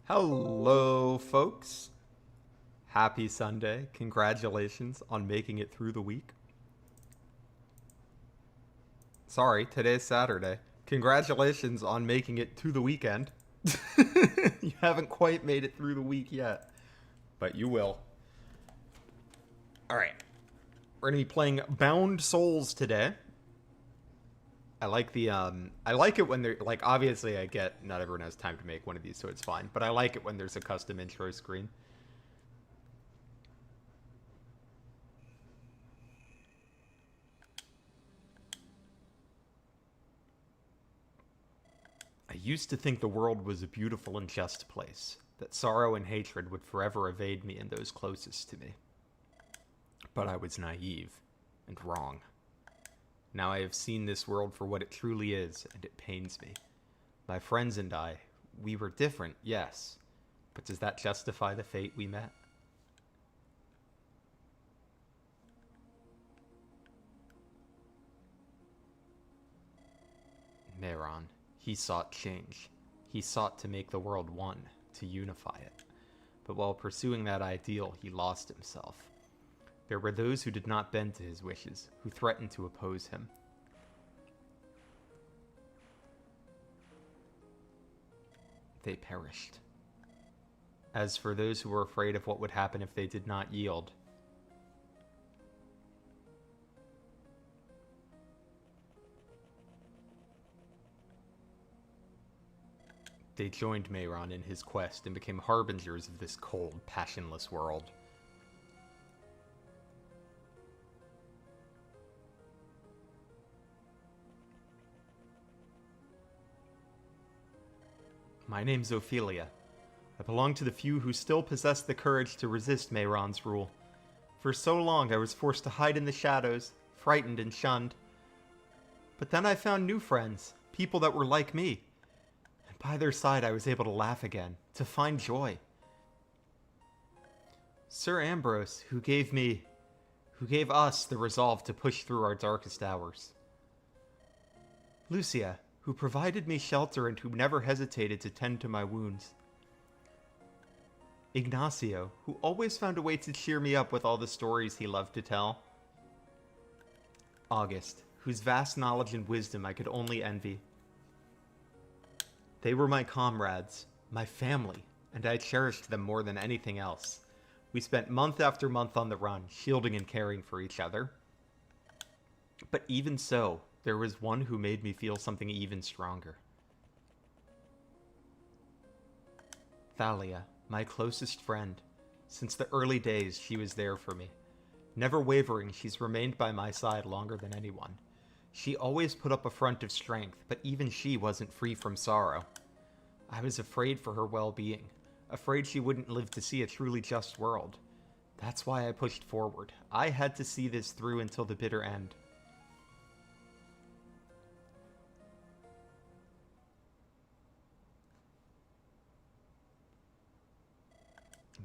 Hello, folks. Happy Sunday. Congratulations on making it through the week. Sorry, today's Saturday. Congratulations on making it to the weekend. You haven't quite made it through the week yet, but you will. All right. We're going to be playing Bound Souls today. I like it when they're like, obviously I get not everyone has time to make one of these, so it's fine, but I like it when there's a custom intro screen. I used to think the world was a beautiful and just place, that sorrow and hatred would forever evade me and those closest to me. But I was naive and wrong. Now I have seen this world for what it truly is, and it pains me. My friends and I, we were different, yes, but does that justify the fate we met? Mehran, he sought change. He sought to make the world one, to unify it. But while pursuing that ideal, he lost himself. There were those who did not bend to his wishes, who threatened to oppose him. They perished. As for those who were afraid of what would happen if they did not yield, they joined Mehran in his quest and became harbingers of this cold, passionless world. My name's Ophelia. I belong to the few who still possess the courage to resist Mehran's rule. For so long I was forced to hide in the shadows, frightened and shunned. But then I found new friends, people that were like me. And by their side I was able to laugh again, to find joy. Sir Ambrose, who gave us the resolve to push through our darkest hours. Lucia, who provided me shelter and who never hesitated to tend to my wounds. Ignacio, who always found a way to cheer me up with all the stories he loved to tell. August, whose vast knowledge and wisdom I could only envy. They were my comrades, my family, and I cherished them more than anything else. We spent month after month on the run, shielding and caring for each other. But even so, there was one who made me feel something even stronger. Thalia, my closest friend. Since the early days, she was there for me. Never wavering, she's remained by my side longer than anyone. She always put up a front of strength, but even she wasn't free from sorrow. I was afraid for her well-being, afraid she wouldn't live to see a truly just world. That's why I pushed forward. I had to see this through until the bitter end.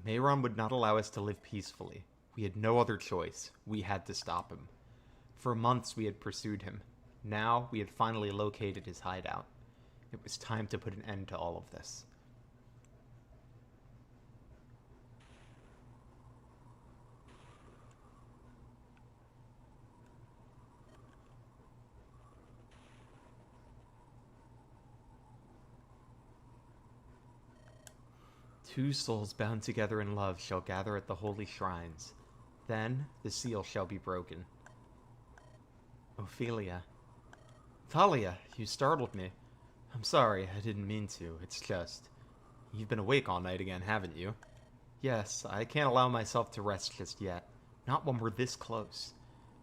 Mehran would not allow us to live peacefully. We had no other choice. We had to stop him. For months we had pursued him. Now we had finally located his hideout. It was time to put an end to all of this. Two souls bound together in love shall gather at the holy shrines. Then the seal shall be broken. Ophelia. Thalia, you startled me. I'm sorry, I didn't mean to. It's just... You've been awake all night again, haven't you? Yes, I can't allow myself to rest just yet. Not when we're this close.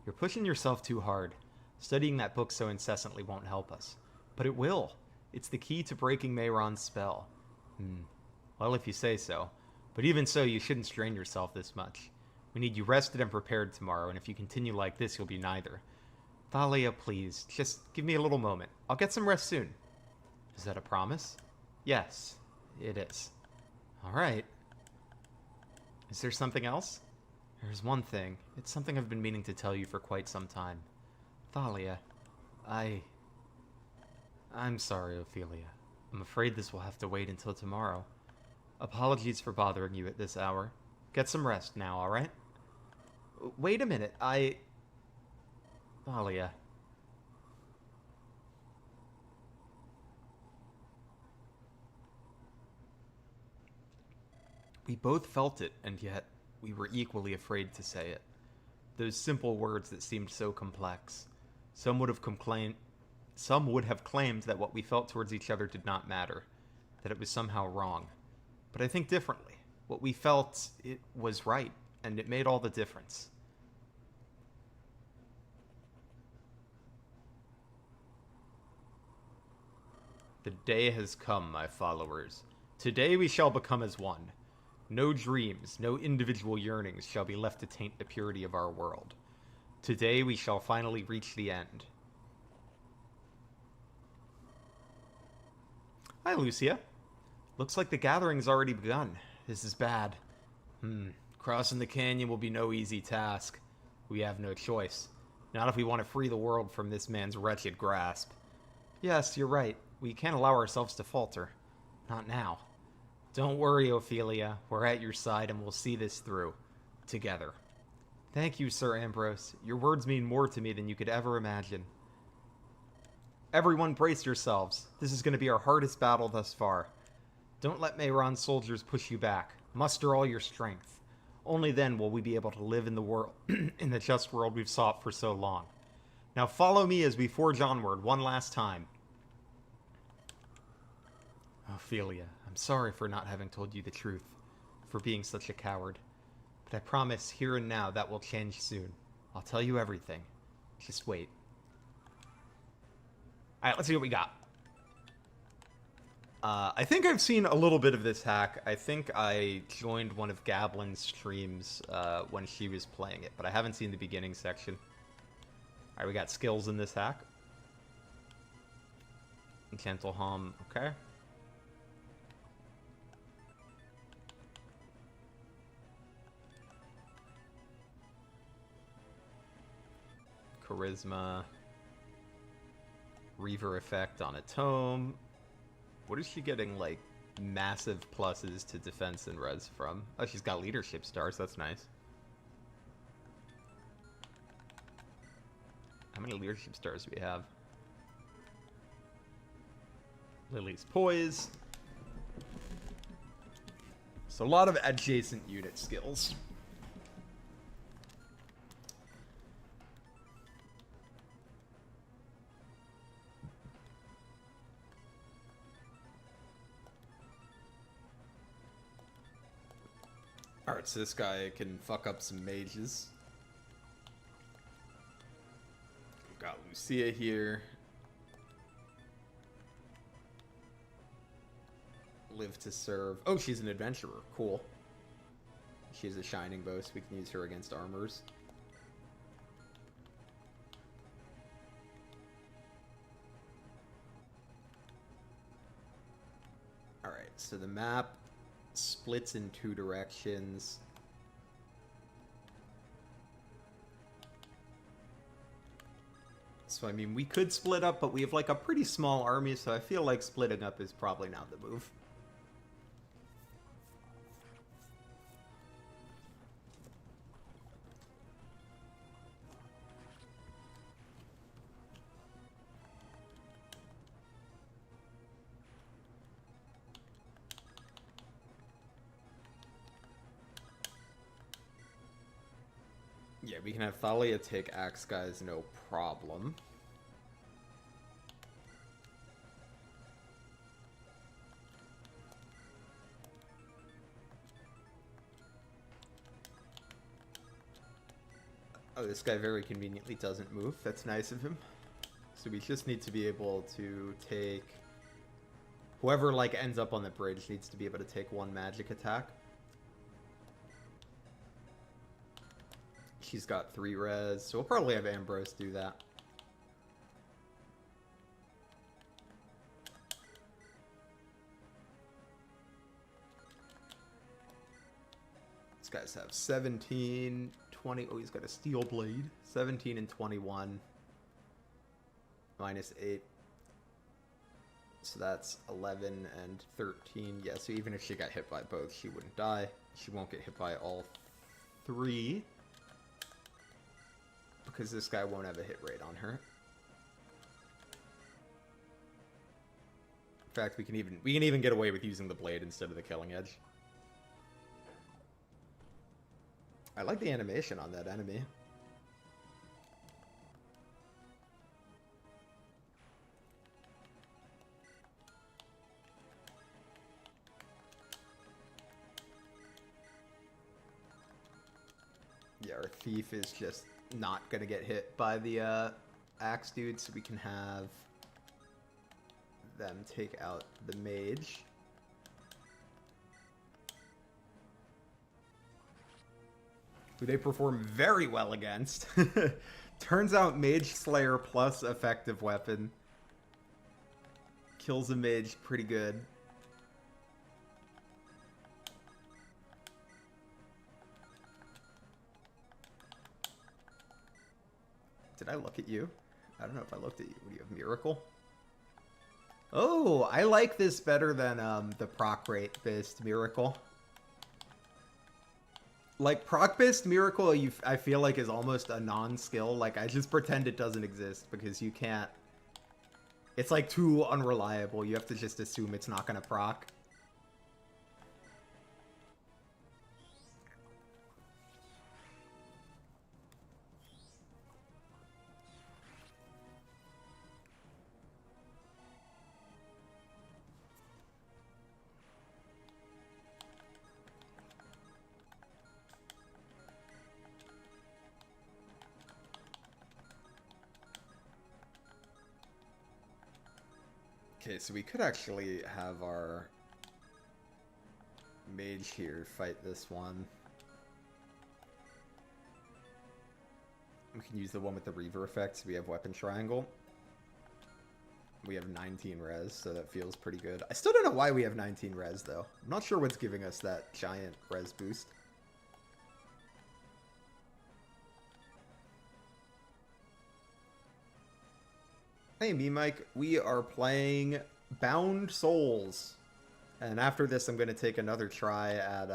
You're pushing yourself too hard. Studying that book so incessantly won't help us. But it will. It's the key to breaking Mehran's spell. Well, if you say so. But even so, you shouldn't strain yourself this much. We need you rested and prepared tomorrow, and if you continue like this, you'll be neither. Thalia, please, just give me a little moment. I'll get some rest soon. Is that a promise? Yes, it is. All right. Is there something else? There's one thing. It's something I've been meaning to tell you for quite some time. Thalia, I'm sorry, Ophelia. I'm afraid this will have to wait until tomorrow. Apologies for bothering you at this hour. Get some rest now, alright? Wait a minute, Thalia. We both felt it, and yet we were equally afraid to say it. Those simple words that seemed so complex. Some would have complained Some would have claimed that what we felt towards each other did not matter, that it was somehow wrong. But I think differently. What we felt, it was right, and it made all the difference. The day has come, my followers. Today we shall become as one. No dreams, no individual yearnings shall be left to taint the purity of our world. Today we shall finally reach the end. Hi, Lucia. Looks like the gathering's already begun. This is bad. Crossing the canyon will be no easy task. We have no choice. Not if we want to free the world from this man's wretched grasp. Yes, you're right. We can't allow ourselves to falter. Not now. Don't worry, Ophelia. We're at your side and we'll see this through. Together. Thank you, Sir Ambrose. Your words mean more to me than you could ever imagine. Everyone brace yourselves. This is going to be our hardest battle thus far. Don't let Mehron's soldiers push you back. Muster all your strength. Only then will we be able to live in the world, in the just world we've sought for so long. Now follow me as we forge onward one last time. Ophelia, I'm sorry for not having told you the truth, for being such a coward. But I promise here and now that will change soon. I'll tell you everything. Just wait. Alright, let's see what we got. I think I've seen a little bit of this hack. I think I joined one of Gablin's streams when she was playing it, but I haven't seen the beginning section. Alright, we got skills in this hack. Gentle hum, okay. Charisma. Reaver effect on a tome. What is she getting, like, massive pluses to defense and res from? Oh, she's got leadership stars. That's nice. How many leadership stars do we have? Lily's poise. So a lot of adjacent unit skills. Alright, so this guy can fuck up some mages. We've got Lucia here. Live to serve. Oh, she's an adventurer. Cool. She has a shining bow, so we can use her against armors. Alright, so the map splits in two directions. So, I mean, we could split up, but we have, like, a pretty small army, so I feel like splitting up is probably not the move. Yeah, we can have Thalia take Axe Guys, no problem. Oh, this guy very conveniently doesn't move. That's nice of him. So we just need to be able to take... Whoever, like, ends up on the bridge needs to be able to take one magic attack. She's got 3 res, so we'll probably have Ambrose do that. These guys have 17, 20... Oh, he's got a steel blade. 17 and 21. -8. So that's 11 and 13. Yeah, so even if she got hit by both, she wouldn't die. She won't get hit by all three. Because this guy won't have a hit rate on her. In fact, we can even get away with using the blade instead of the killing edge. I like the animation on that enemy. Yeah, our thief is just not gonna get hit by the axe dude, so we can have them take out the mage. Who they perform very well against. Turns out Mage Slayer plus effective weapon kills a mage pretty good. Did I look at you? I don't know if I looked at you. What do you have, Miracle? Oh, I like this better than the proc rate based Miracle. Like, proc-based Miracle, I feel like is almost a non-skill. Like, I just pretend it doesn't exist because you can't... It's, like, too unreliable. You have to just assume it's not gonna proc. Okay, so we could actually have our mage here fight this one. We can use the one with the Reaver effect, so we have Weapon Triangle. We have 19 res, so that feels pretty good. I still don't know why we have 19 res, though. I'm not sure what's giving us that giant res boost. Hey, me, Mike. We are playing Bound Souls. And after this, I'm going to take another try at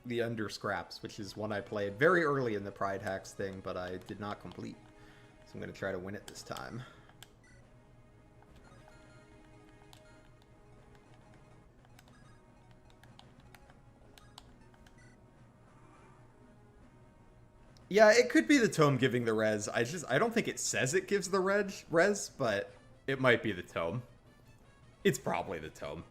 the Underscraps, which is one I played very early in the Pride Hacks thing, but I did not complete. So I'm going to try to win it this time. Yeah, it could be the tome giving the res. I don't think it says it gives the res, but it might be the tome. It's probably the tome.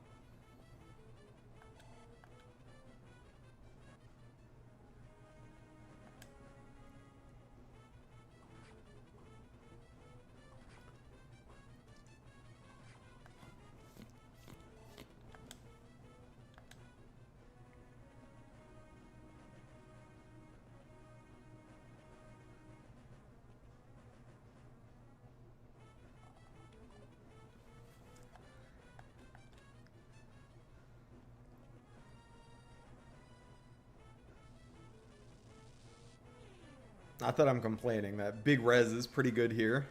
Not that I'm complaining. That big res is pretty good here.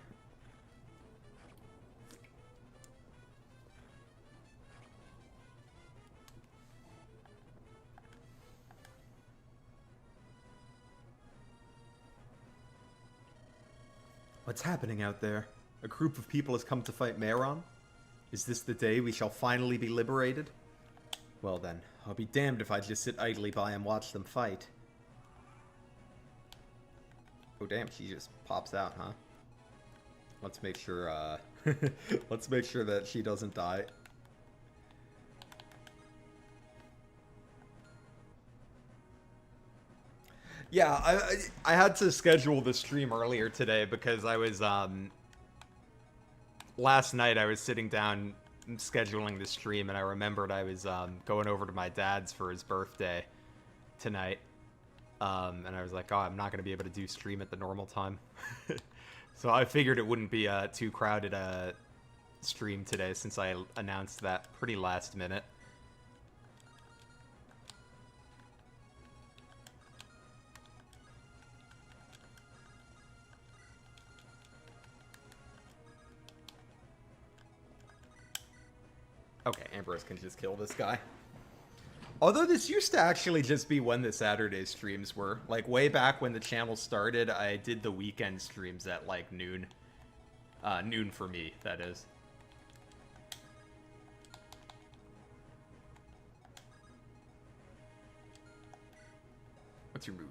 What's happening out there? A group of people has come to fight Mehron? Is this the day we shall finally be liberated? Well then, I'll be damned if I just sit idly by and watch them fight. Oh damn, she just pops out, huh? Let's make sure, let's make sure that she doesn't die. Yeah, I had to schedule the stream earlier today because I was, last night I was sitting down scheduling the stream and I remembered I was, going over to my dad's for his birthday tonight. And I was like, oh, I'm not going to be able to do stream at the normal time. So I figured it wouldn't be a too crowded stream today since I announced that pretty last minute. Okay, Ambrose can just kill this guy. Although this used to actually just be when the Saturday streams were. Like, way back when the channel started, I did the weekend streams at, like, noon. Noon for me, that is. What's your move?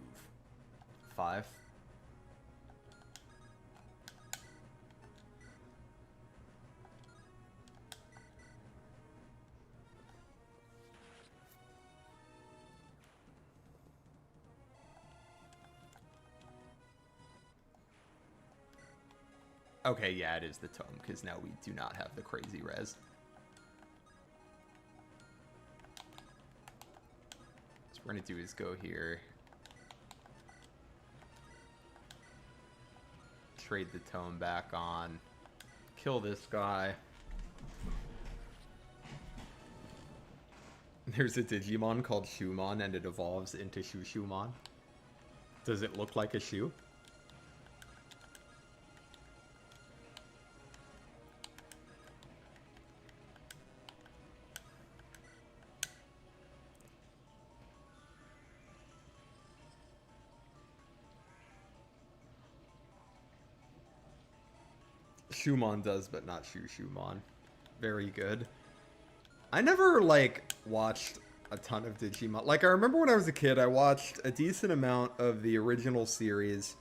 5? Okay, yeah, it is the tome, because now we do not have the crazy res. So what we're going to do is go here. Trade the tome back on. Kill this guy. There's a Digimon called Shumon, and it evolves into Shushumon. Does it look like a shoe? Shumon does, but not Shushumon. Very good. I never, like, watched a ton of Digimon. Like, I remember when I was a kid, I watched a decent amount of the original series.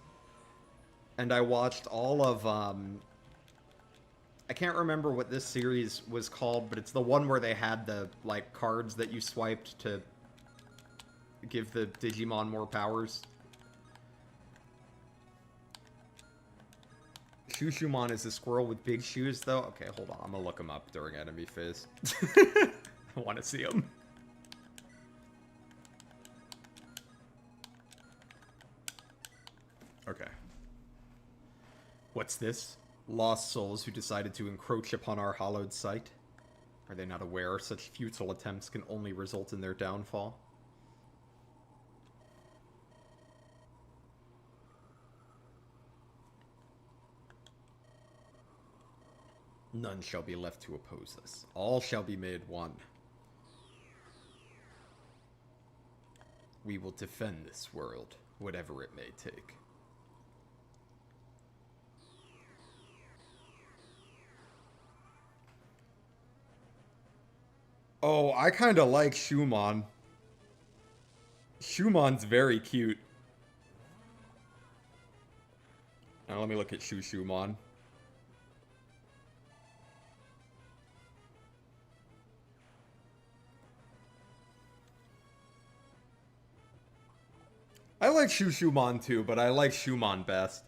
And I watched all of, I can't remember what this series was called, but it's the one where they had the, like, cards that you swiped to give the Digimon more powers. Shushumon is a squirrel with big shoes, though? Okay, hold on. I'm gonna look him up during enemy phase. I want to see him. Okay. What's this? Lost souls who decided to encroach upon our hallowed site? Are they not aware such futile attempts can only result in their downfall? None shall be left to oppose us. All shall be made one. We will defend this world, whatever it may take. Oh, I kind of like Shumon. Shumon's very cute. Now let me look at Shushumon. I like Shushumon too, but I like Shumon best.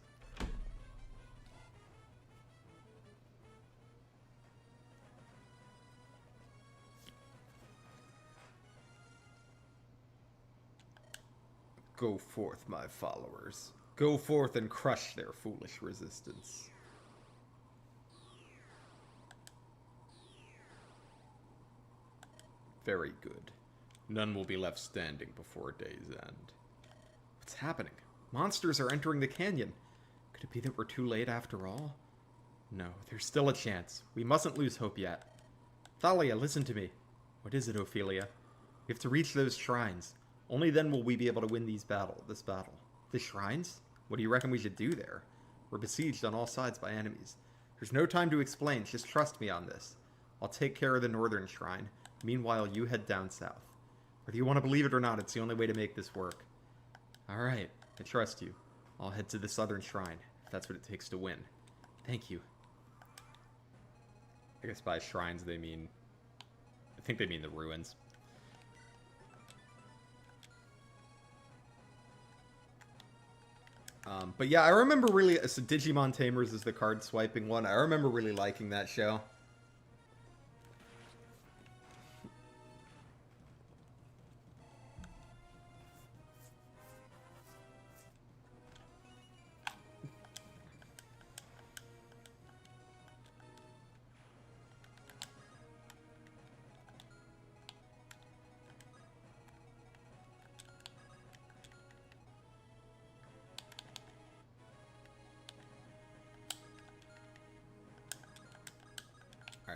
Go forth, my followers. Go forth and crush their foolish resistance. Very good. None will be left standing before day's end. What's happening? Monsters are entering the canyon. Could it be that we're too late after all? No, there's still a chance. We mustn't lose hope yet. Thalia, listen to me. What is it, Ophelia? We have to reach those shrines. Only then will we be able to win this battle. The shrines? What do you reckon we should do there? We're besieged on all sides by enemies. There's no time to explain. Just trust me on this. I'll take care of the northern shrine. Meanwhile, you head down south. Whether you want to believe it or not, it's the only way to make this work. Alright, I trust you. I'll head to the southern shrine, if that's what it takes to win. Thank you. I guess by shrines they mean... I think they mean the ruins. But yeah, I remember really... So Digimon Tamers is the card swiping one. I remember really liking that show.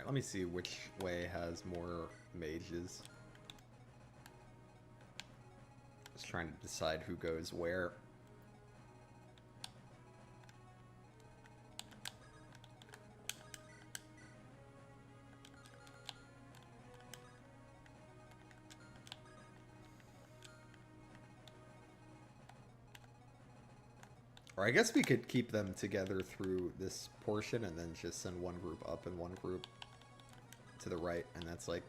let me see which way has more mages. Just trying to decide who goes where. Or I guess we could keep them together through this portion and then just send one group up and one group to the right, and that's like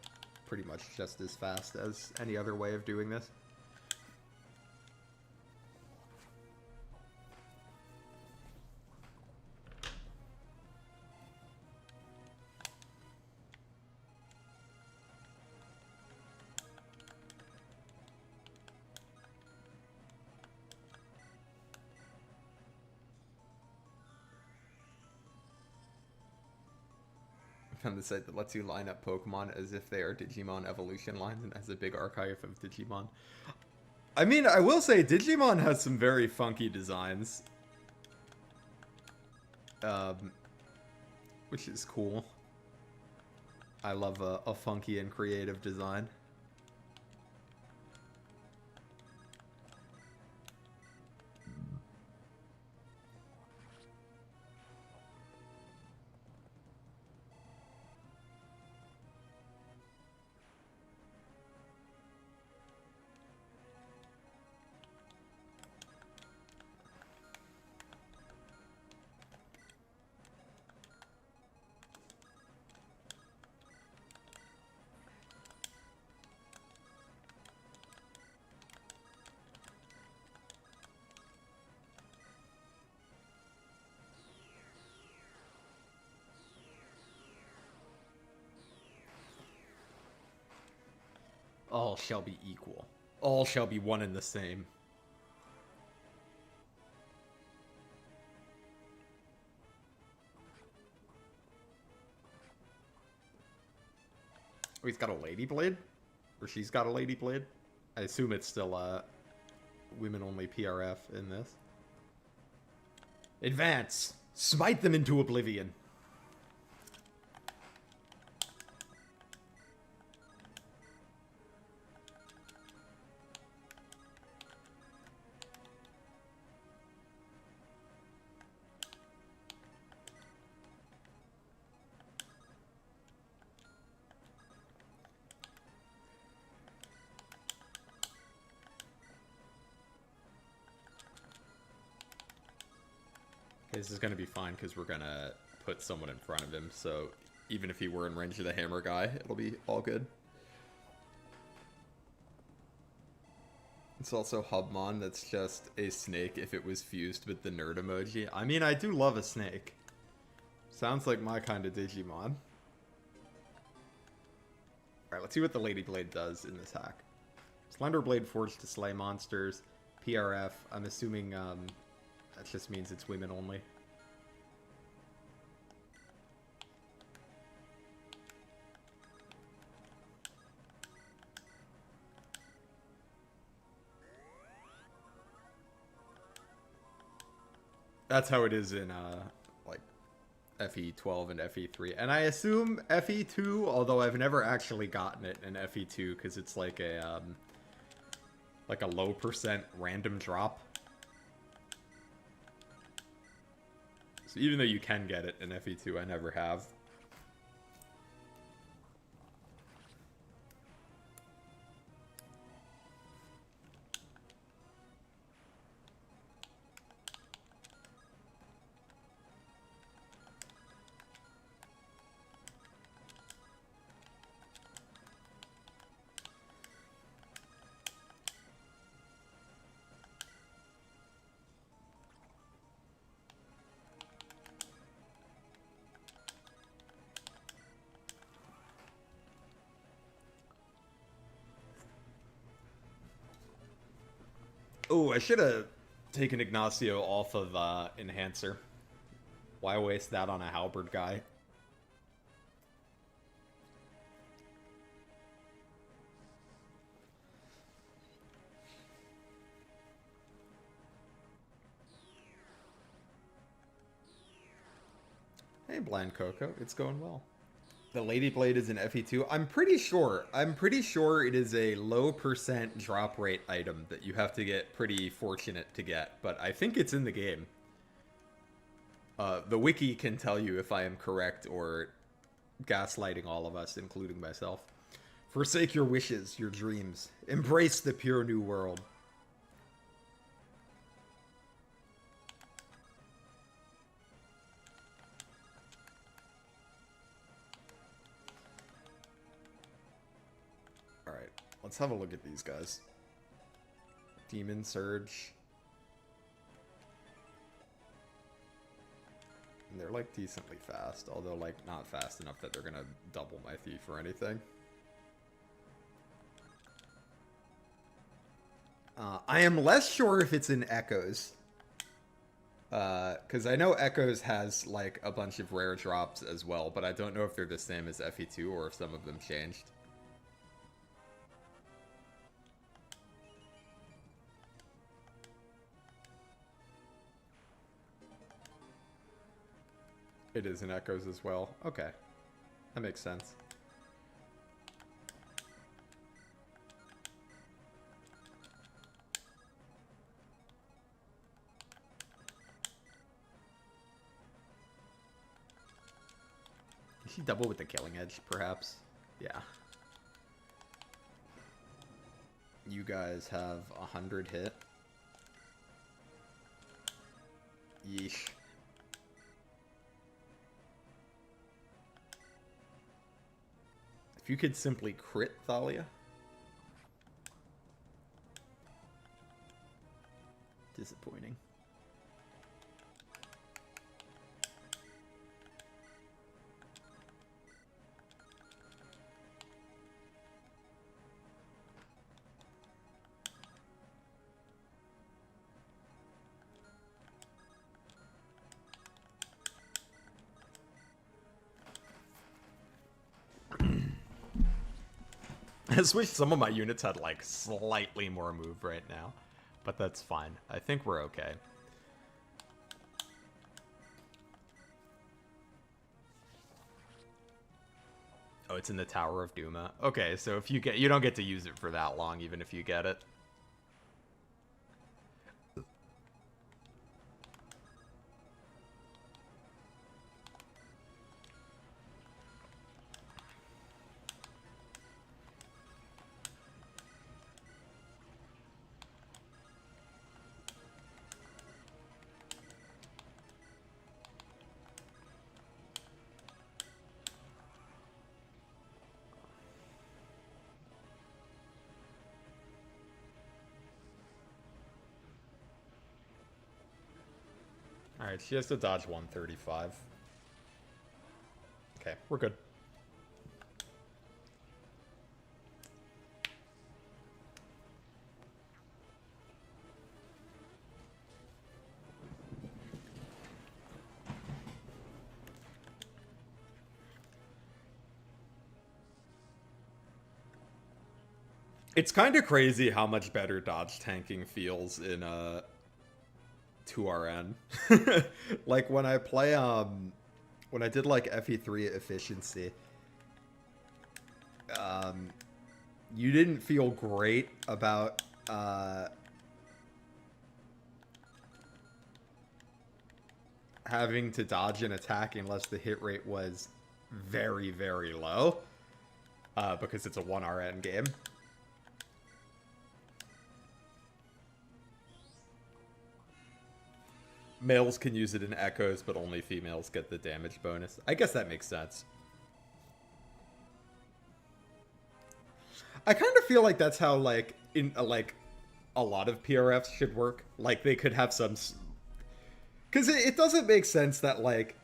pretty much just as fast as any other way of doing this. Found the site that lets you line up Pokemon as if they are Digimon evolution lines and has a big archive of Digimon. I mean, I will say Digimon has some very funky designs. Which is cool. I love a funky and creative design. All shall be equal. All shall be one and the same. Oh, he's got a lady blade? Or she's got a lady blade? I assume it's still women-only PRF in this. Advance! Smite them into oblivion! This is going to be fine because we're going to put someone in front of him, so even if he were in range of the hammer guy, it'll be all good. It's also Hubmon, that's just a snake if it was fused with the nerd emoji. I mean, I do love a snake. Sounds like my kind of Digimon. Alright, let's see what the Lady Blade does in this hack. Slender Blade forged to slay monsters. PRF, I'm assuming that just means it's women only. That's how it is in like FE12 and FE3. And I assume FE2, although I've never actually gotten it in FE2 because it's like a low percent random drop. So even though you can get it in FE2, I never have. Oh, I should have taken Ignacio off of Enhancer. Why waste that on a halberd guy? Hey, Blind Coco, it's going well. The Lady Blade is an FE2. I'm pretty sure. I'm pretty sure it is a low percent drop rate item that you have to get pretty fortunate to get, but I think it's in the game. The wiki can tell you if I am correct or gaslighting all of us, including myself. Forsake your wishes, your dreams. Embrace the pure new world. Alright, let's have a look at these guys. Demon Surge. And they're, like, decently fast, although, like, not fast enough that they're gonna double my thief or anything. I am less sure if it's in Echoes. Because I know Echoes has, like, a bunch of rare drops as well, but I don't know if they're the same as FE2 or if some of them changed. It is in Echoes as well. Okay. That makes sense. Is he double with the Killing Edge, perhaps? Yeah. You guys have 100 hit. Yeesh. If you could simply crit Thalia. Disappointing. I just wish some of my units had, like, slightly more move right now. But that's fine. I think we're okay. Oh, it's in the Tower of Duma. Okay, so if you get... You don't get to use it for that long, even if you get it. Alright, she has to dodge 135. Okay, we're good. It's kind of crazy how much better dodge tanking feels in 2RN. Like when I play when I did like FE3 efficiency, you didn't feel great about having to dodge an attack unless the hit rate was very, very low, because it's a 1RN game. Males can use it in Echoes, but only females get the damage bonus. I guess that makes sense. I kind of feel like that's how, like, in like a lot of PRFs should work. Like, they could have some... Because it doesn't make sense that, like,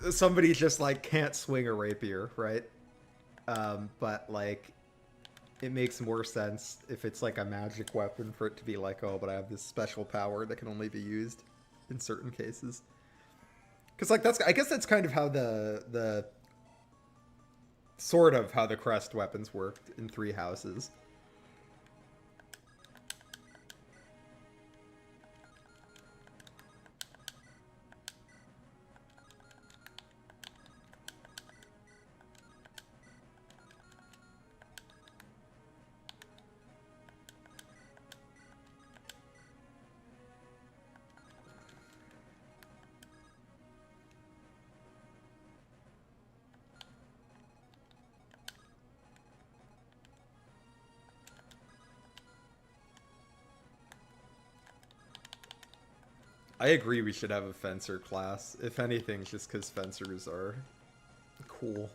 somebody just, like, can't swing a rapier, right? But, like... It makes more sense if it's like a magic weapon for it to be like, oh, but I have this special power that can only be used in certain cases. Because, like, I guess that's kind of how the sort of how the crest weapons worked in Three Houses. I agree we should have a fencer class. If anything, just because fencers are cool.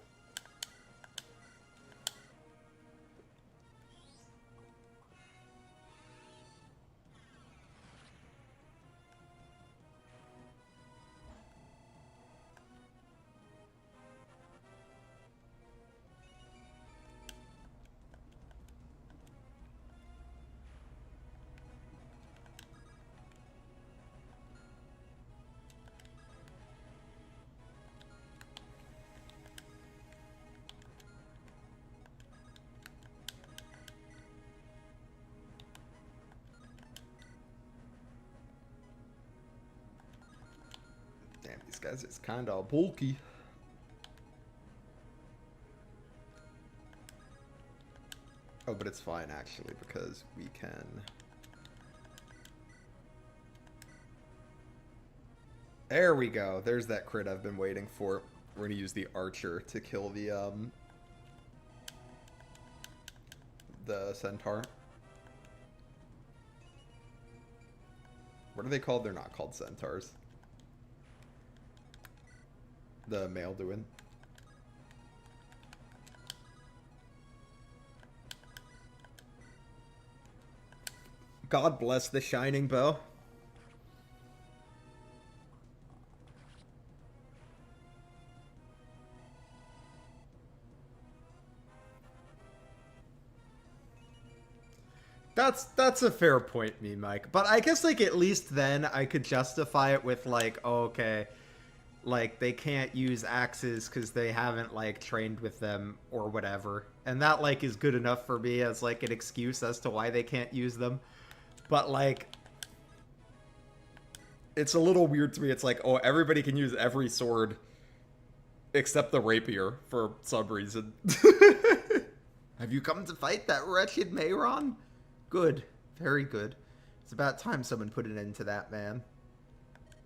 Damn, these guys is kind of bulky. Oh, but it's fine, actually, because we can... There we go. There's that crit I've been waiting for. We're going to use the archer to kill the centaur. What are they called? They're not called centaurs. The male doing. God bless the shining bow. That's a fair point, me, Mike. But I guess, like, at least then I could justify it with, like, oh, okay, like, they can't use axes because they haven't, like, trained with them or whatever. And that, like, is good enough for me as, like, an excuse as to why they can't use them. But, like, it's a little weird to me. It's like, oh, everybody can use every sword except the rapier for some reason. Have you come to fight that wretched Mayron? Good. Very good. It's about time someone put an end to that, man.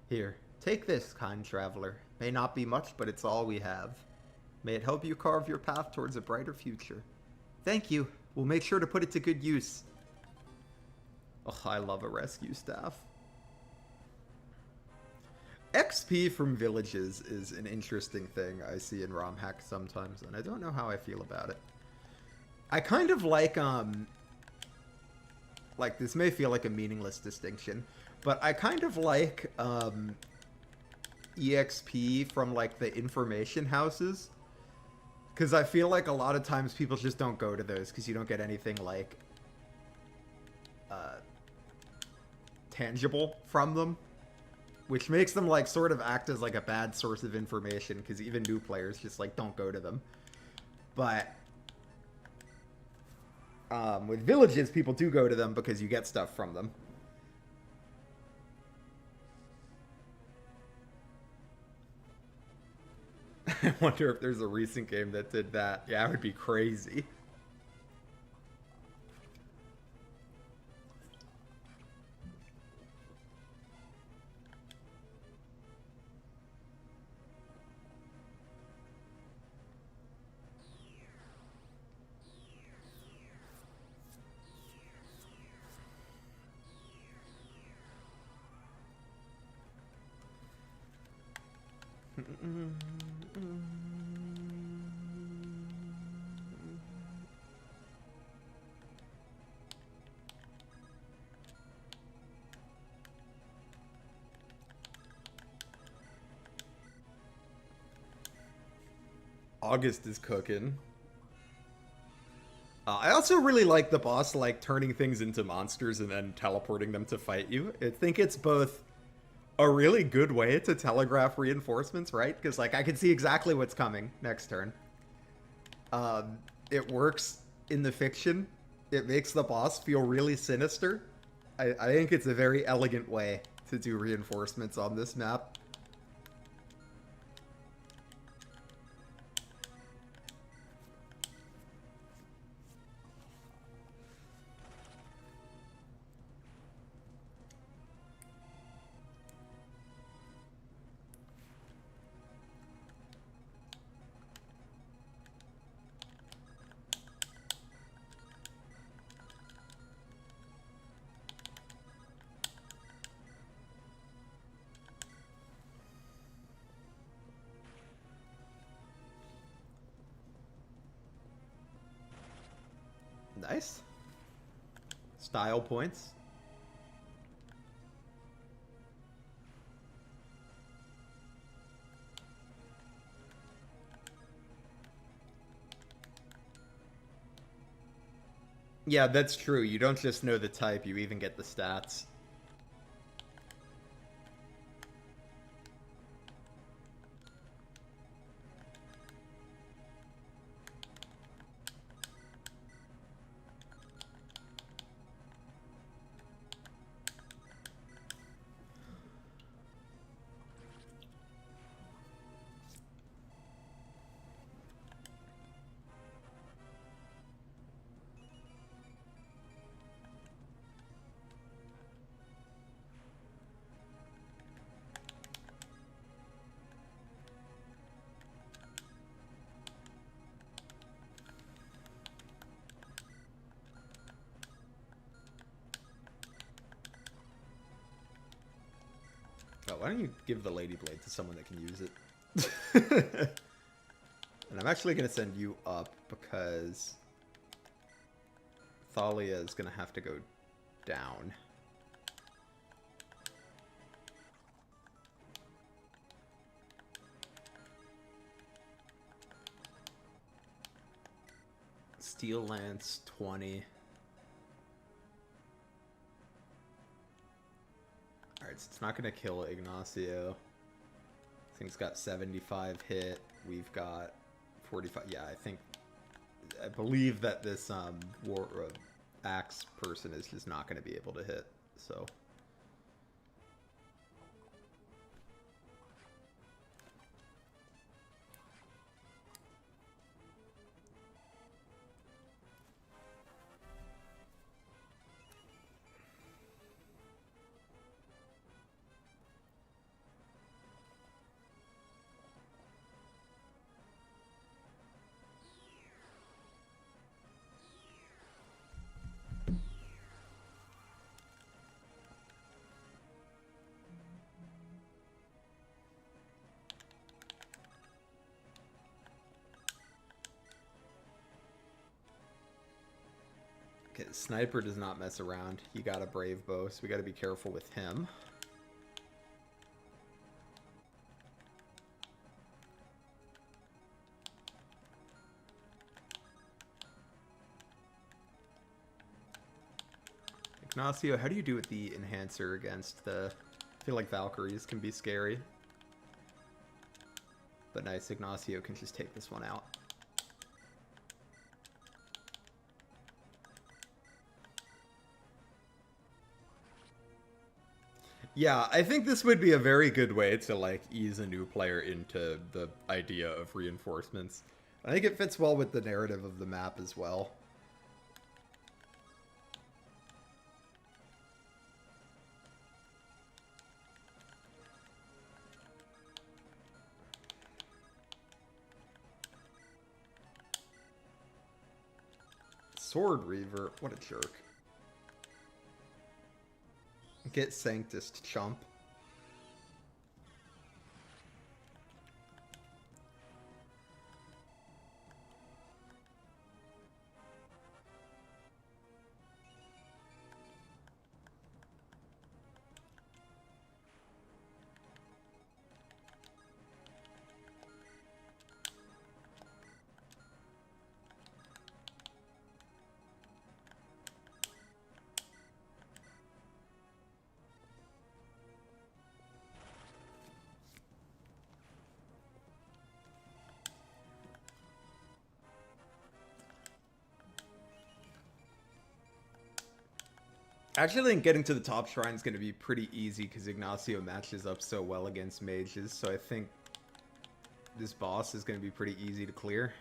Here, take this, kind traveler. May not be much, but it's all we have. May it help you carve your path towards a brighter future. Thank you. We'll make sure to put it to good use. Oh, I love a rescue staff. XP from villages is an interesting thing I see in ROM hacks sometimes, and I don't know how I feel about it. I kind of like, this may feel like a meaningless distinction, but I kind of like, EXP from, like, the information houses. Because I feel like a lot of times people just don't go to those because you don't get anything, like, tangible from them. Which makes them, like, sort of act as, like, a bad source of information because even new players just, like, don't go to them. But... with villages, people do go to them because you get stuff from them. I wonder if there's a recent game that did that. Yeah, it would be crazy. August is cooking. I also really like the boss, like, turning things into monsters and then teleporting them to fight you. I think it's both a really good way to telegraph reinforcements, right? Because, like, I can see exactly what's coming next turn. It works in the fiction. It makes the boss feel really sinister. I think it's a very elegant way to do reinforcements on this map. Nice. Style points. Yeah, that's true. You don't just know the type, you even get the stats. Oh, why don't you give the Lady Blade to someone that can use it? And I'm actually going to send you up because Thalia is going to have to go down. Steel Lance, 20. Alright, so it's not going to kill Ignacio. I think it's got 75 hit. We've got 45. Yeah, I believe that this axe person is just not going to be able to hit. So Sniper does not mess around. He got a brave bow, so we got to be careful with him. Ignacio, how do you do with the enhancer against the... I feel like Valkyries can be scary. But nice, Ignacio can just take this one out. Yeah, I think this would be a very good way to, like, ease a new player into the idea of reinforcements. I think it fits well with the narrative of the map as well. Sword Reaver, what a jerk. Get Sanctus to chump. I actually think getting to the top shrine is going to be pretty easy because Ignacio matches up so well against mages, so I think this boss is going to be pretty easy to clear.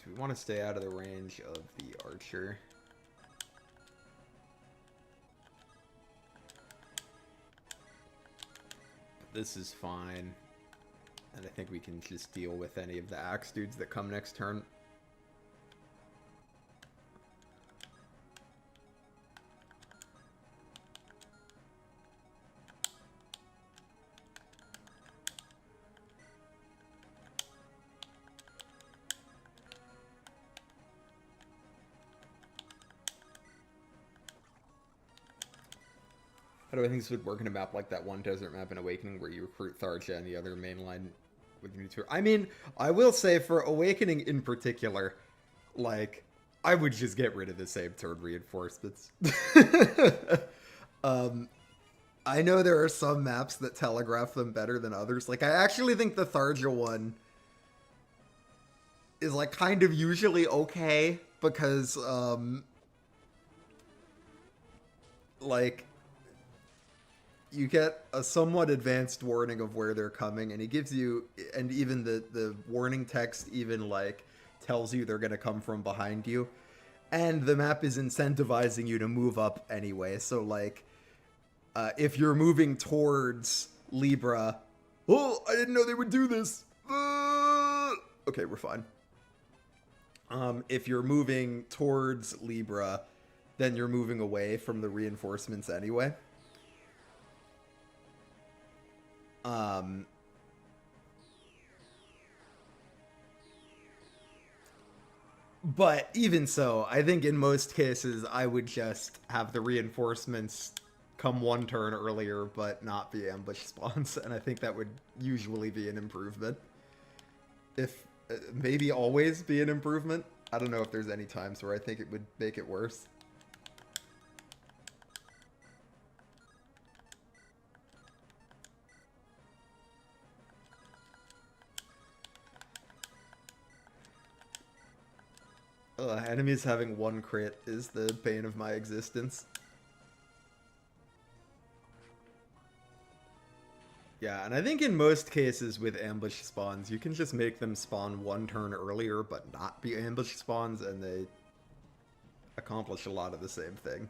We want to stay out of the range of the archer. This is fine. And I think we can just deal with any of the axe dudes that come next turn. How do I think this would work in a map like that one desert map in Awakening where you recruit Tharja and the other mainline with new tour? I mean, I will say for Awakening in particular, like, I would just get rid of the same turn reinforcements. I know there are some maps that telegraph them better than others. Like, I actually think the Tharja one is, like, kind of usually okay because, like, you get a somewhat advanced warning of where they're coming, and he gives you, and even the warning text even, like, tells you they're going to come from behind you. And the map is incentivizing you to move up anyway, so, like, if you're moving towards Libra, oh, I didn't know they would do this. Okay, we're fine. If you're moving towards Libra, then you're moving away from the reinforcements anyway. But even so, I think in most cases, I would just have the reinforcements come one turn earlier, but not be ambush spawns, and I think that would usually be an improvement. If maybe always be an improvement. I don't know if there's any times where I think it would make it worse. Enemies having one crit is the bane of my existence. Yeah, and I think in most cases with ambush spawns, you can just make them spawn one turn earlier, but not be ambush spawns, and they accomplish a lot of the same thing.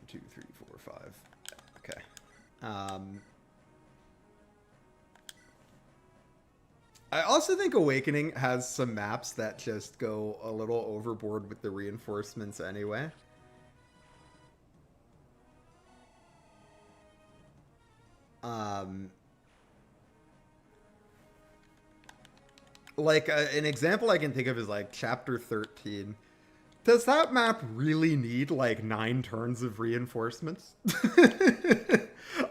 2, 3, 4, 5. Okay. I also think Awakening has some maps that just go a little overboard with the reinforcements anyway. Like, an example I can think of is, like, Chapter 13. Does that map really need, like, 9 turns of reinforcements?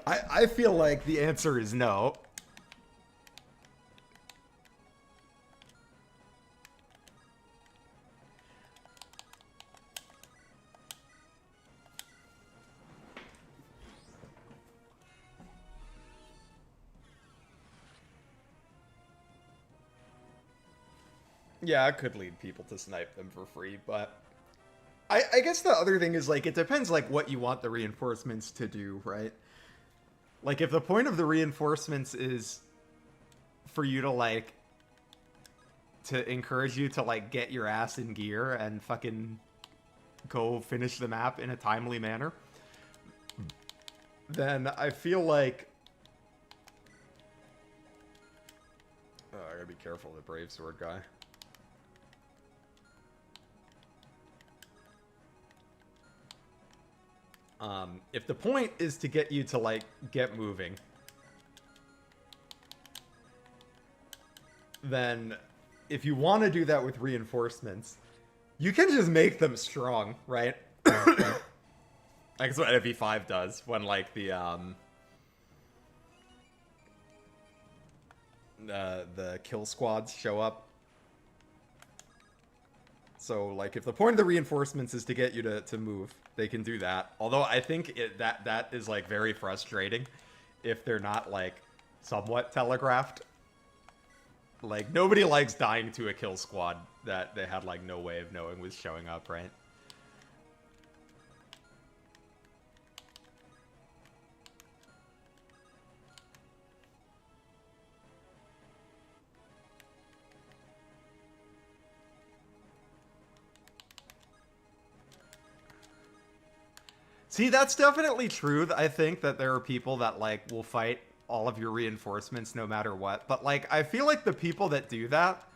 I feel like the answer is no. Yeah, it could lead people to snipe them for free, but I guess the other thing is, like, it depends, like, what you want the reinforcements to do, right? Like, if the point of the reinforcements is for you to, like, to encourage you to, like, get your ass in gear and fucking go finish the map in a timely manner, then I feel like... Oh, I gotta be careful of the Brave Sword guy. If the point is to get you to, like, get moving, then if you want to do that with reinforcements, you can just make them strong, right? That's what FE5 does when, like, the kill squads show up. So, like, if the point of the reinforcements is to get you to move, they can do that. Although I think that is, like, very frustrating if they're not, like, somewhat telegraphed. Like, nobody likes dying to a kill squad that they had, like, no way of knowing was showing up, right? See, that's definitely true. I think that there are people that like will fight all of your reinforcements no matter what. But like I feel like the people that do that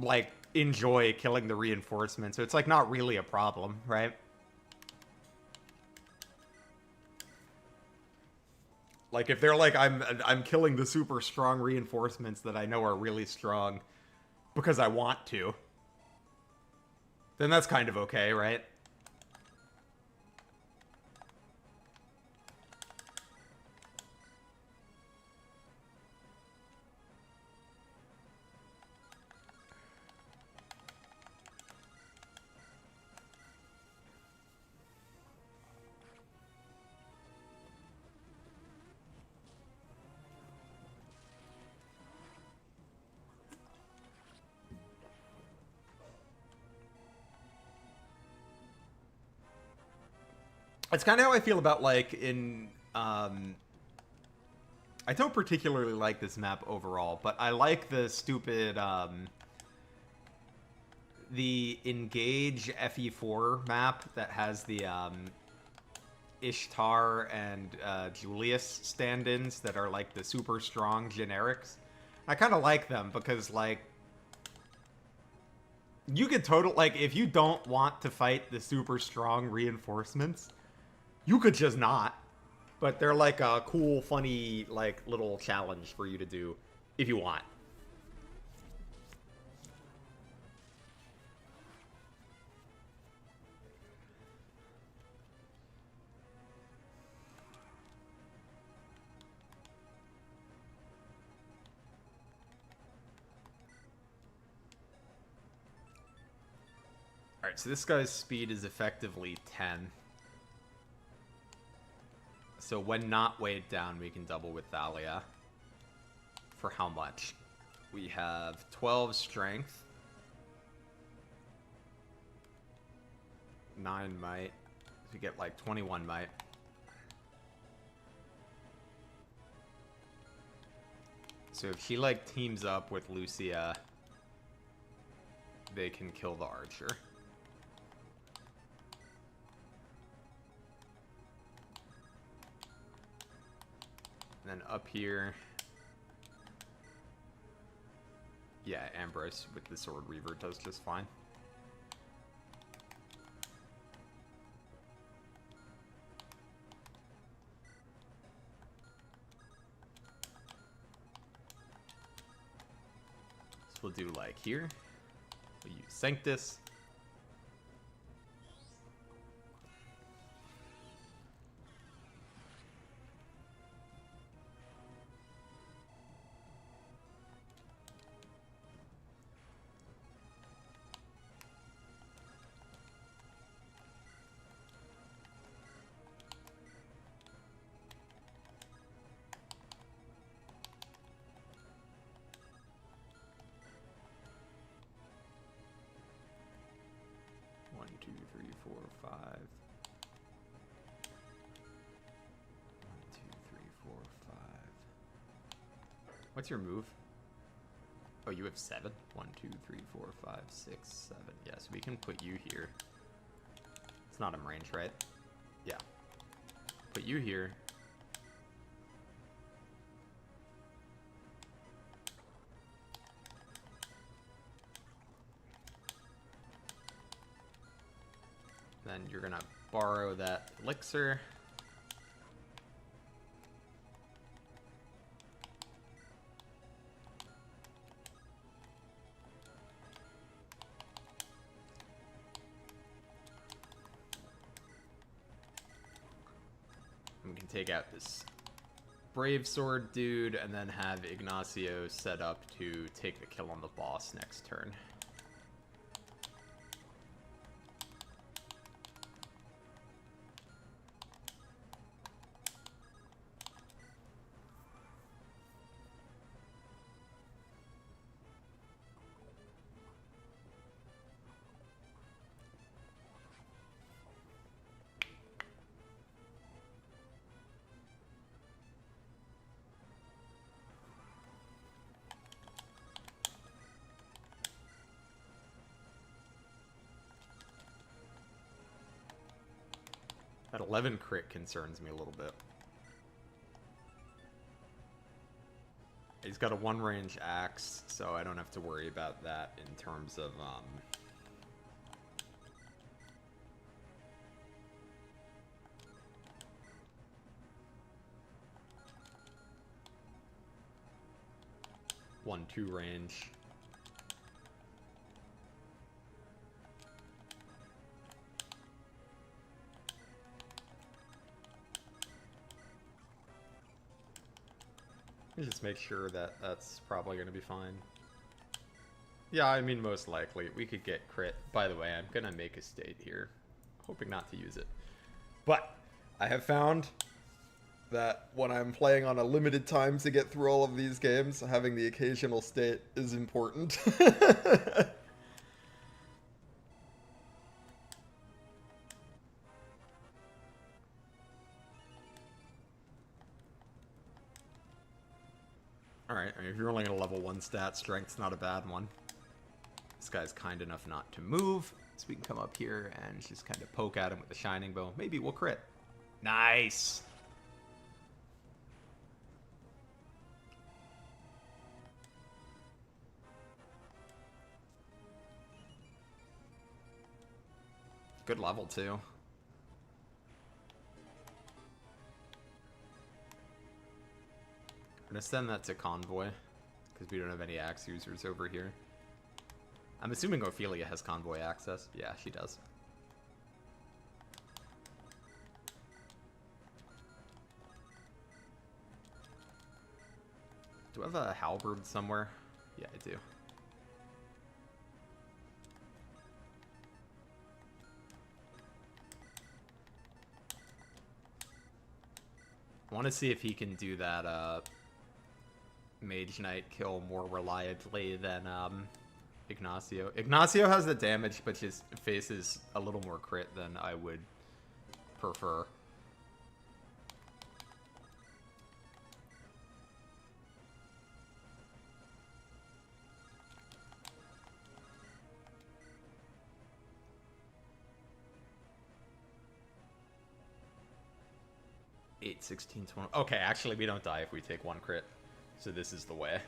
like enjoy killing the reinforcements. So it's like not really a problem, right? Like if they're like I'm killing the super strong reinforcements that I know are really strong because I want to, then that's kind of okay, right? It's kind of how I feel about like in I don't particularly like this map overall, but I like the stupid the engage FE4 map that has the Ishtar and Julius stand-ins that are like the super strong generics. I kind of like them because like you could total like if you don't want to fight the super strong reinforcements, you could just not. But they're like a cool, funny, like little challenge for you to do if you want. Alright, so this guy's speed is effectively 10. So when not weighed down, we can double with Thalia. For how much? We have 12 strength. 9 might. So we get like 21 might. So if she like teams up with Lucia, they can kill the archer. And then up here, yeah, Ambrose with the Sword Reaver does just fine. So we'll do like here. We'll use Sanctus. What's your move? Oh, you have 7? 1, 2, 3, 4, 5, 6, 7. Yes, we can put you here. It's not in range, right? Yeah. Put you here. Then you're gonna borrow that elixir. We can take out this Brave Sword dude and then have Ignacio set up to take the kill on the boss next turn. That 11 crit concerns me a little bit. He's got a one-range axe, so I don't have to worry about that in terms of, 1-2 range. Just make sure that that's probably going to be fine. Yeah, I mean, most likely. We could get crit. By the way, I'm going to make a state here. Hoping not to use it. But I have found that when I'm playing on a limited time to get through all of these games, having the occasional state is important. Alright, if you're only going to level 1 stat, strength's not a bad one. This guy's kind enough not to move, so we can come up here and just kind of poke at him with the Shining Bow. Maybe we'll crit. Nice! Good level, too. I'm going to send that to Convoy, because we don't have any axe users over here. I'm assuming Ophelia has Convoy access. Yeah, she does. Do I have a halberd somewhere? Yeah, I do. I want to see if he can do that, Mage Knight kill more reliably than, Ignacio. Ignacio has the damage, but just faces a little more crit than I would prefer. Eight, 16, 20. Okay, actually, we don't die if we take 1 crit. So this is the way.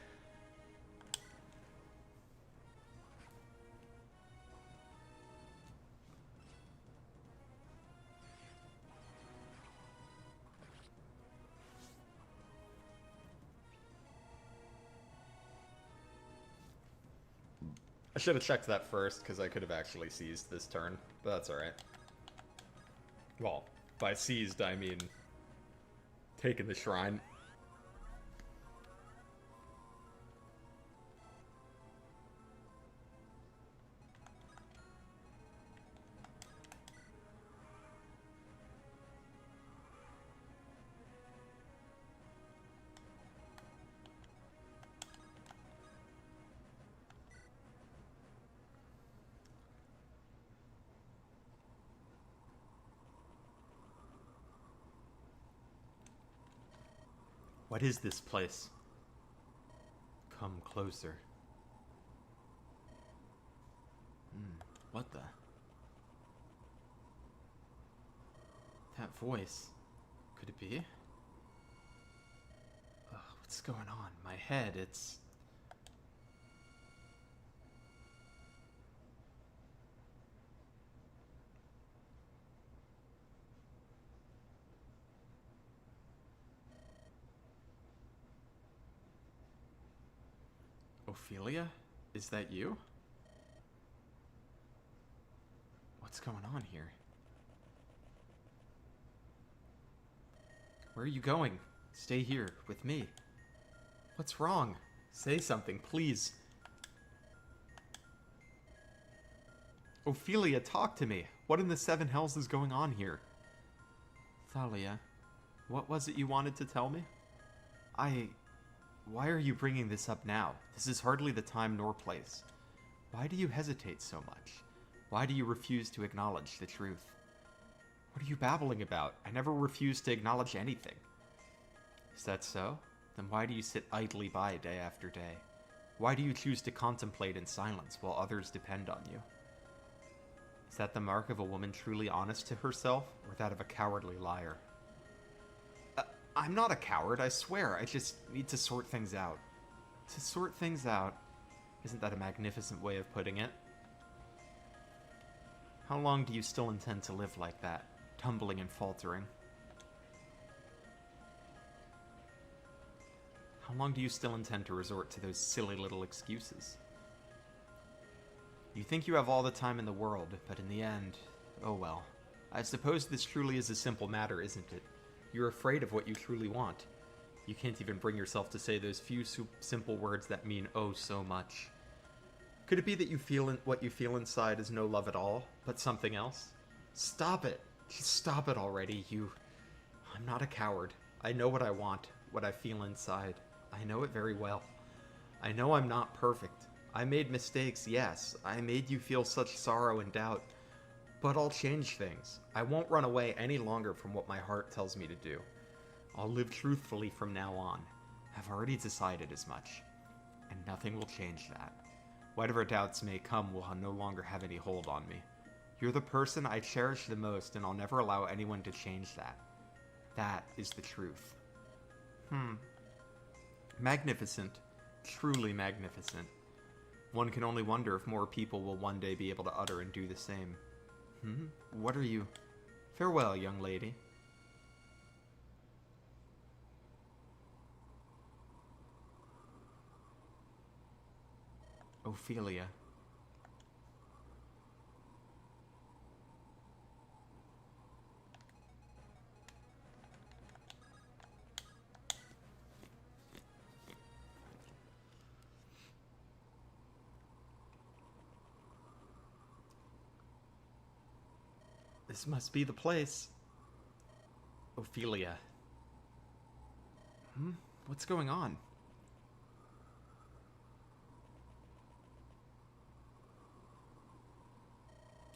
I should have checked that first, because I could have actually seized this turn, but that's alright. Well, by seized, I mean taking the shrine. What is this place? Come closer. What the? That voice. Could it be? Ugh, what's going on? My head, it's... Ophelia? Is that you? What's going on here? Where are you going? Stay here, with me. What's wrong? Say something, please. Ophelia, talk to me. What in the 7 hells is going on here? Thalia, what was it you wanted to tell me? Why are you bringing this up now? This is hardly the time nor place. Why do you hesitate so much? Why do you refuse to acknowledge the truth? What are you babbling about? I never refused to acknowledge anything. Is that so? Then why do you sit idly by day after day? Why do you choose to contemplate in silence while others depend on you? Is that the mark of a woman truly honest to herself, or that of a cowardly liar? I'm not a coward, I swear. I just need to sort things out. To sort things out? Isn't that a magnificent way of putting it? How long do you still intend to live like that, tumbling and faltering? How long do you still intend to resort to those silly little excuses? You think you have all the time in the world, but in the end, oh well. I suppose this truly is a simple matter, isn't it? You're afraid of what you truly want. You can't even bring yourself to say those few simple words that mean oh so much. Could it be that what you feel inside is no love at all, but something else? Stop it. Just stop it already, you... I'm not a coward. I know what I want, what I feel inside. I know it very well. I know I'm not perfect. I made mistakes, yes. I made you feel such sorrow and doubt. But I'll change things. I won't run away any longer from what my heart tells me to do. I'll live truthfully from now on. I've already decided as much. And nothing will change that. Whatever doubts may come will no longer have any hold on me. You're the person I cherish the most, and I'll never allow anyone to change that. That is the truth. Magnificent. Truly magnificent. One can only wonder if more people will one day be able to utter and do the same. What are you... Farewell, young lady. Ophelia. This must be the place. Ophelia. What's going on?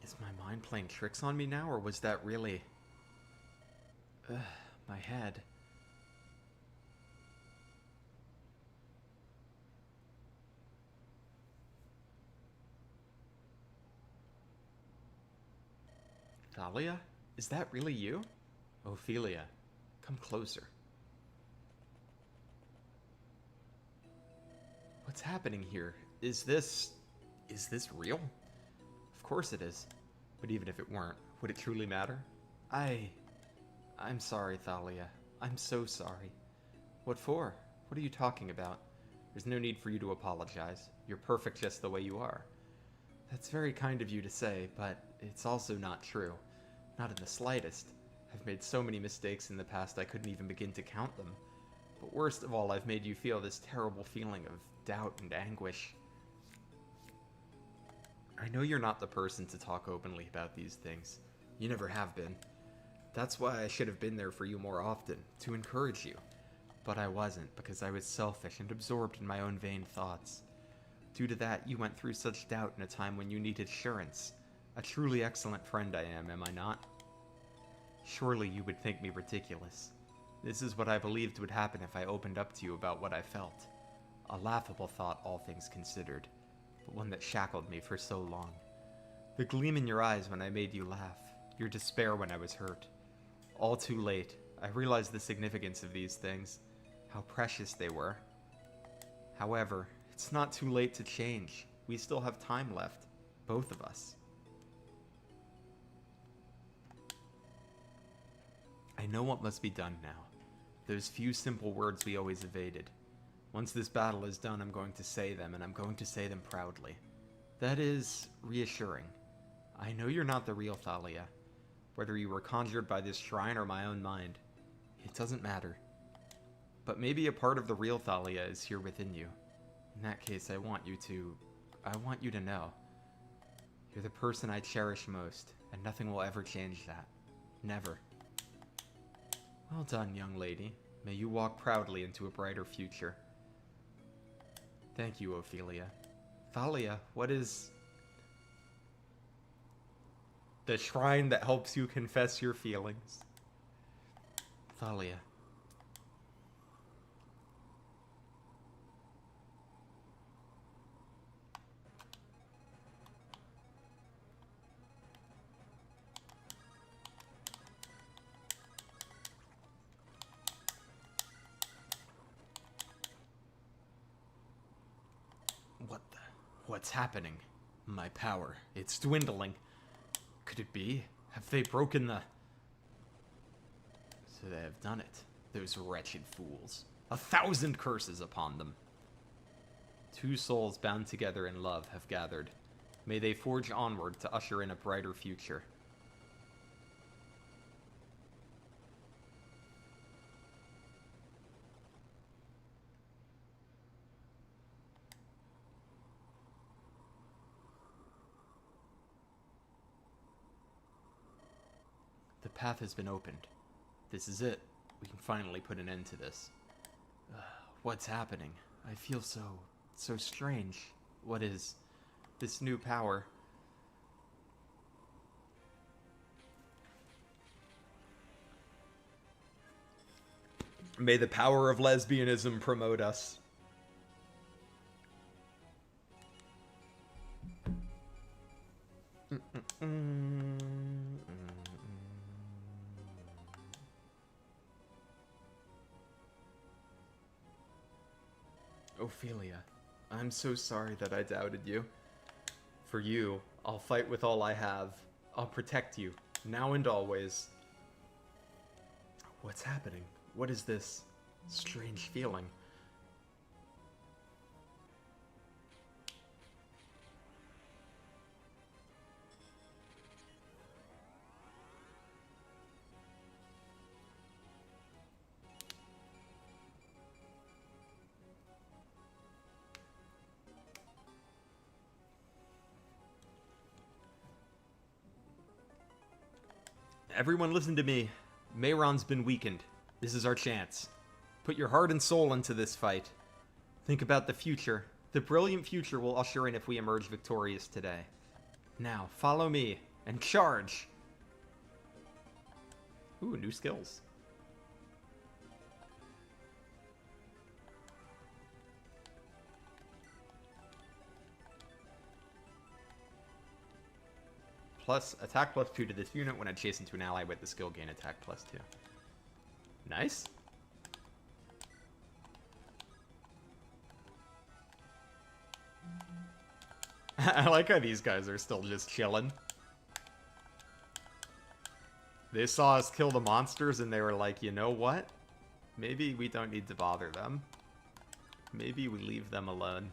Is my mind playing tricks on me now, or was that really... my head. Thalia? Is that really you? Ophelia, come closer. What's happening here? Is this real? Of course it is. But even if it weren't, would it truly matter? I'm sorry, Thalia. I'm so sorry. What for? What are you talking about? There's no need for you to apologize. You're perfect just the way you are. That's very kind of you to say, but it's also not true. Not in the slightest. I've made so many mistakes in the past I couldn't even begin to count them. But worst of all, I've made you feel this terrible feeling of doubt and anguish. I know you're not the person to talk openly about these things. You never have been. That's why I should have been there for you more often, to encourage you. But I wasn't, because I was selfish and absorbed in my own vain thoughts. Due to that, you went through such doubt in a time when you needed assurance. A truly excellent friend I am I not? Surely you would think me ridiculous. This is what I believed would happen if I opened up to you about what I felt. A laughable thought, all things considered, but one that shackled me for so long. The gleam in your eyes when I made you laugh, your despair when I was hurt. All too late, I realized the significance of these things, how precious they were. However, it's not too late to change. We still have time left, both of us. I know what must be done now. Those few simple words we always evaded. Once this battle is done, I'm going to say them, and I'm going to say them proudly. That is reassuring. I know you're not the real Thalia. Whether you were conjured by this shrine or my own mind, it doesn't matter. But maybe a part of the real Thalia is here within you. In that case, I want you to know. You're the person I cherish most, and nothing will ever change that. Never. Well done, young lady. May you walk proudly into a brighter future. Thank you, Ophelia. Thalia, what is... the shrine that helps you confess your feelings? Thalia. What the? What's happening? My power. It's dwindling. Could it be? Have they broken the... So they have done it. Those wretched fools. 1,000 curses upon them. 2 souls bound together in love have gathered. May they forge onward to usher in a brighter future. The path has been opened. This is it. We can finally put an end to this. What's happening? I feel so strange. What is this new power? May the power of lesbianism promote us. Ophelia, I'm so sorry that I doubted you. For you, I'll fight with all I have. I'll protect you, now and always. What's happening? What is this strange feeling? Everyone listen to me. Mayron's been weakened. This is our chance. Put your heart and soul into this fight. Think about the future. The brilliant future we'll usher in if we emerge victorious today. Now, follow me, and charge! Ooh, new skills. Plus, attack +2 to this unit when adjacent to an ally with the skill gain attack +2. Nice. I like how these guys are still just chilling. They saw us kill the monsters and they were like, you know what? Maybe we don't need to bother them. Maybe we leave them alone.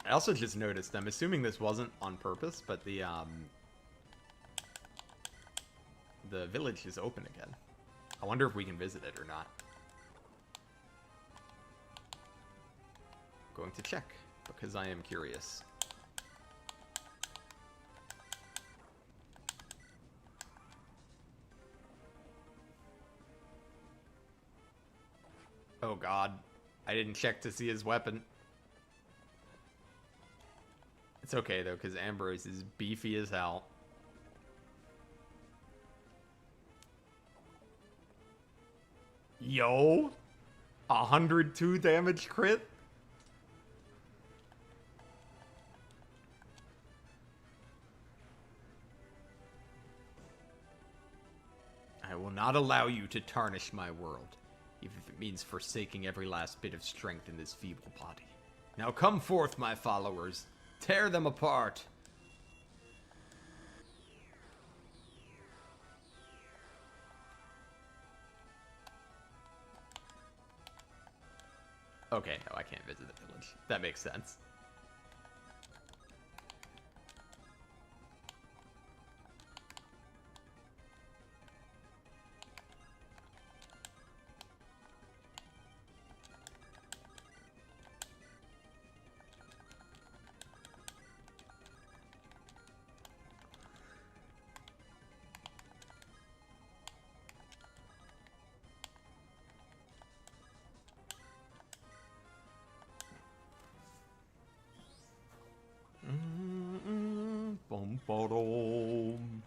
I also just noticed, I'm assuming this wasn't on purpose, but the village is open again. I wonder if we can visit it or not. Going to check, because I am curious. Oh god, I didn't check to see his weapon. It's okay though, because Ambrose is beefy as hell. Yo! 102 damage crit? I will not allow you to tarnish my world, even if it means forsaking every last bit of strength in this feeble body. Now come forth, my followers. Tear them apart. Okay, no, I can't visit the village. That makes sense. Bum-ba-dum.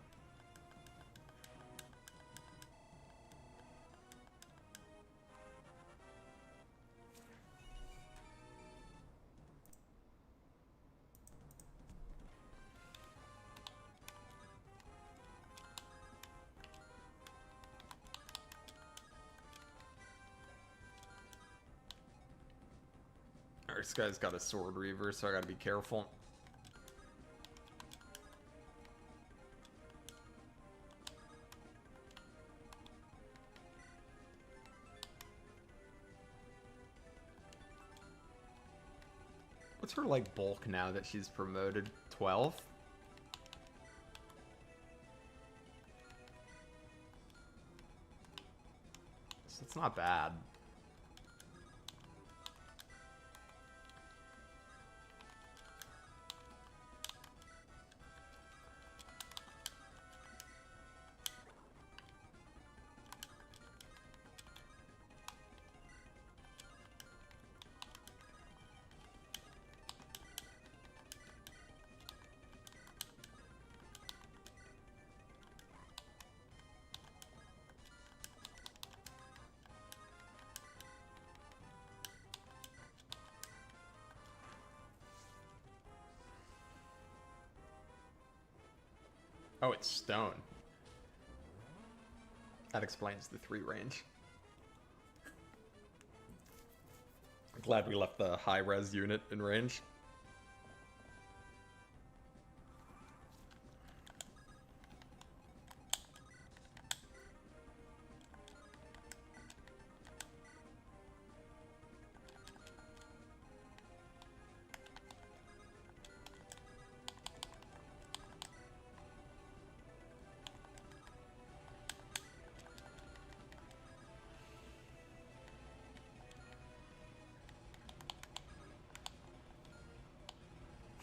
this guy's got a sword reaver, so I gotta be careful. What's her, like, bulk now that she's promoted? 12? So it's not bad. Oh, it's stone. That explains the 3 range. Glad we left the high-res unit in range.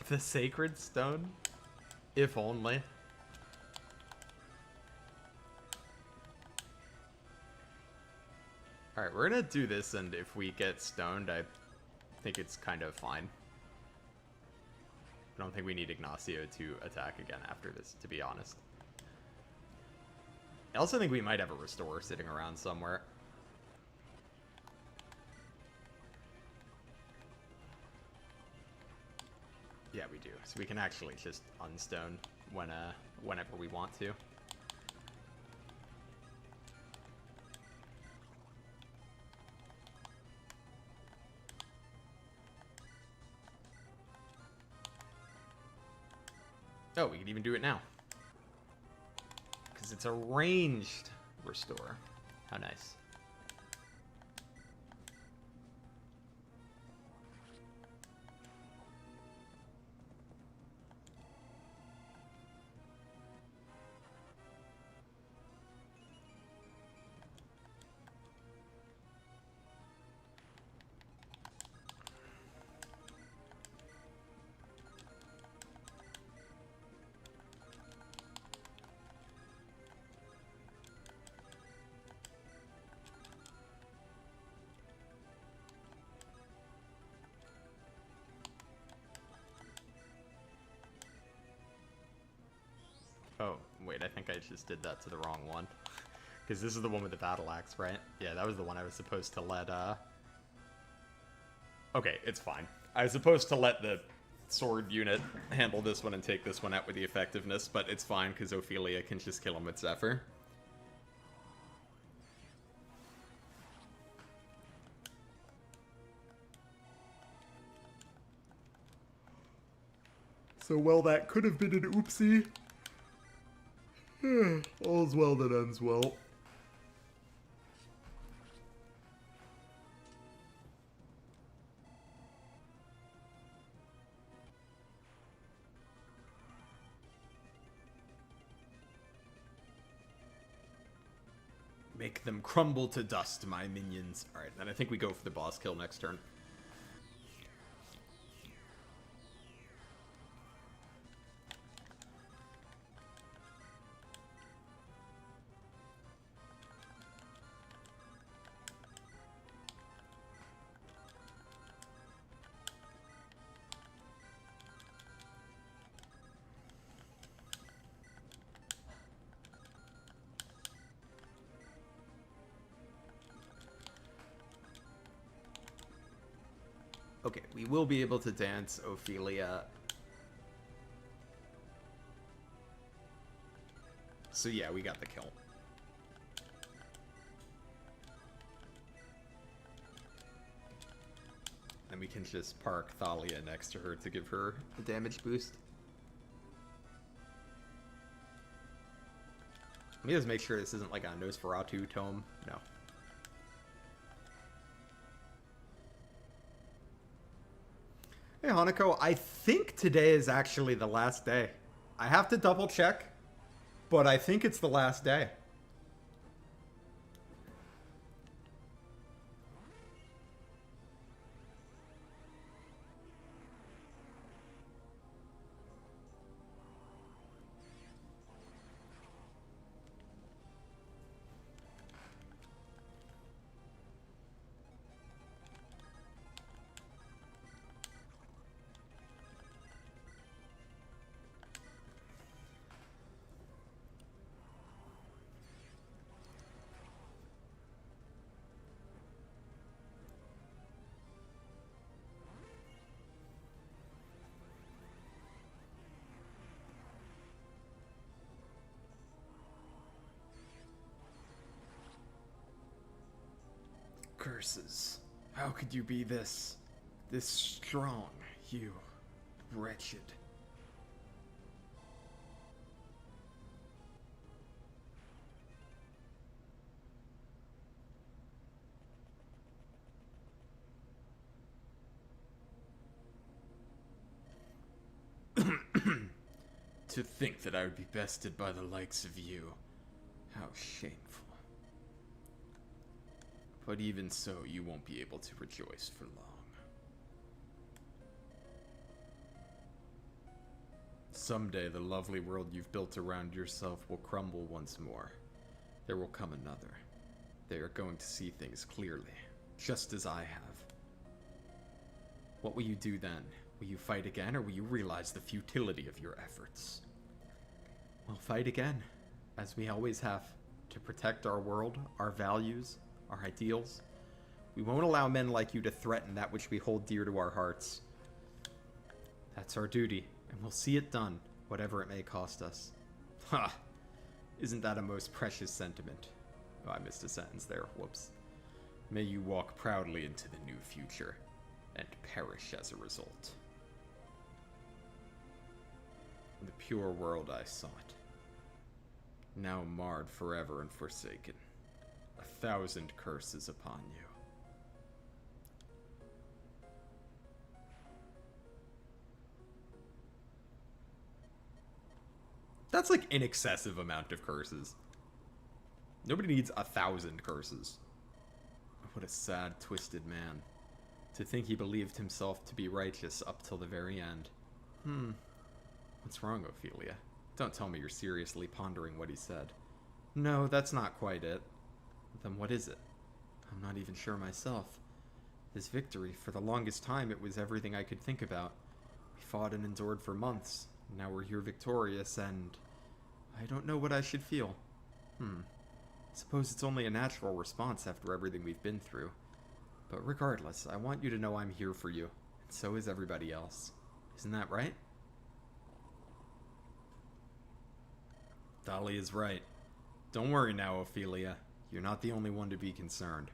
The sacred stone? If only. Alright, we're gonna do this, and if we get stoned, I think it's kind of fine. I don't think we need Ignacio to attack again after this, to be honest. I also think we might have a Restorer sitting around somewhere. Yeah, we do. So we can actually just unstone whenever we want to. Oh, we can even do it now. Because it's a ranged restore. How nice. Oh, wait, I think I just did that to the wrong one. Because this is the one with the battle axe, right? Yeah, that was the one I was supposed to let, Okay, it's fine. I was supposed to let the sword unit handle this one and take this one out with the effectiveness, but it's fine because Ophelia can just kill him with Zephyr. So, well, that could have been an oopsie. All's well that ends well. Make them crumble to dust, my minions. Alright, then I think we go for the boss kill next turn. Okay, we will be able to dance Ophelia. So yeah, we got the kill. Then we can just park Thalia next to her to give her a damage boost. Let me just make sure this isn't like a Nosferatu tome. No. Hey, Hanako, I think today is actually the last day. I have to double check, but I think it's the last day. Curses. How could you be this strong, you wretched? To think that I would be bested by the likes of you. How shameful. But even so, you won't be able to rejoice for long. Someday, the lovely world you've built around yourself will crumble once more. There will come another. They are going to see things clearly, just as I have. What will you do then? Will you fight again, or will you realize the futility of your efforts? We'll fight again, as we always have, to protect our world, our values, our ideals. We won't allow men like you to threaten that which we hold dear to our hearts. That's our duty, and we'll see it done, whatever it may cost us. Ha! Isn't that a most precious sentiment? Oh, I missed a sentence there. Whoops. May you walk proudly into the new future, and perish as a result. The pure world I sought, now marred forever and forsaken. 1,000 curses upon you. That's like an excessive amount of curses. Nobody needs 1,000 curses. What a sad, twisted man. To think he believed himself to be righteous up till the very end. What's wrong, Ophelia? Don't tell me you're seriously pondering what he said. No, that's not quite it. Then what is it? I'm not even sure myself. This victory, for the longest time, it was everything I could think about. We fought and endured for months. Now we're here victorious, and I don't know what I should feel. Suppose it's only a natural response after everything we've been through. But regardless, I want you to know I'm here for you, and so is everybody else. Isn't that right? Thalia's right. Don't worry now, Ophelia. You're not the only one to be concerned.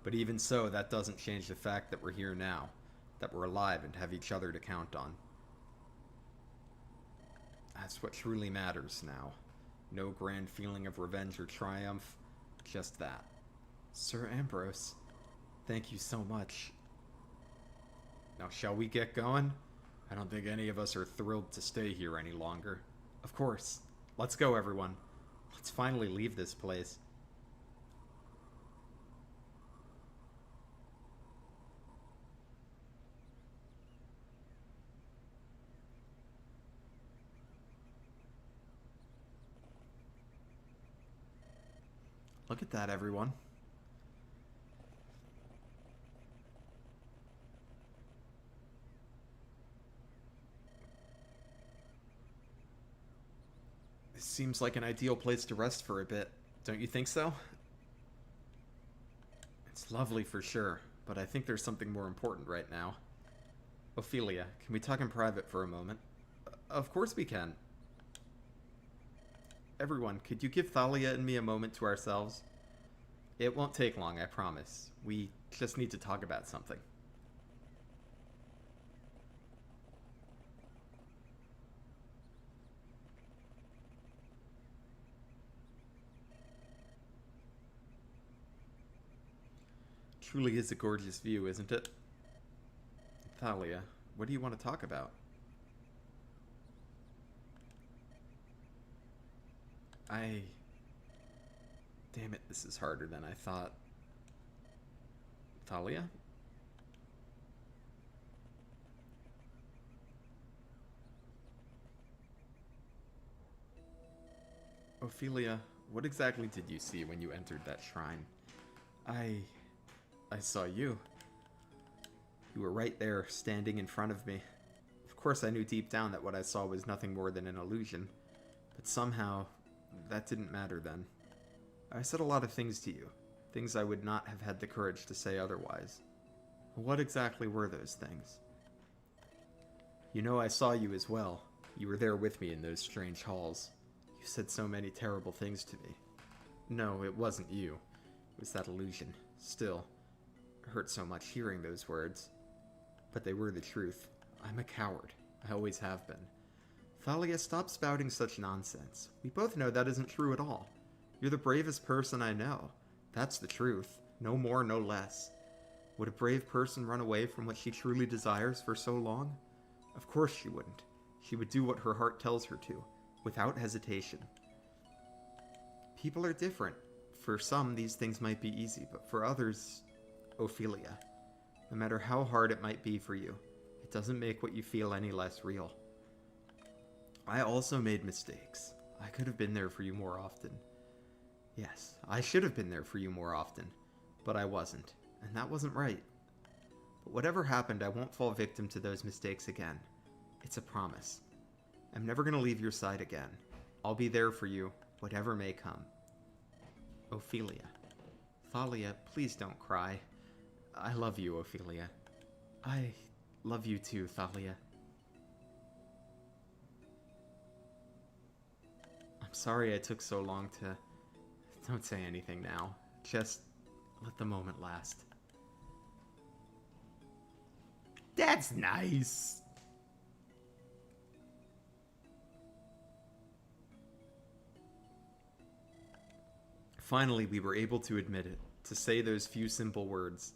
But even so, that doesn't change the fact that we're here now, that we're alive and have each other to count on. That's what truly matters now. No grand feeling of revenge or triumph, just that. Sir Ambrose, thank you so much. Now, shall we get going? I don't think any of us are thrilled to stay here any longer. Of course. Let's go, everyone. Let's finally leave this place. Look at that, everyone. This seems like an ideal place to rest for a bit. Don't you think so? It's lovely for sure, but I think there's something more important right now. Ophelia, can we talk in private for a moment? Of course we can. Everyone, could you give Thalia and me a moment to ourselves? It won't take long, I promise. We just need to talk about something. truly is a gorgeous view, isn't it? Thalia, what do you want to talk about? I... Damn it, this is harder than I thought. Thalia? Ophelia, what exactly did you see when you entered that shrine? I... I saw you. You were right there, standing in front of me. Of course, I knew deep down that what I saw was nothing more than an illusion. But somehow, that didn't matter then. I said a lot of things to you. Things I would not have had the courage to say otherwise. What exactly were those things? You know, I saw you as well. You were there with me in those strange halls. You said so many terrible things to me. No, it wasn't you. It was that illusion. Still, it hurt so much hearing those words. But they were the truth. I'm a coward. I always have been. Thalia, stop spouting such nonsense. We both know that isn't true at all. You're the bravest person I know. That's the truth. No more, no less. Would a brave person run away from what she truly desires for so long? Of course she wouldn't. She would do what her heart tells her to, without hesitation. People are different. For some, these things might be easy, but for others... Ophelia, no matter how hard it might be for you, it doesn't make what you feel any less real. I also made mistakes. I could have been there for you more often. Yes, I should have been there for you more often, but I wasn't, and that wasn't right. But whatever happened, I won't fall victim to those mistakes again. It's a promise. I'm never going to leave your side again. I'll be there for you, whatever may come. Ophelia. Thalia, please don't cry. I love you, Ophelia. I love you too, Thalia. I'm sorry I took so long to... Don't say anything now. Just let the moment last. That's nice! Finally, we were able to admit it, to say those few simple words.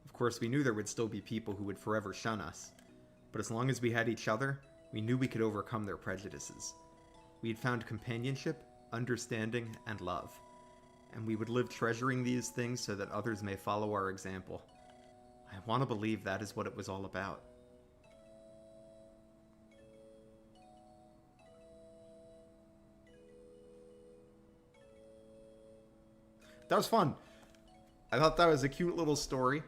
Of course, we knew there would still be people who would forever shun us. But as long as we had each other, we knew we could overcome their prejudices. We had found companionship, understanding, and love. And we would live treasuring these things so that others may follow our example. I want to believe that is what it was all about. That was fun. I thought that was a cute little story.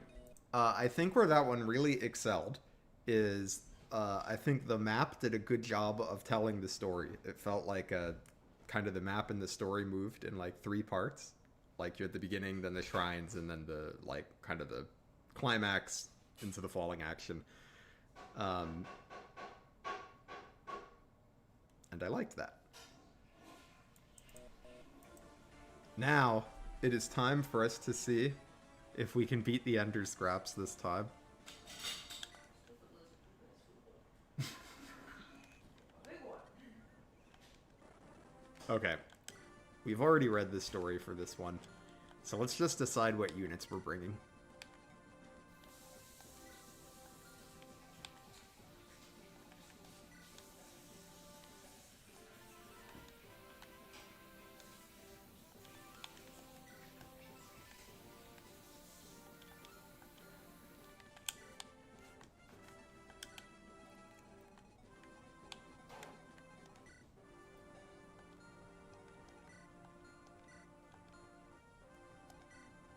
I think where that one really excelled is I think the map did a good job of telling the story. It felt like kind of the map and the story moved in like 3 parts. Like you had the beginning, then the shrines, and then the like kind of the climax into the falling action. And I liked that. Now it is time for us to see if we can beat the Ender Scraps this time. Okay. We've already read the story for this one, so let's just decide what units we're bringing.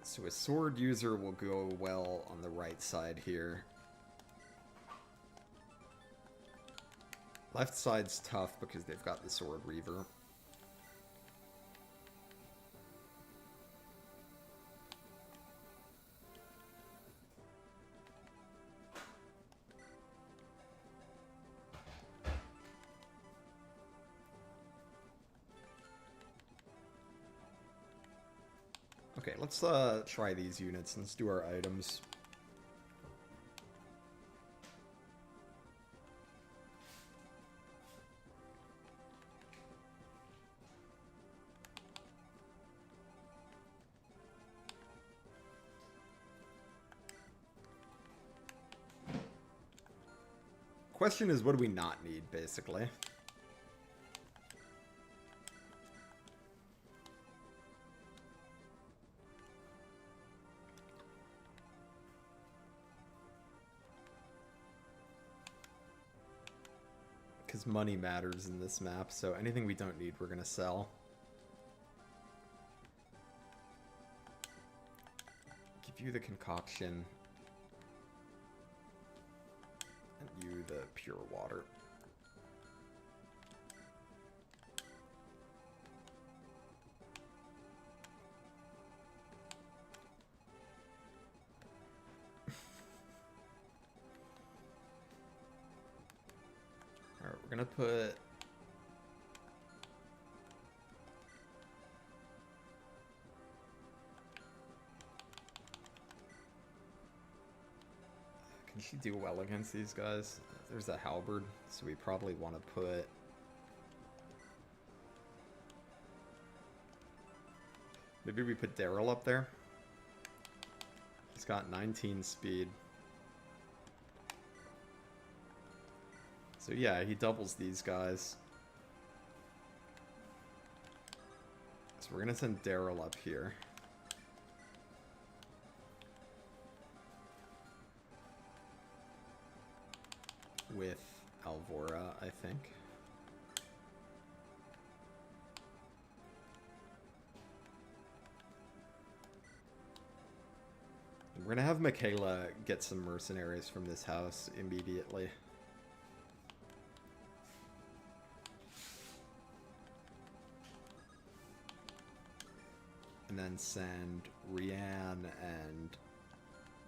So a sword user will go well on the right side here. Left side's tough because they've got the Sword Reaver. Okay, let's try these units. Let's do our items. question is, what do we not need, basically? Because money matters in this map, so anything we don't need, we're going to sell. Give you the concoction. And you the pure water. Alright, we're gonna put... Can she do well against these guys? There's a halberd, so we probably want to put... Maybe we put Daryl up there. He's got 19 speed. So yeah, he doubles these guys. So we're gonna send Daryl up here. With Alvora, I think. We're gonna have Michaela get some mercenaries from this house immediately. And then send Rianne and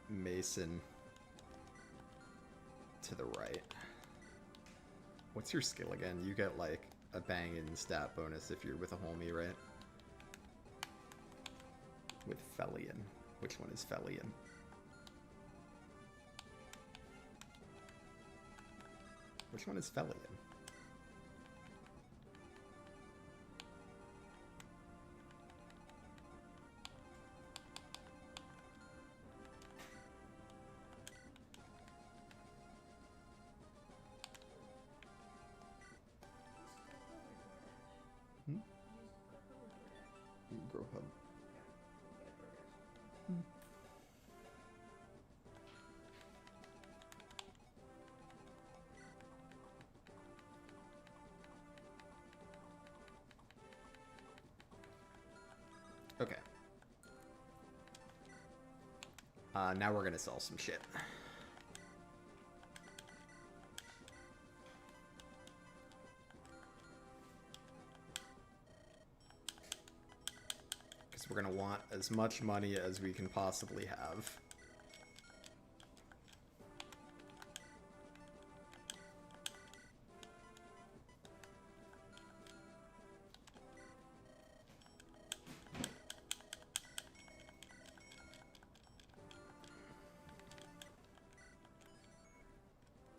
Mason to the right. What's your skill again? You get like a banging stat bonus if you're with a homie, right? With Felian. Which one is Felian? Which one is Felian? Grow hub. Okay. Now we're gonna sell some shit. Because we're gonna want as much money as we can possibly have.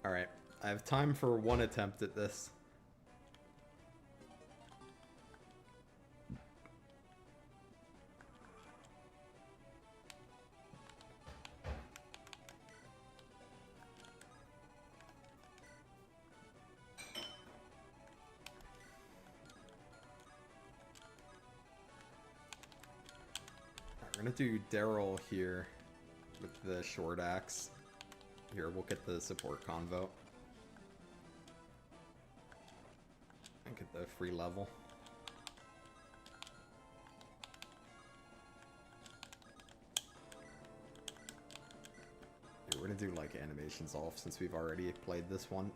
Alright, I have time for one attempt at this. We're gonna do Daryl here with the short axe. Here, we'll get the support convo. And get the free level. Here, we're gonna do like animations off since we've already played this one.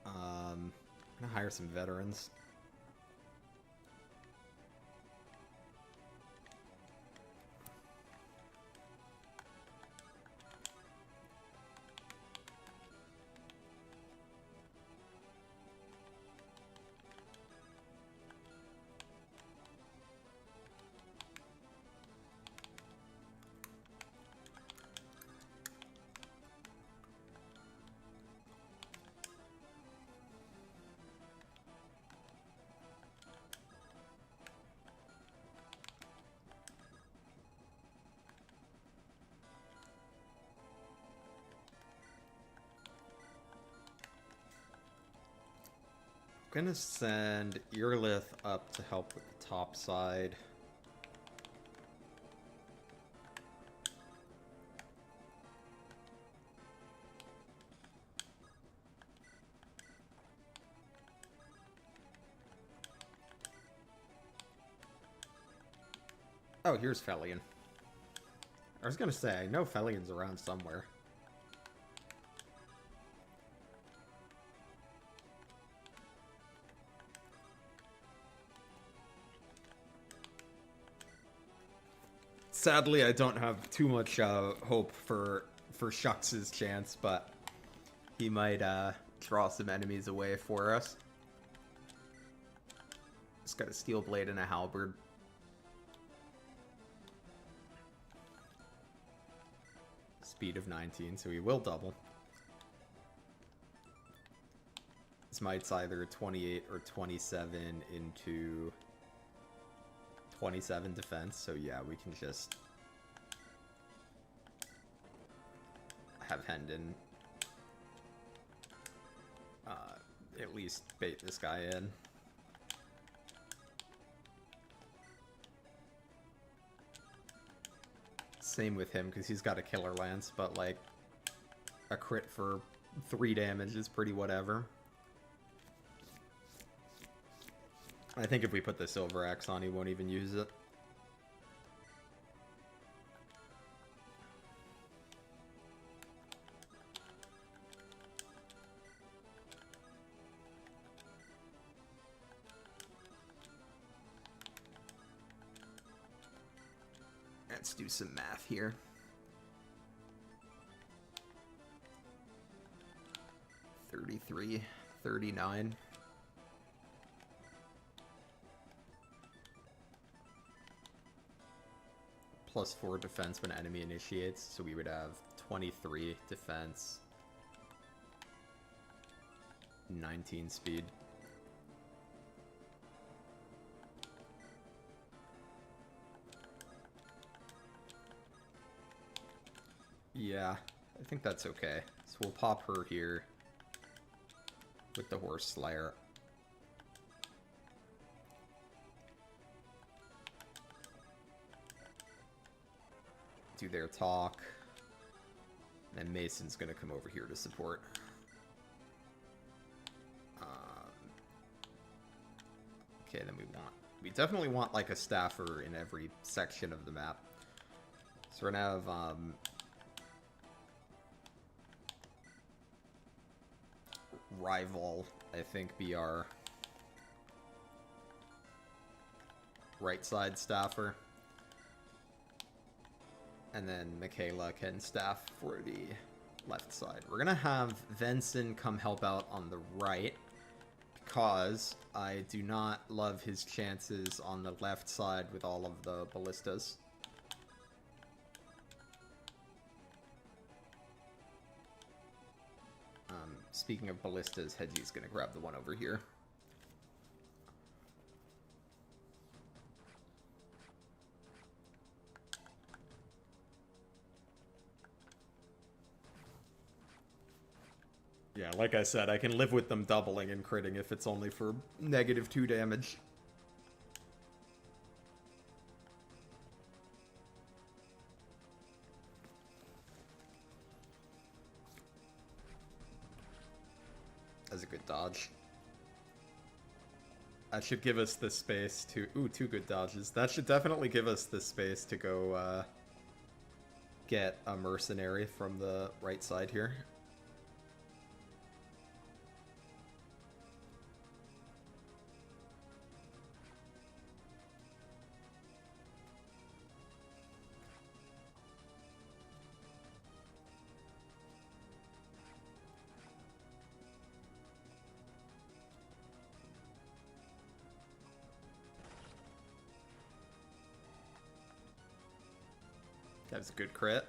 I'm gonna hire some veterans. gonna send Earlith up to help with the top side. Oh, here's Felion. I was gonna say, I know Felion's around somewhere. Sadly, I don't have too much hope for Shucks' chance, but he might draw some enemies away for us. Just got a steel blade and a halberd. Speed of 19, so he will double. His might's either 28 or 27 into 27 defense, so yeah, we can just have Hendon at least bait this guy in. Same with him, because he's got a killer lance, but like a crit for 3 damage is pretty whatever. I think if we put the Silver Axe on, he won't even use it. Let's do some math here. $33, $39. Plus 4 defense when enemy initiates, so we would have 23 defense, 19 speed. Yeah, I think that's okay. So we'll pop her here with the Horse Slayer. Do their talk. And then Mason's gonna come over here to support. Okay, then we definitely want like a staffer in every section of the map. So we're gonna have Rival, I think, be our right side staffer. And then Michaela can staff for the left side. We're gonna have Venson come help out on the right, because I do not love his chances on the left side with all of the ballistas. Speaking of ballistas, Hedgie's gonna grab the one over here. Yeah, like I said, I can live with them doubling and critting if it's only for -2 damage. That's a good dodge. That should give us the space to... Ooh, 2 good dodges. That should definitely give us the space to go get a mercenary from the right side here. That was a good crit.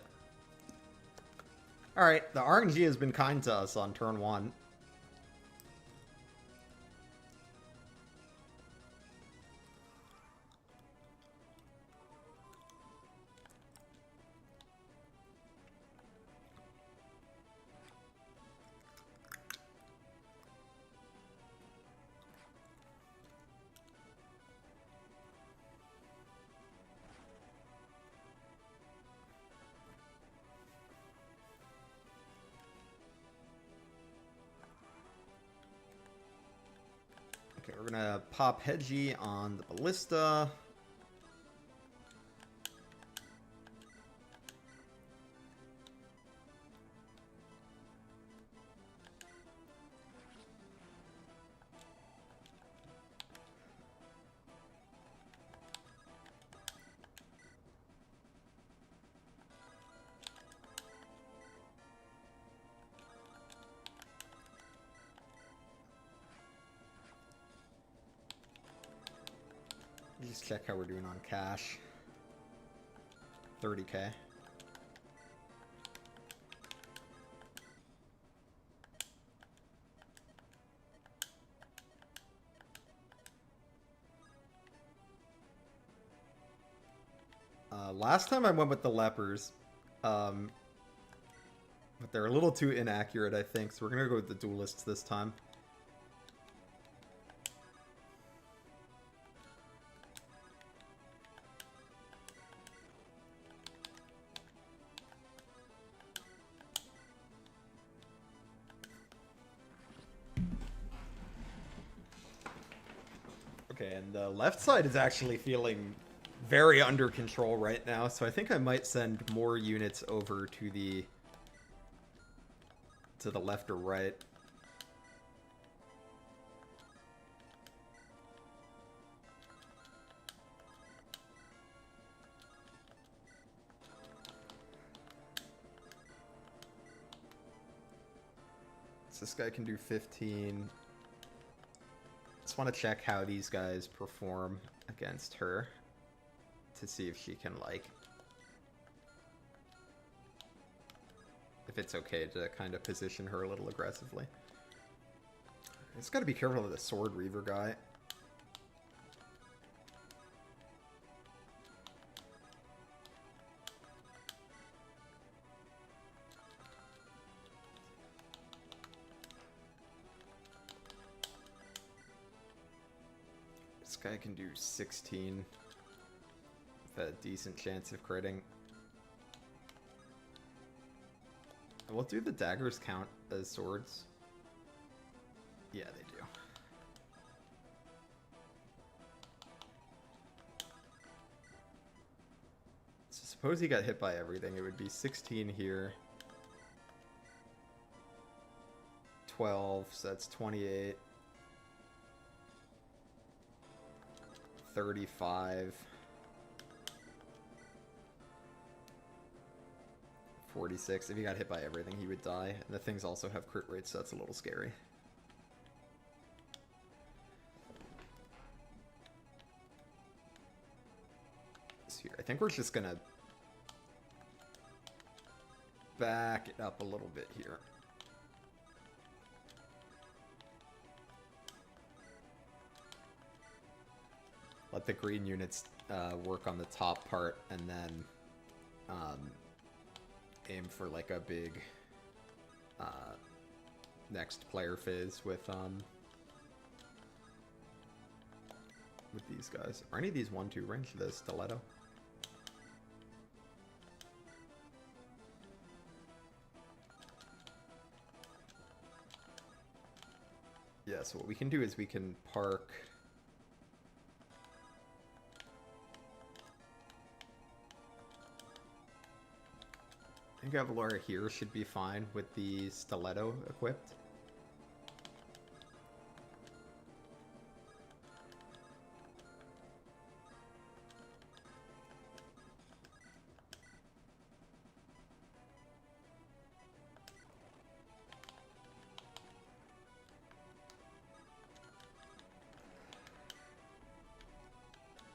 Alright, the RNG has been kind to us on turn 1. we're gonna pop Hedgie on the Ballista. Just check how we're doing on cash. 30k. Last time I went with the lepers, but they're a little too inaccurate, I think, so we're gonna go with the duelists this time. Okay, and the left side is actually feeling very under control right now, so I think I might send more units over to the left or right. So this guy can do 15. Just want to check how these guys perform against her to see if she can, like, if it's okay to kind of position her a little aggressively. Just got to be careful of the Sword Reaver guy. This guy can do 16 with a decent chance of critting. We'll do the daggers count as swords. Yeah, they do. So suppose he got hit by everything. It would be 16 here. 12, so that's 28. 35. 46. If he got hit by everything, he would die. And the things also have crit rates, so that's a little scary. So here, I think we're just gonna back it up a little bit here. Let the green units work on the top part, and then aim for like a big next player phase with these guys. Are any of these 1-2 range? The stiletto? Yeah, so what we can do is we can park I think Avalora here should be fine with the stiletto equipped.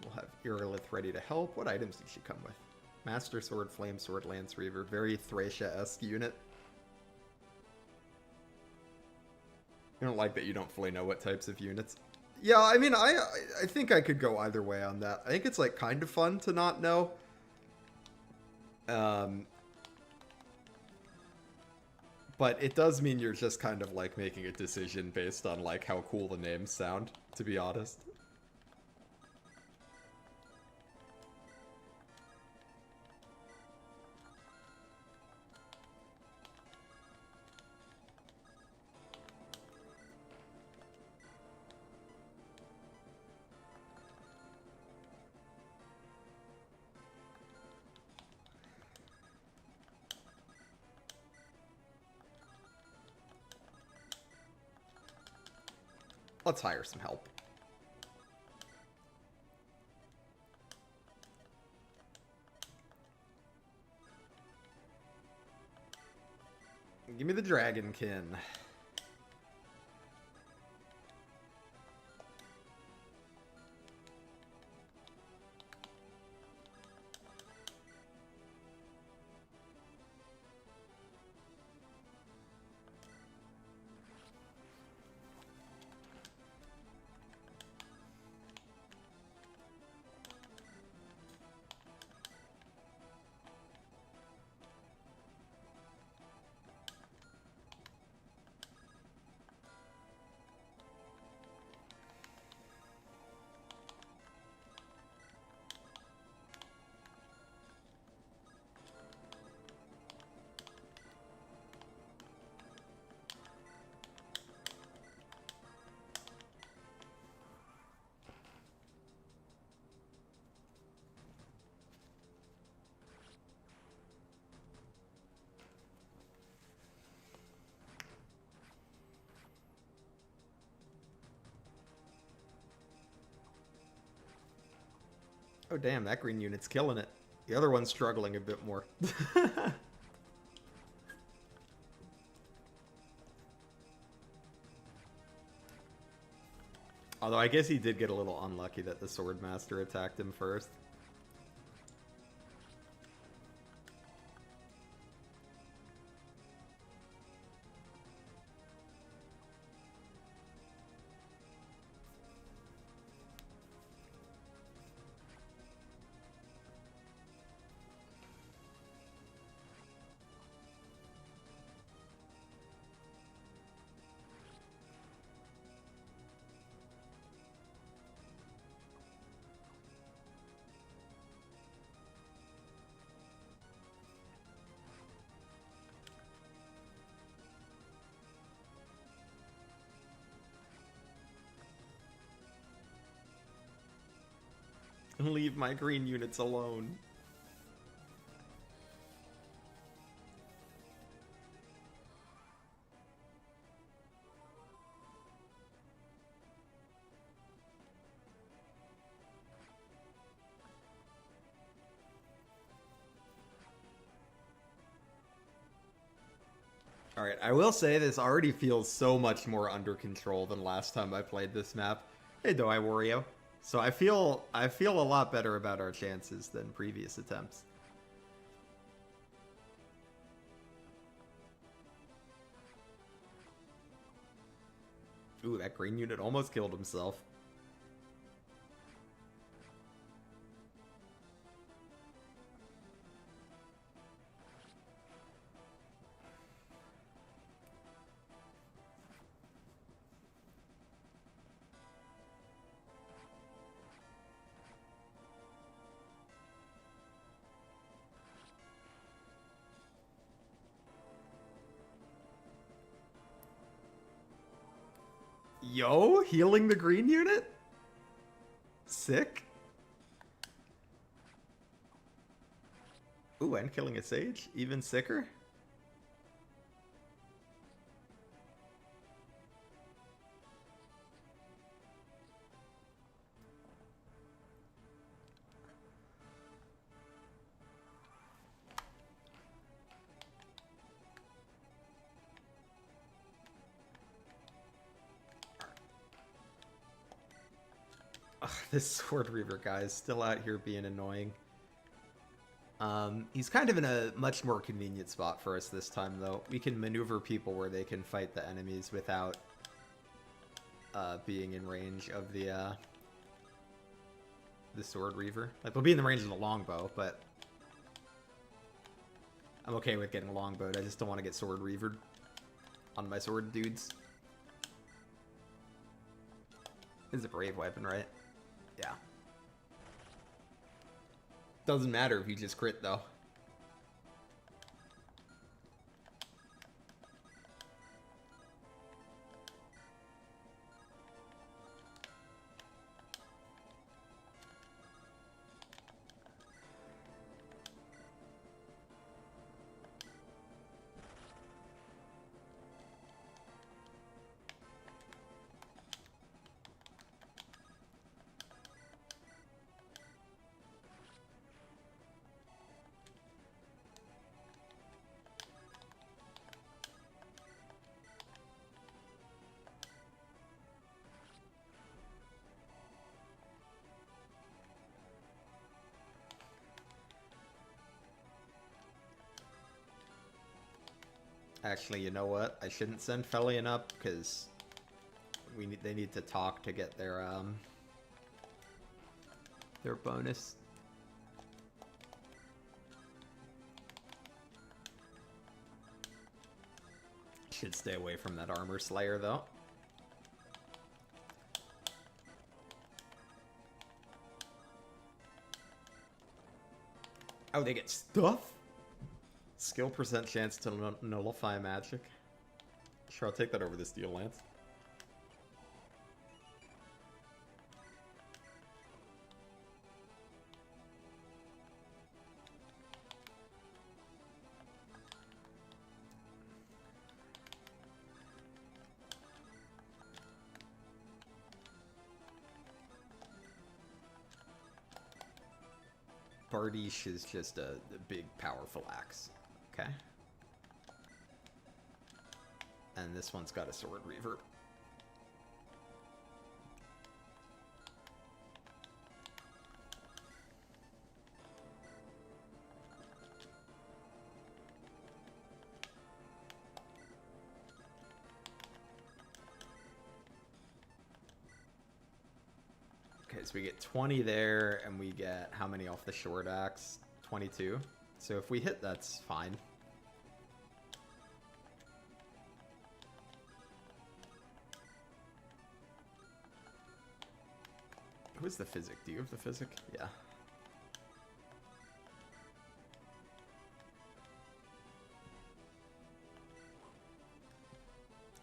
We'll have Irilith ready to help. What items did she come with? Master Sword, Flame Sword, Lance Reaver. Very Thracia-esque unit. I don't like that you don't fully know what types of units. Yeah, I mean, I think I could go either way on that. I think it's, like, kind of fun to not know. But it does mean you're just kind of, like, making a decision based on, like, how cool the names sound, to be honest. Let's hire some help. Give me the Dragonkin. Oh damn, that green unit's killing it. The other one's struggling a bit more. Although I guess he did get a little unlucky that the Swordmaster attacked him first. Leave my green units alone. Alright, I will say this already feels so much more under control than last time I played this map. Hey, do I Wario? So I feel a lot better about our chances than previous attempts. Ooh, that green unit almost killed himself. Yo, healing the green unit? Sick. Ooh, and killing a sage? Even sicker? Ugh, this Sword Reaver guy is still out here being annoying. He's kind of in a much more convenient spot for us this time, though. We can maneuver people where they can fight the enemies without being in range of the Sword Reaver. Like, they'll be in the range of the longbow, but I'm okay with getting longbowed. I just don't want to get Sword Reavered on my sword dudes. This is a brave weapon, right? Yeah. Doesn't matter if you just crit, though. Actually, you know what? I shouldn't send Felian up, because they need to talk to get their bonus. Should stay away from that Armor Slayer, though. Oh, they get stuff? Skill percent chance to nullify magic. Sure, I'll take that over the Steel Lance. Bardiche is just a big, powerful axe. Okay. And this one's got a Sword Reaver. Okay, so we get 20 there, and we get how many off the short axe? 22. So if we hit, that's fine. Who's the Physic? Do you have the Physic? Yeah.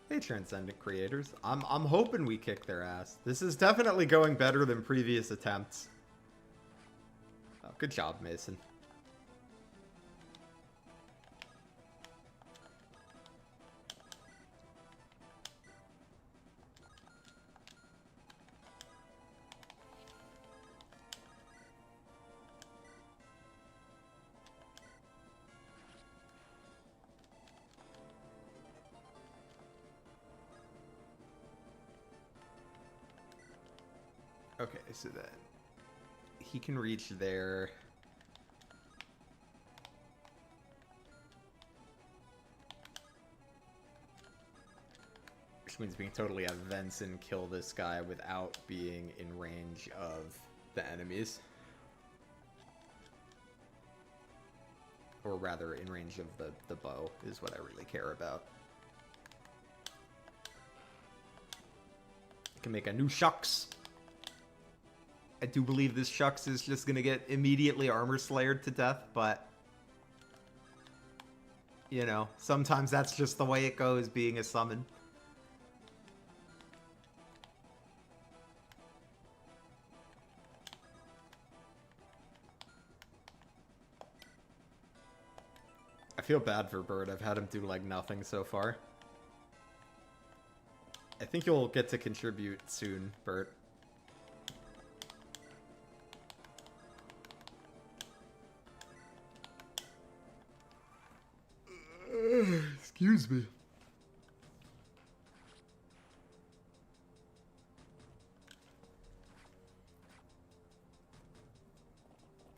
Hey, Transcendent Creators. I'm hoping we kick their ass. This is definitely going better than previous attempts. Oh, good job, Mason. Okay, so then he can reach there. Which means we can totally have Venson kill this guy without being in range of the enemies. Or rather, in range of the bow is what I really care about. I can make a new Shucks. I do believe this Shucks is just going to get immediately Armor Slayered to death, but... You know, sometimes that's just the way it goes, being a summon. I feel bad for Bird. I've had him do, like, nothing so far. I think you'll get to contribute soon, Bert. Excuse me.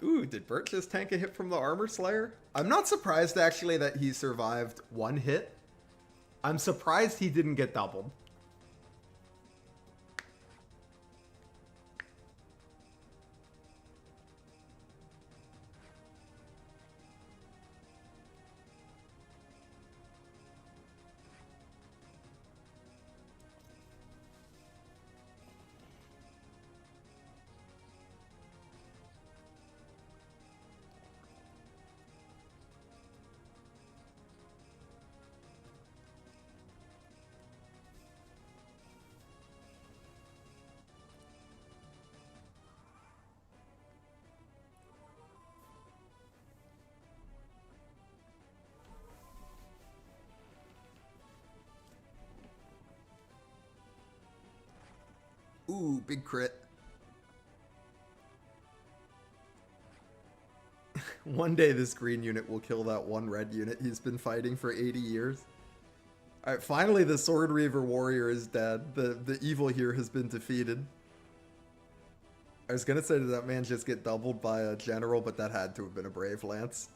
Ooh, did Bert just tank a hit from the Armor Slayer? I'm not surprised, actually, that he survived one hit. I'm surprised he didn't get doubled. Ooh, big crit. One day this green unit will kill that one red unit he's been fighting for 80 years. Alright, finally the Sword Reaver warrior is dead. The evil here has been defeated. I was gonna say, did that man just get doubled by a general, but that had to have been a Brave Lance.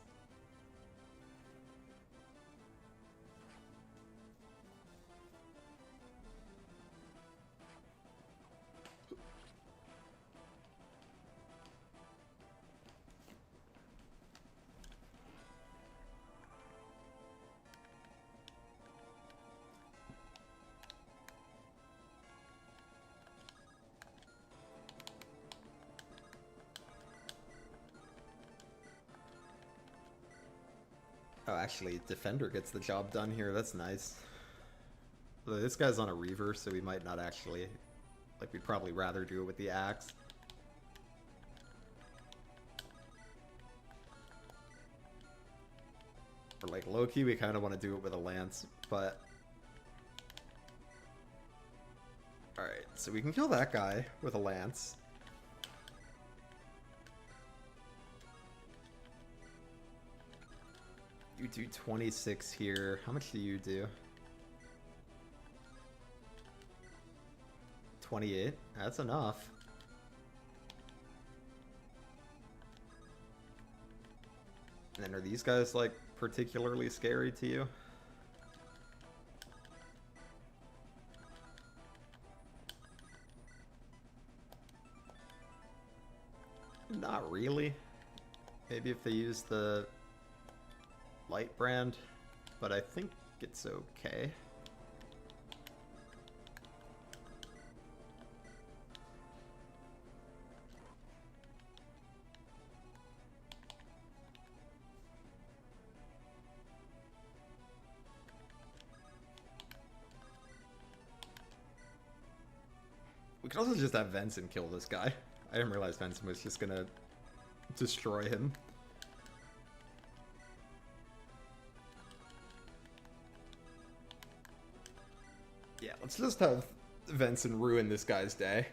Oh, actually, Defender gets the job done here. That's nice. Although this guy's on a Reaver, so we might not actually... Like, we'd probably rather do it with the axe. Or, like, low-key, we kind of want to do it with a lance, but... Alright, so we can kill that guy with a lance. You do 26 here. How much do you do? 28? That's enough. And then are these guys, like, particularly scary to you? Not really. Maybe if they use the light brand, but I think it's okay. We could also just have Venson kill this guy. I didn't realize Venson was just gonna destroy him. Yeah, let's just have Venson ruin this guy's day.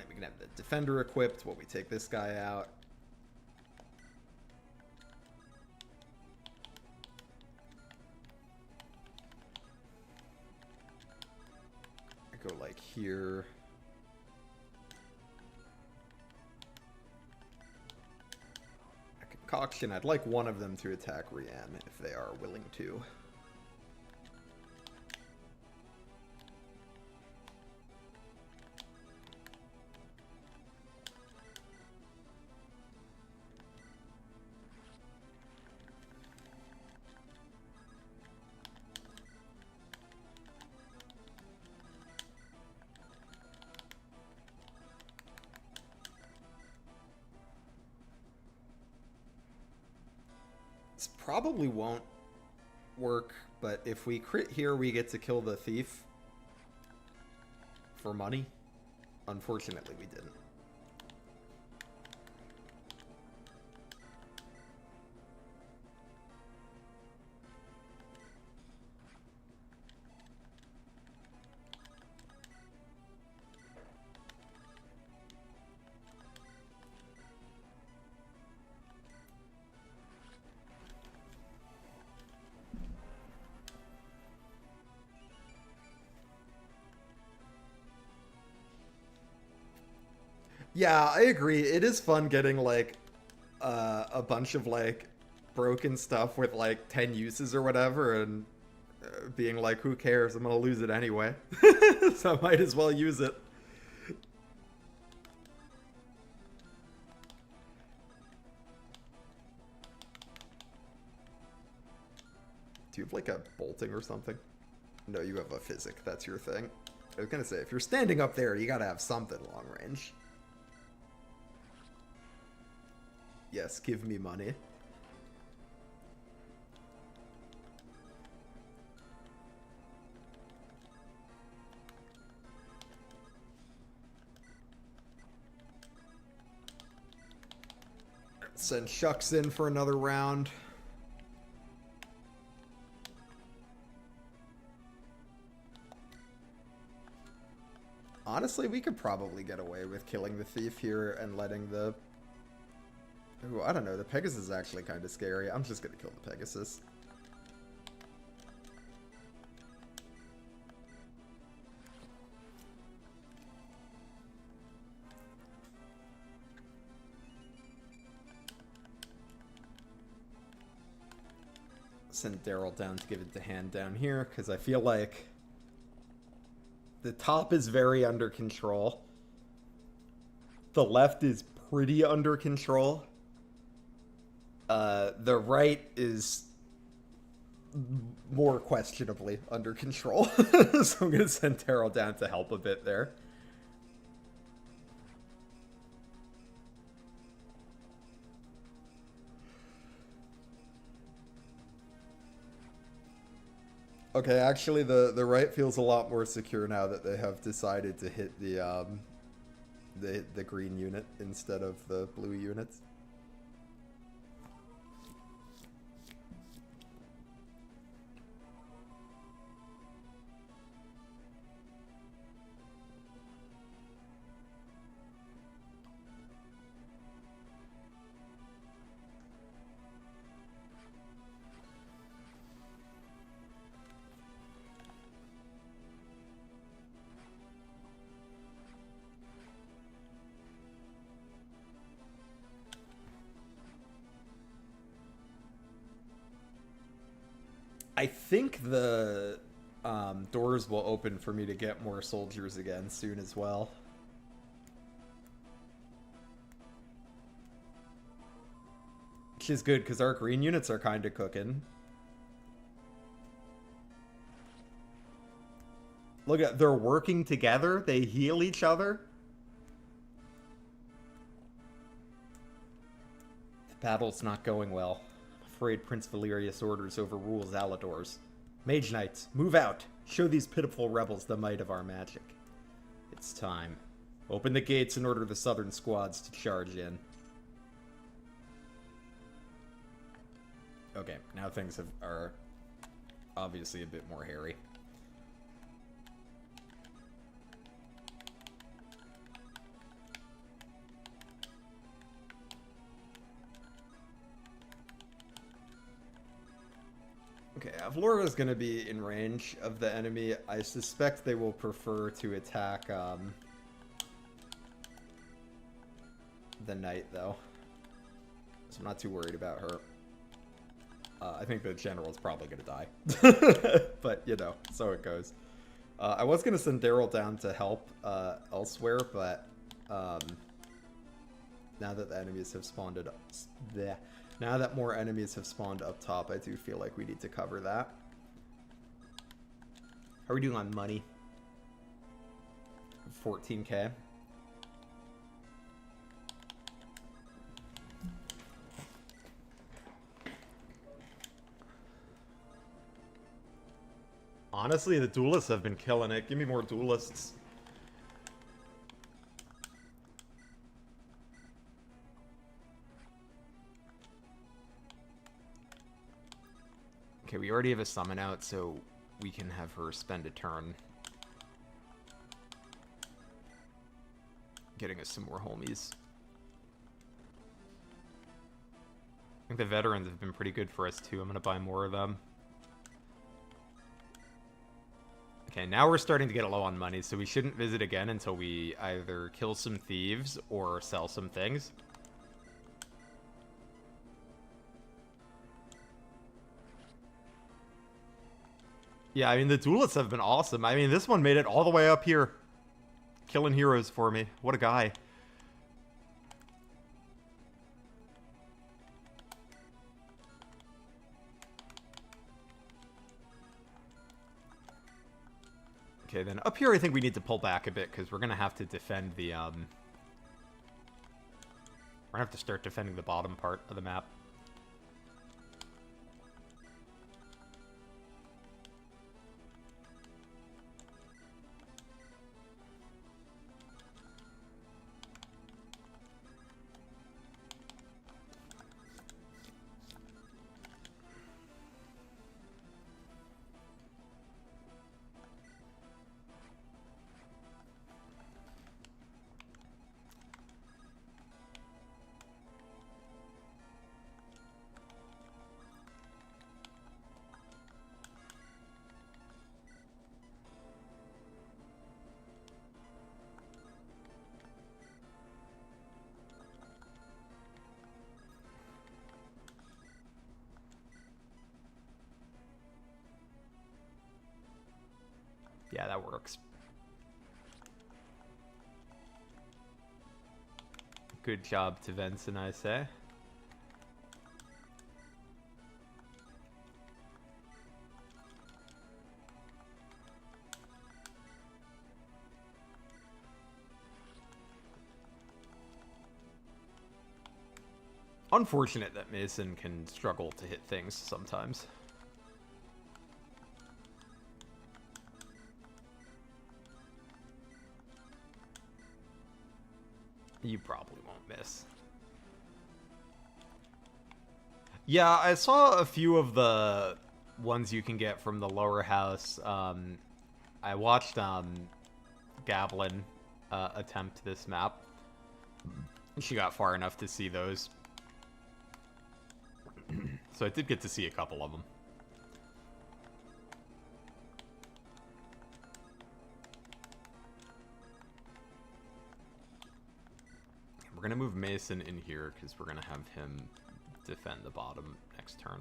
We can have the Defender equipped while we take this guy out. I go like here. A concoction. I'd like one of them to attack Rianne if they are willing to. This probably won't work, but if we crit here, we get to kill the thief for money. Unfortunately, we didn't. Yeah, I agree. It is fun getting, like, a bunch of, like, broken stuff with, like, 10 uses or whatever, and being like, who cares? I'm gonna lose it anyway. So I might as well use it. Do you have, like, a bolting or something? No, you have a physic. That's your thing. I was gonna say, if you're standing up there, you gotta have something long range. Yes, give me money. Send Shucks in for another round. Honestly, we could probably get away with killing the thief here and letting the... Ooh, I don't know. The Pegasus is actually kind of scary. I'm just going to kill the Pegasus. send Daryl down to give it the hand down here, because I feel like the top is very under control. The left is pretty under control. The right is more questionably under control. So I'm going to send Daryl down to help a bit there. Okay, actually, the right feels a lot more secure now that they have decided to hit the green unit instead of the blue units. I think the doors will open for me to get more soldiers again soon as well. Which is good, because our green units are kind of cooking. Look at, they're working together. They heal each other. The battle's not going well. I'm afraid Prince Valerius' orders overrules Alador's. Mage Knights, move out. Show these pitiful rebels the might of our magic. It's time. Open the gates and order the southern squads to charge in. Okay, now things are obviously a bit more hairy. Okay, Avlora is going to be in range of the enemy. I suspect they will prefer to attack the knight, though. So I'm not too worried about her. I think the general's probably going to die. But, you know, so it goes. I was going to send Daryl down to help elsewhere, but now that the enemies have spawned up... Now that more enemies have spawned up top, I do feel like we need to cover that. How are we doing on money? 14k. Honestly, the duelists have been killing it. Give me more duelists. Okay, we already have a summon out, so we can have her spend a turn getting us some more homies. I think the veterans have been pretty good for us, too. I'm going to buy more of them. Okay, now we're starting to get low on money, so we shouldn't visit again until we either kill some thieves or sell some things. Yeah, I mean, the duelists have been awesome. I mean, this one made it all the way up here. Killing heroes for me. What a guy. Okay, then up here I think we need to pull back a bit, because we're going to have to defend the, We're going to have to start defending the bottom part of the map. that works. Good job to Vincent, I say. Unfortunate that Mason can struggle to hit things sometimes. You probably won't miss. Yeah, I saw a few of the ones you can get from the lower house. I watched Gablin attempt this map. She got far enough to see those. So I did get to see a couple of them. We're going to move Mason in here because we're going to have him defend the bottom next turn.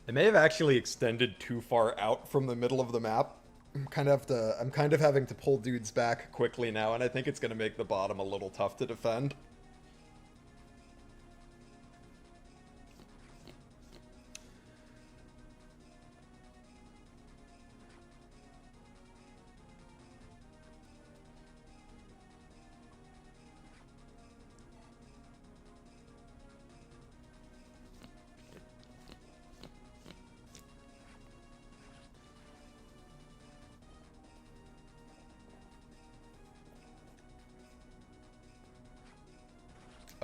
They may have actually extended too far out from the middle of the map. I'm kind of having to pull dudes back quickly now, and I think it's going to make the bottom a little tough to defend.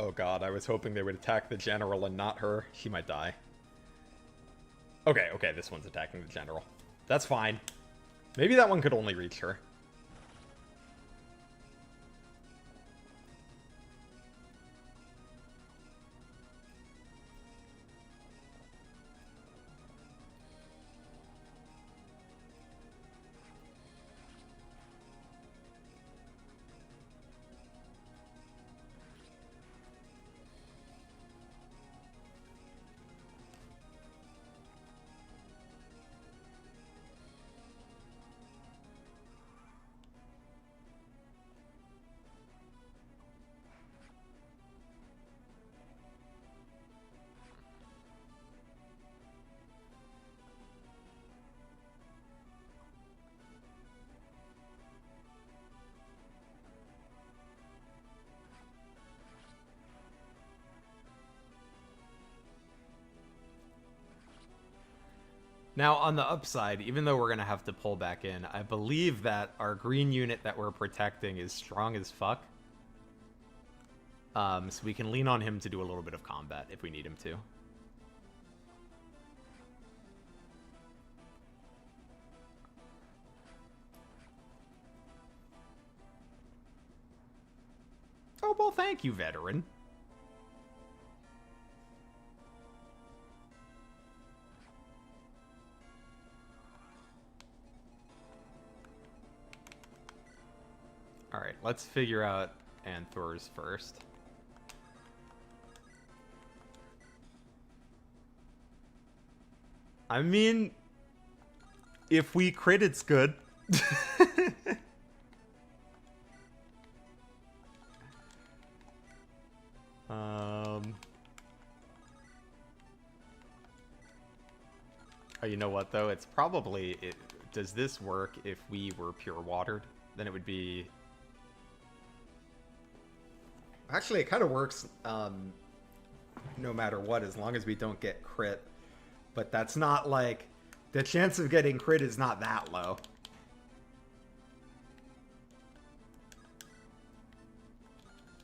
Oh god, I was hoping they would attack the general and not her. She might die. Okay, this one's attacking the general. That's fine. Maybe that one could only reach her. Now, on the upside, even though we're going to have to pull back in, I believe that our green unit that we're protecting is strong as fuck. So we can lean on him to do a little bit of combat if we need him to. Oh, well, thank you, veteran. Alright, let's figure out Anthor's first. I mean, if we crit, it's good. Oh, you know what, though? It's probably... does this work if we were pure watered? Then it would be... Actually, it kind of works no matter what, as long as we don't get crit. But that's not like... The chance of getting crit is not that low.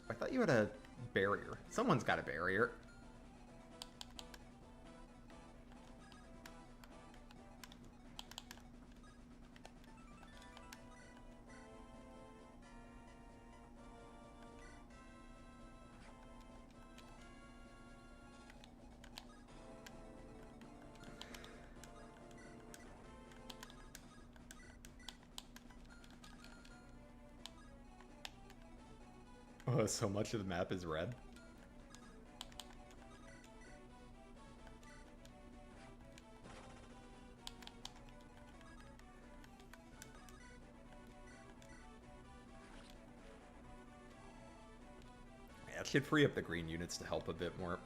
I thought you had a barrier. Someone's got a barrier. Oh, so much of the map is red. Yeah, it should free up the green units to help a bit more.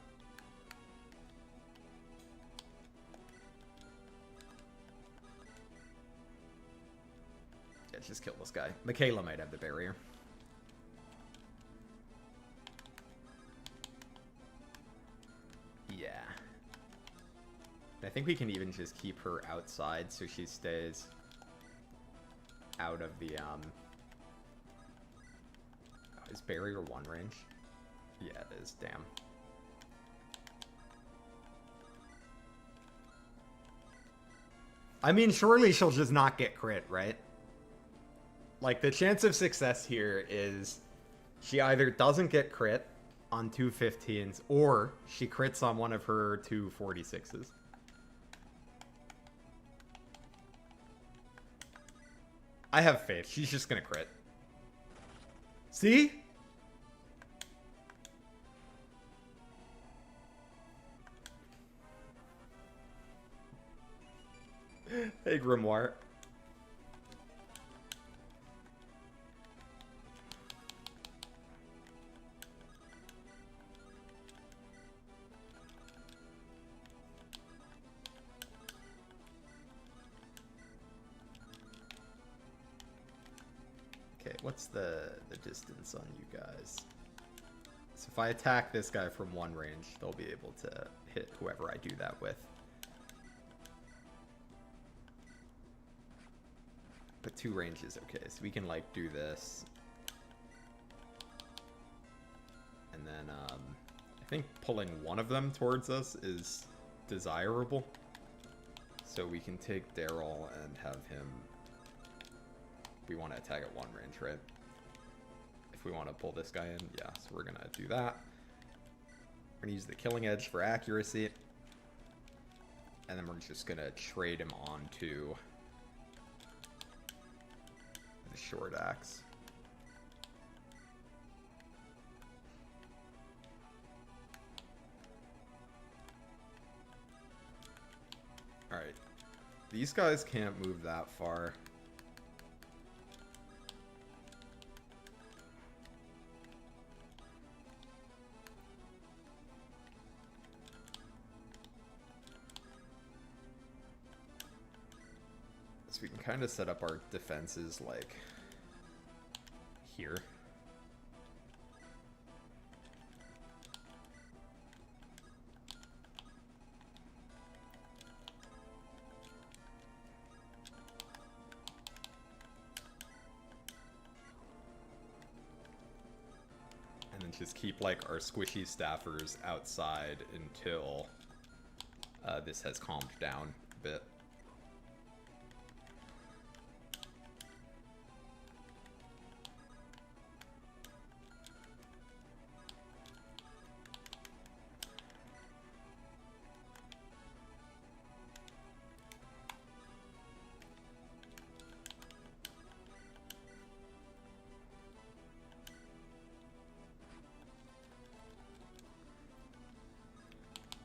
Yeah, just kill this guy. Michaela might have the barrier. Yeah. I think we can even just keep her outside so she stays out of the, Oh, is barrier 1 range? Yeah, it is. Damn. I mean, surely she'll just not get crit, right? Like, the chance of success here is she either doesn't get crit on 2 15s, or she crits on one of her 2 46s. I have faith. She's just gonna crit. See? Hey, Grimoire. Okay, what's the distance on you guys? So if I attack this guy from 1 range, they'll be able to hit whoever I do that with. But 2 range is okay, so we can, like, do this. And then, I think pulling one of them towards us is desirable. So we can take Daryl and have him... We want to attack at 1 range, right? If we want to pull this guy in, yeah, so we're going to do that. We're going to use the Killing Edge for accuracy. And then we're just going to trade him on to the short axe. Alright. These guys can't move that far. So we can kind of set up our defenses like here. And then just keep like our squishy staffers outside until this has calmed down a bit.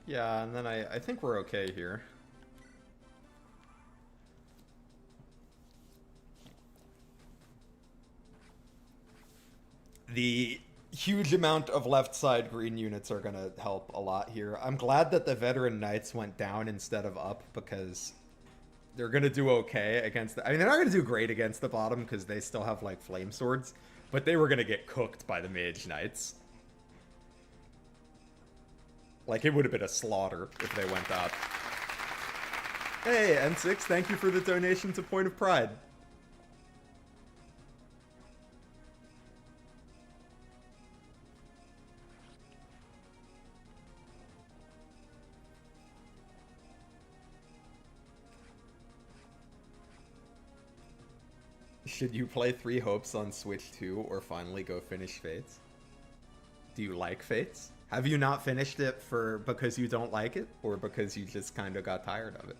Yeah, and then I think we're okay here. The huge amount of left side green units are going to help a lot here. I'm glad that the veteran knights went down instead of up, because they're going to do okay against the... I mean, they're not going to do great against the bottom because they still have, like, flame swords, but they were going to get cooked by the mage knights. Like, it would have been a slaughter if they went up. Hey, N6, thank you for the donation to Point of Pride. Should you play Three Hopes on Switch 2 or finally go finish Fates? Do you like Fates? Have you not finished it because you don't like it, or because you just kind of got tired of it?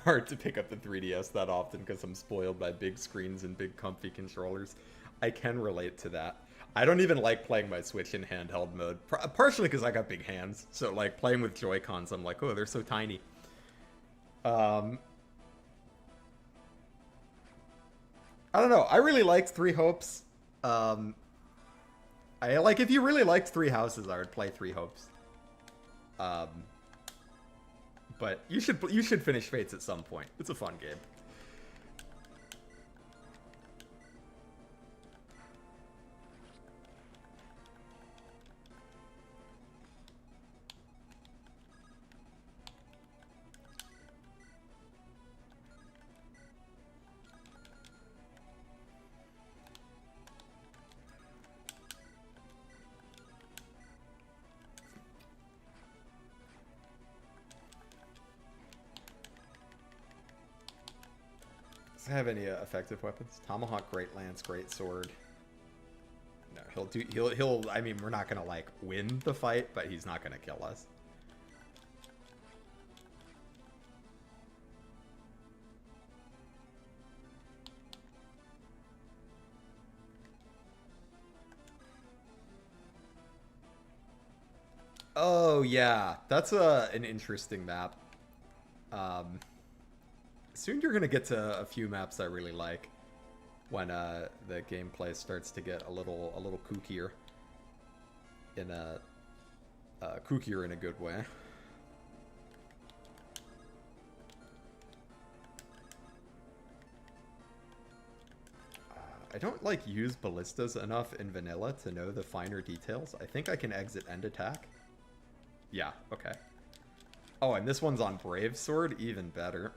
hard to pick up the 3DS that often because I'm spoiled by big screens and big comfy controllers. I can relate to that. I don't even like playing my Switch in handheld mode, partially because I got big hands. So like playing with Joy-Cons, I'm like, oh, they're so tiny. I don't know. I really liked Three Hopes. I like if you really liked Three Houses, I would play Three Hopes. Um, but you should finish Fates at some point. It's a fun game. Does it have any effective weapons? Tomahawk, Great Lance, Great Sword. No, he'll I mean, we're not gonna like win the fight, but he's not gonna kill us. Oh yeah, that's an interesting map. Soon you're gonna get to a few maps I really like when the gameplay starts to get a little kookier in a kookier in a good way. I don't like use ballistas enough in vanilla to know the finer details. I think I can exit end attack. Yeah, okay. Oh, and this one's on Brave Sword, even better.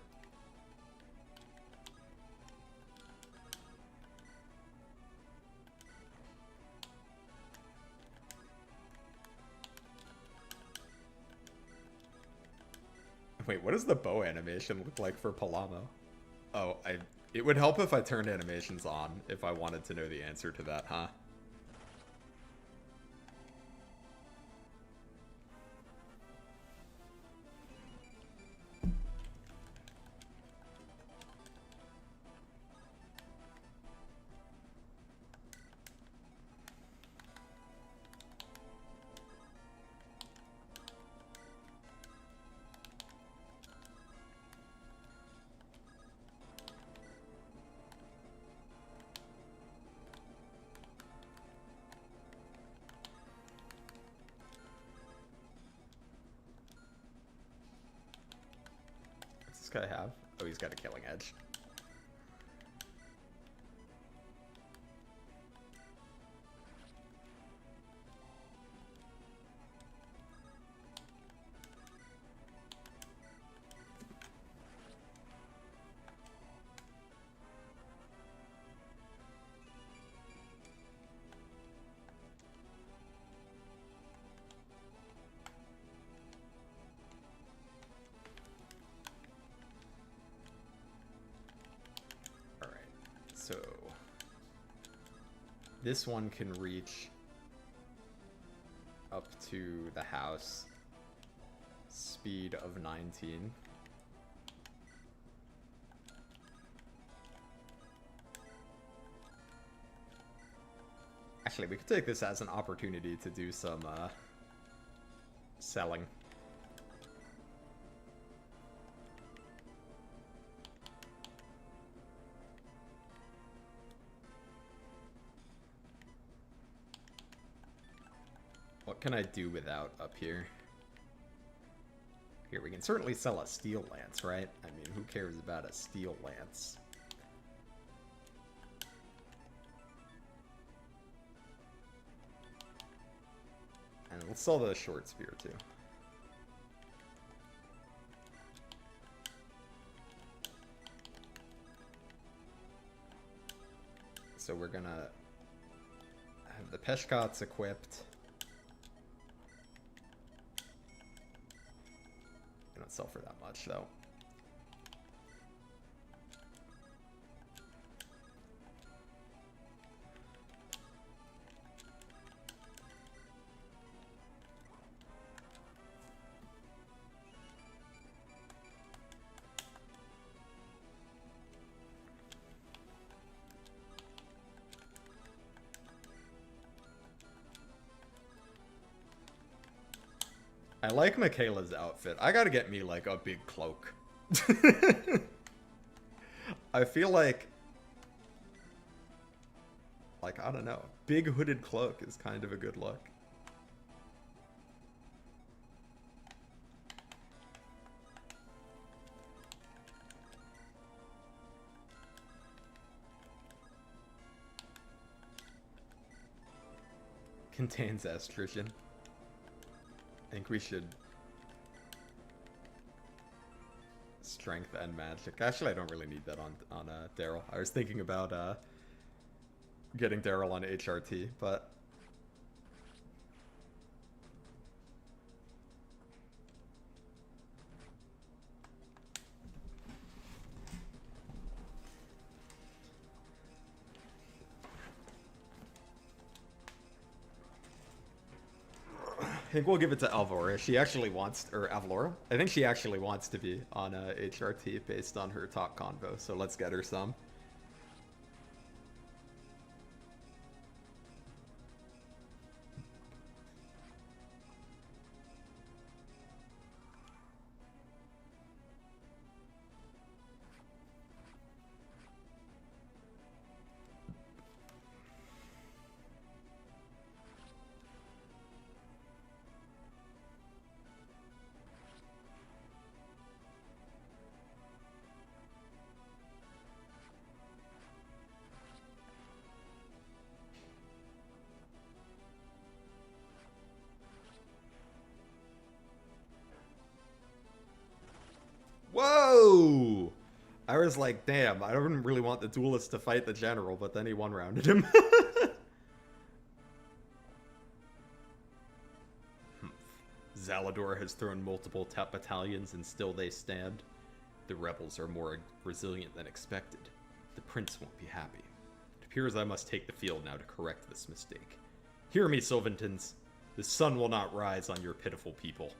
Wait, what does the bow animation look like for Palamo? Oh, it would help if I turned animations on if I wanted to know the answer to that, huh? What's this guy have? Oh, he's got a killing edge. So this one can reach up to the house. Speed of 19. Actually, we could take this as an opportunity to do some selling. What can I do without up here? Here, we can certainly sell a steel lance, right? I mean, who cares about a steel lance? And let's sell the short spear, too. So we're gonna have the Peshkots equipped. They don't sell for that much, though. I like Michaela's outfit. I gotta get me, like, a big cloak. I feel like, I don't know. Big hooded cloak is kind of a good look. Contains estrogen. I think we should... Strength and magic. Actually, I don't really need that on Daryl. I was thinking about getting Daryl on HRT, but... I think we'll give it to Alvora. She actually wants, or Avlora. I think she actually wants to be on HRT based on her talk convo. So let's get her some. Whoa! I was like, damn, I don't really want the duelist to fight the general, but then he one-rounded him. Zalador has thrown multiple battalions and still they stand. The rebels are more resilient than expected. The prince won't be happy. It appears I must take the field now to correct this mistake. Hear me, Sylvantans. The sun will not rise on your pitiful people.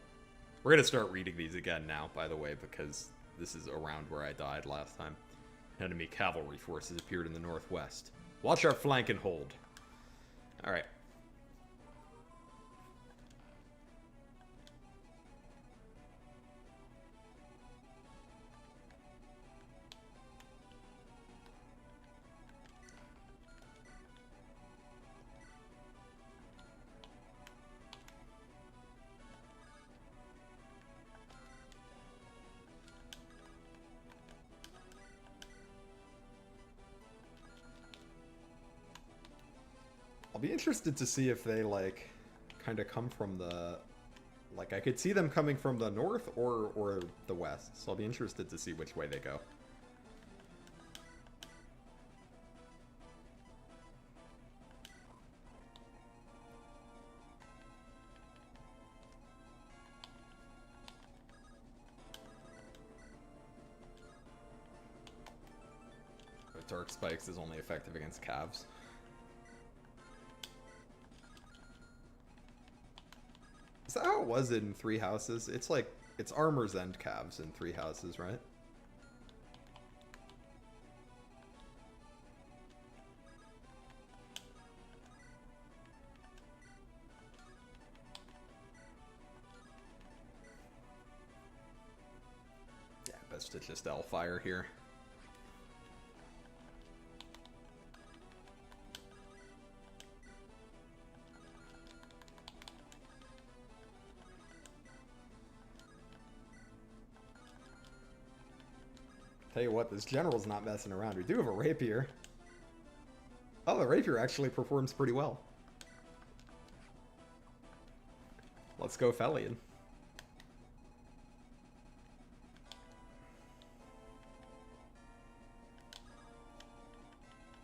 We're going to start reading these again now, by the way, because this is around where I died last time. Enemy cavalry forces appeared in the northwest. Watch our flank and hold. Alright. I'll be interested to see if they, like, kind of come from the... Like, I could see them coming from the north or the west, so I'll be interested to see which way they go. Dark Spikes is only effective against calves. Is that how it was in Three Houses? It's like, it's armors and calves in Three Houses, right? Yeah, best to just L-fire here. Tell you what, this general's not messing around. We do have a rapier. Oh, the rapier actually performs pretty well. Let's go Felian.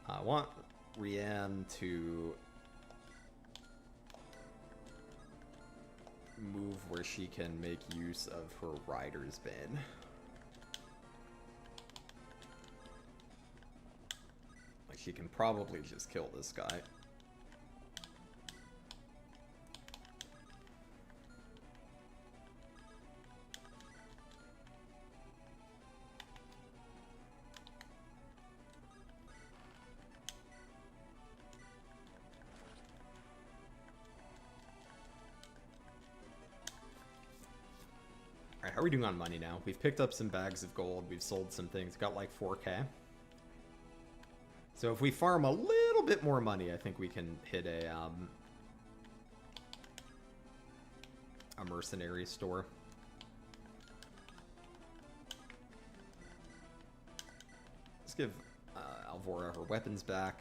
I want Rianne to move where she can make use of her Rider's Bane. Like, she can probably just kill this guy. How are we doing on money now? We've picked up some bags of gold. We've sold some things. Got like 4K. So if we farm a little bit more money, I think we can hit a mercenary store. Let's give Alvora her weapons back.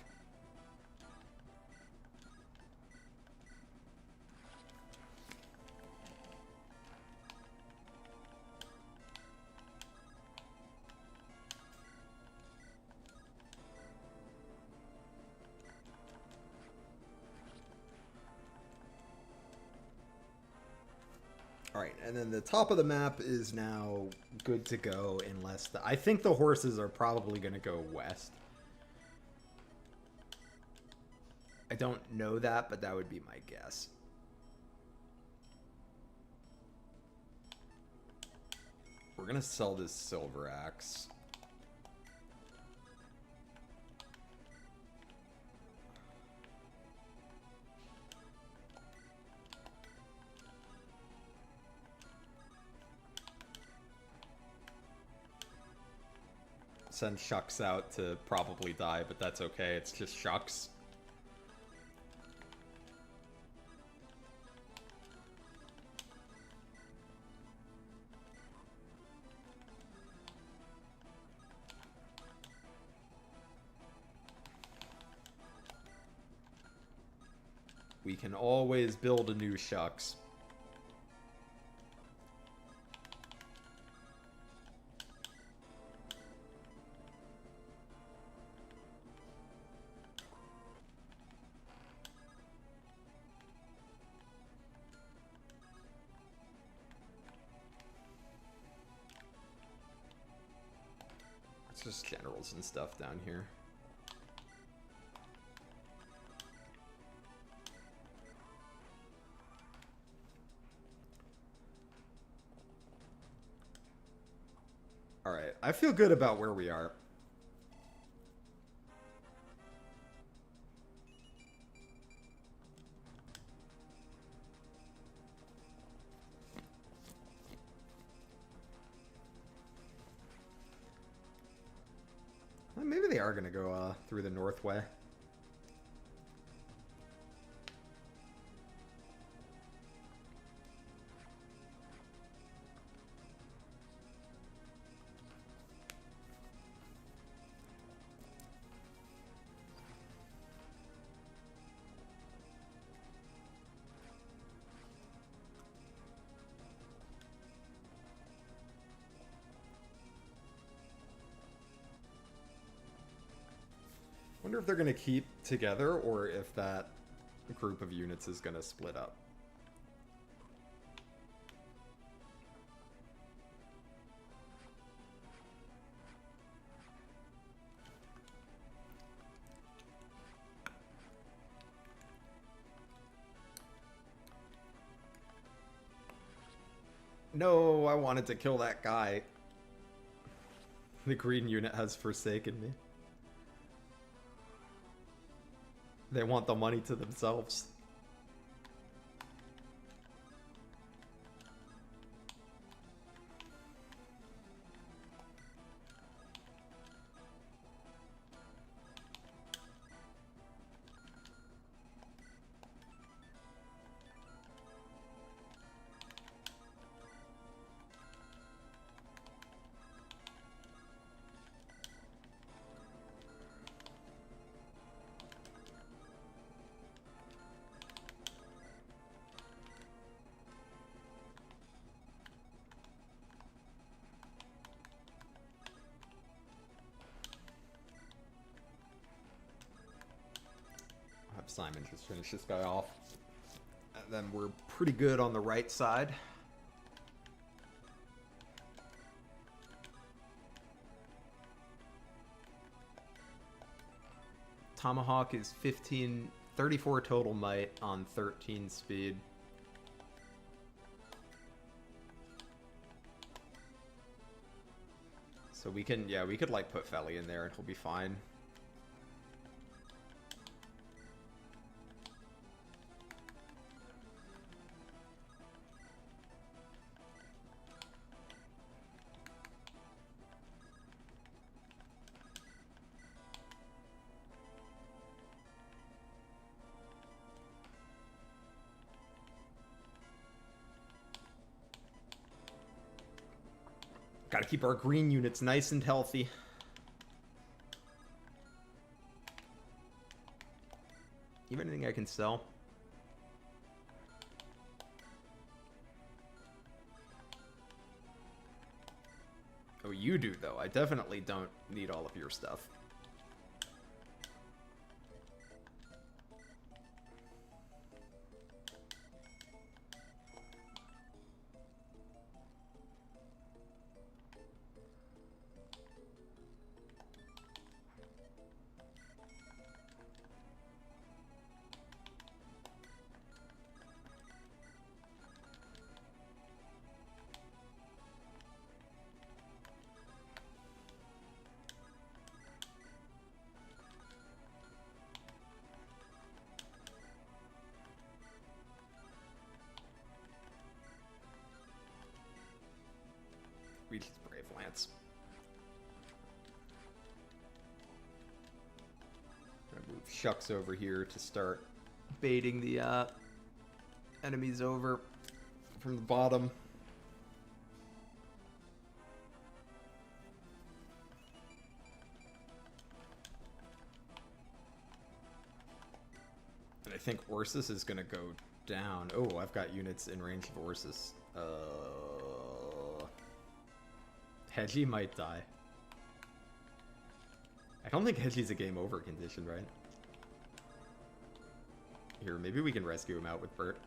Alright, and then the top of the map is now good to go unless I think the horses are probably going to go west. I don't know that, but that would be my guess. We're going to sell this silver axe. Send Shucks out to probably die, but that's okay. It's just Shucks. We can always build a new Shucks. It's just generals and stuff down here. Alright, I feel good about where we are. Maybe they are going to go through the north way. Wonder if they're going to keep together or if that group of units is going to split up. No, I wanted to kill that guy. The green unit has forsaken me. They want the money to themselves. Simon just finish this guy off. And then we're pretty good on the right side. Tomahawk is 34 total might on 13 speed. So we can, yeah, we could like put Felly in there and he'll be fine. Gotta keep our green units nice and healthy. You have anything I can sell? Oh, you do, though. I definitely don't need all of your stuff. We just Brave Lance. I'm gonna move Shucks over here to start baiting the enemies over from the bottom. And I think Ursus is gonna go down. Oh, I've got units in range of Ursus. Hedgie might die. I don't think Hedgie's a game over condition, right? Here, maybe we can rescue him out with Bert.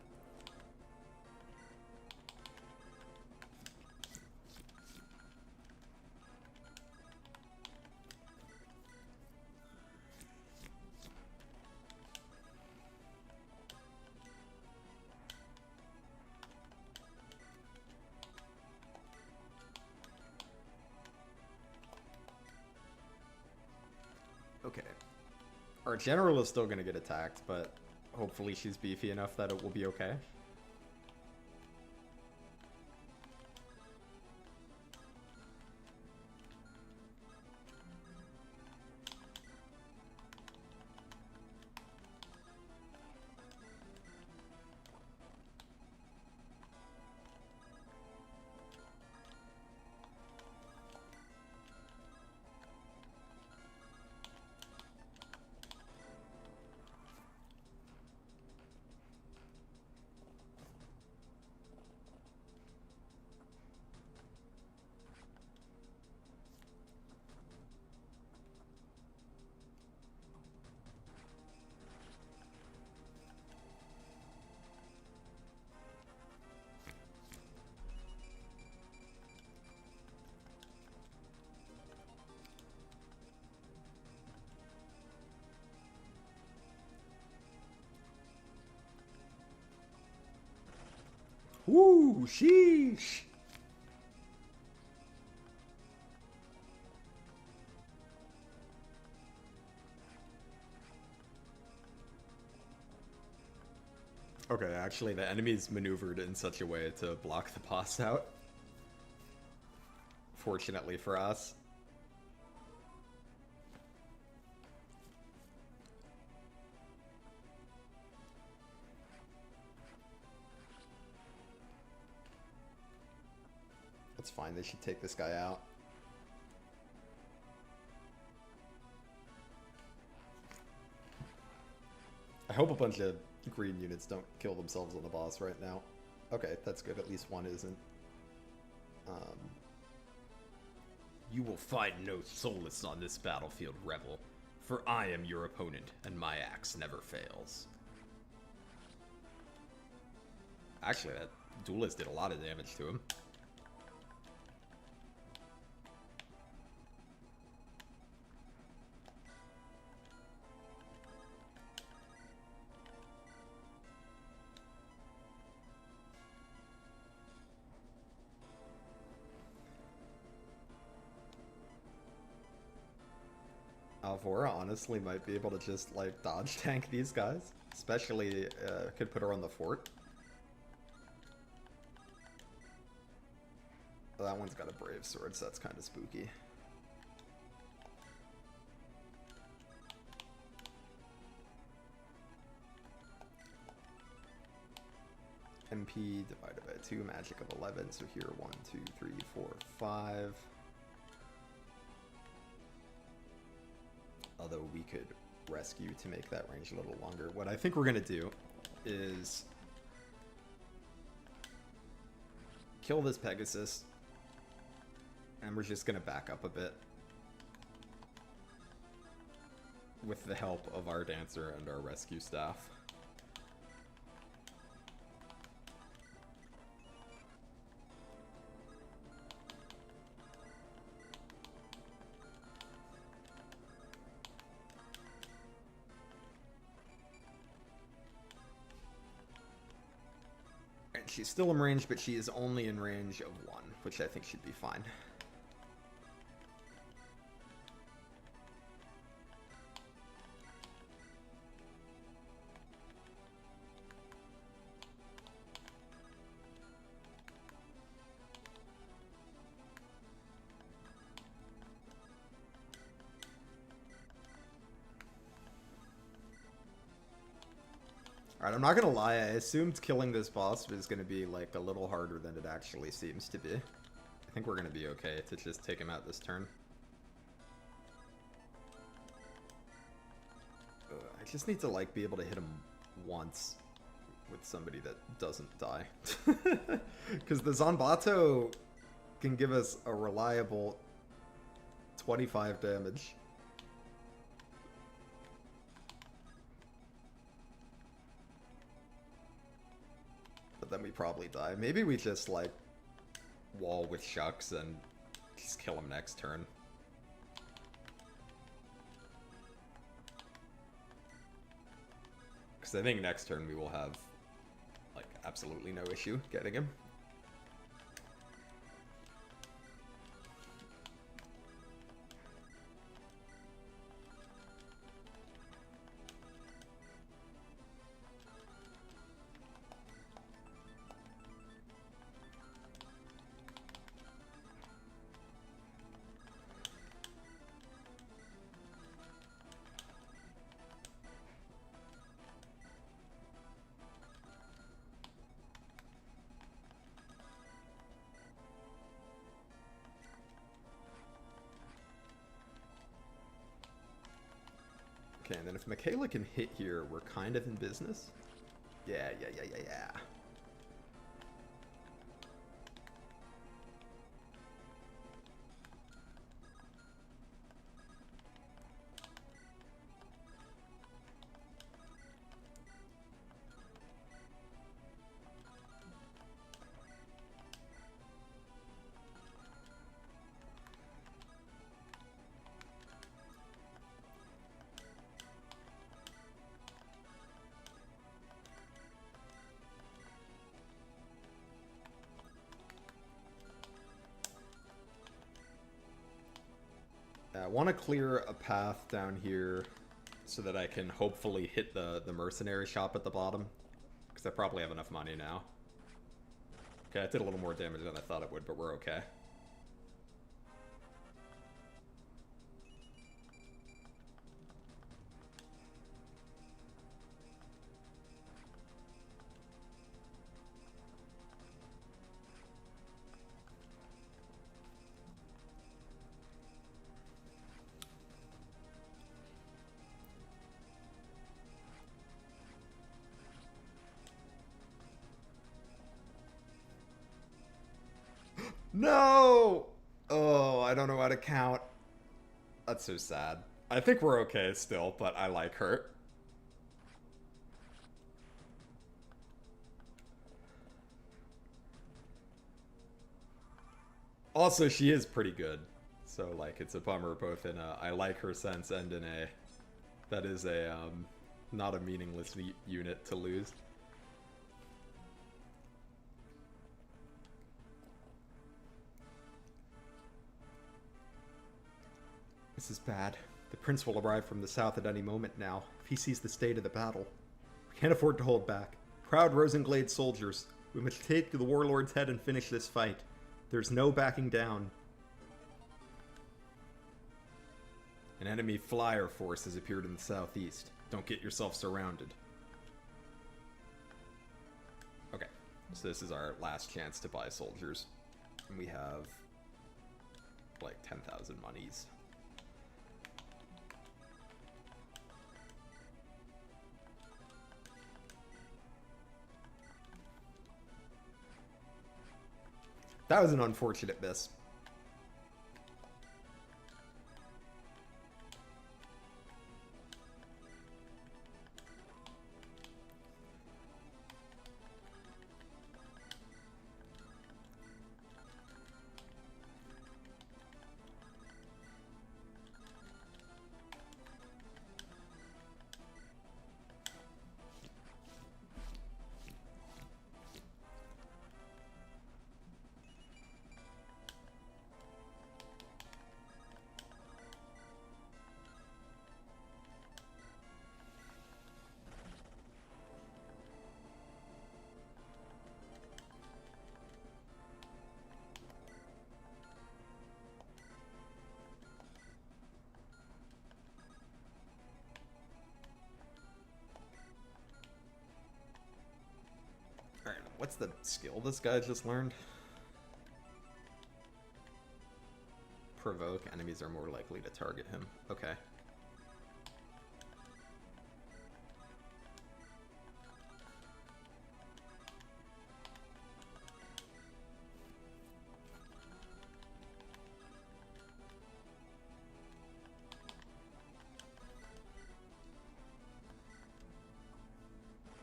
Okay. Our general is still going to get attacked, but hopefully she's beefy enough that it will be okay. Woo, sheesh. Okay, actually the enemy's maneuvered in such a way to block the boss out. Fortunately for us. That's fine, they should take this guy out. I hope a bunch of green units don't kill themselves on the boss right now. Okay, that's good, at least one isn't. You will find no solace on this battlefield, Rebel, for I am your opponent, and my axe never fails. Actually, that duelist did a lot of damage to him. Alvora honestly might be able to just, like, dodge tank these guys. Especially, could put her on the fort. That one's got a brave sword, so that's kind of spooky. MP divided by 2, magic of 11. So here, 1, 2, 3, 4, 5. Although we could rescue to make that range a little longer. What I think we're going to do is kill this Pegasus, and we're just going to back up a bit with the help of our dancer and our rescue staff. She's still in range, but she is only in range of 1, which I think should be fine. Alright, I'm not gonna lie, I assumed killing this boss was gonna be, like, a little harder than it actually seems to be. I think we're gonna be okay to just take him out this turn. I just need to, like, be able to hit him once with somebody that doesn't die. Because the Zanbato can give us a reliable 25 damage. But then we probably die. Maybe we just, like, wall with Shucks and just kill him next turn. Because I think next turn we will have, like, absolutely no issue getting him. Okay, and then if Michaela can hit here, we're kind of in business. Yeah. I want to clear a path down here so that I can hopefully hit the mercenary shop at the bottom. Because I probably have enough money now. Okay, I did a little more damage than I thought it would, but we're okay. No! Oh, I don't know how to count. That's so sad. I think we're okay still, but I like her. Also, she is pretty good. So, like, it's a bummer both in a I like her sense and in a that is a, not a meaningless unit to lose. This is bad. The prince will arrive from the south at any moment now, if he sees the state of the battle. We can't afford to hold back. Proud Rosenglade soldiers, we must take the warlord's head and finish this fight. There's no backing down. An enemy flyer force has appeared in the southeast. Don't get yourself surrounded. Okay. So this is our last chance to buy soldiers. And we have like 10,000 monies. That was an unfortunate miss. Alright, what's the skill this guy just learned? Provoke, enemies are more likely to target him. Okay.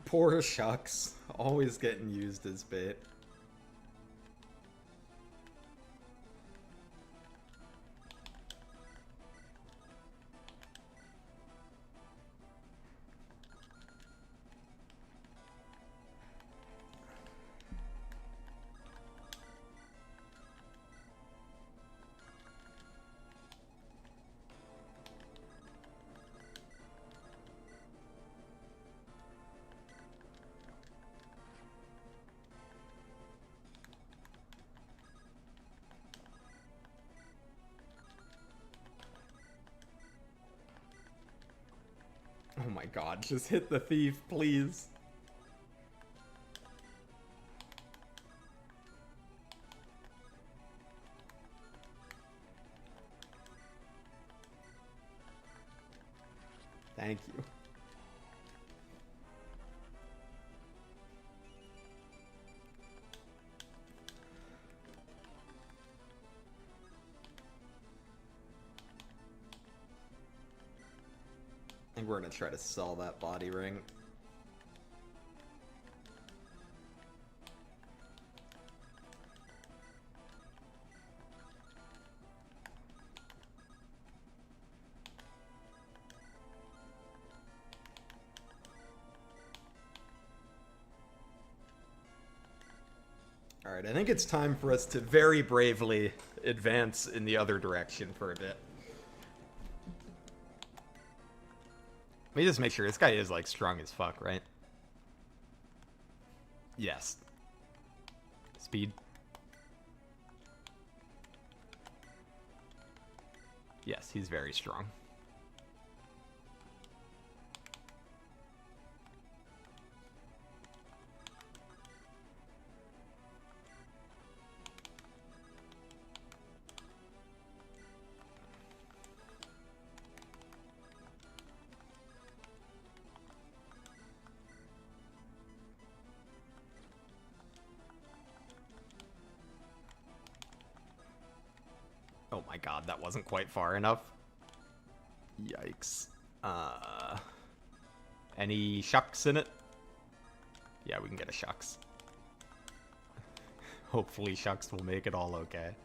Poor Shucks, always getting used as bait. Oh my god, just hit the thief, please. Thank you. I think we're gonna try to sell that body ring. Alright, I think it's time for us to very bravely advance in the other direction for a bit. Let me just make sure this guy is like strong as fuck, right? Yes. Speed. Yes, he's very strong. Oh my god, that wasn't quite far enough. Yikes. Any shucks in it? Yeah, we can get a shucks. Hopefully shucks will make it all okay.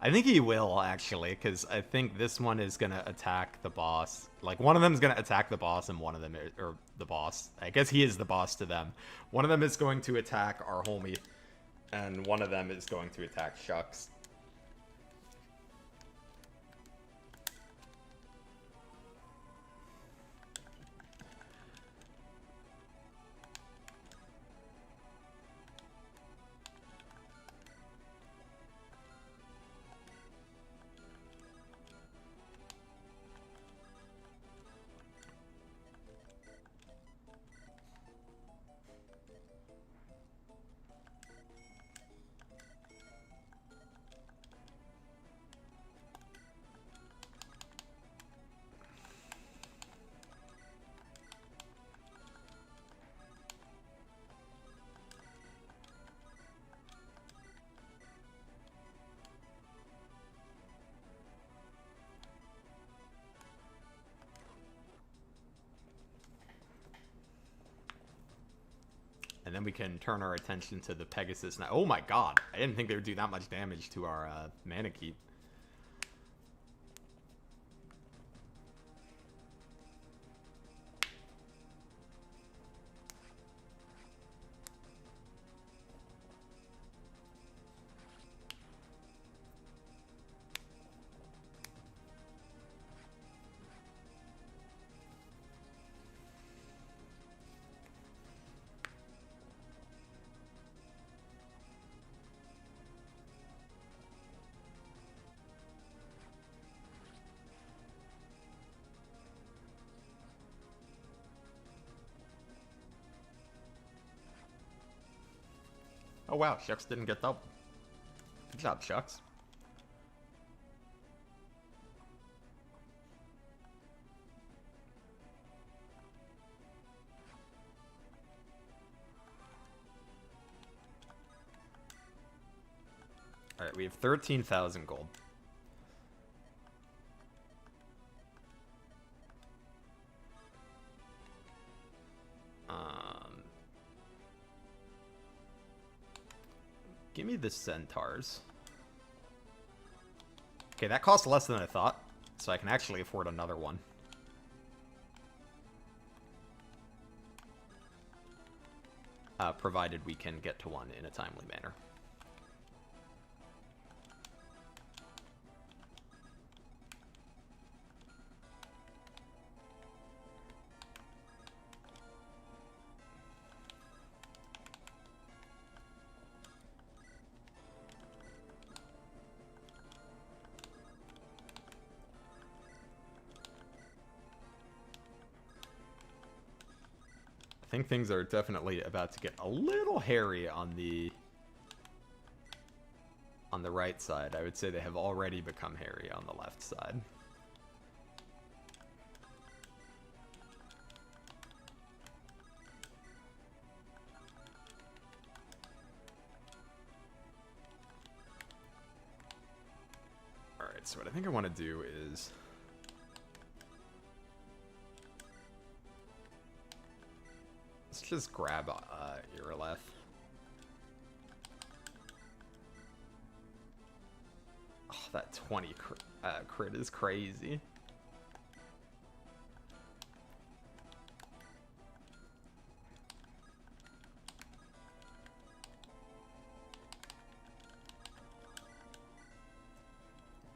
I think he will, actually, because I think this one is going to attack the boss. Like, one of them is going to attack the boss, and one of them, or the boss. I guess he is the boss to them. One of them is going to attack our homie, and one of them is going to attack Shucks. then we can turn our attention to the Pegasus. Now, oh my god, I didn't think they would do that much damage to our mana keep. Oh wow, Shucks didn't get double. Good job, Shucks. Alright, we have 13,000 gold. Give me the centaurs. Okay, that costs less than I thought, so I can actually afford another one. Provided we can get to one in a timely manner. I think things are definitely about to get a little hairy on the right side. I would say they have already become hairy on the left side. Alright, so what I think I want to do is... let's just grab Irileth. Oh, that 20 crit is crazy.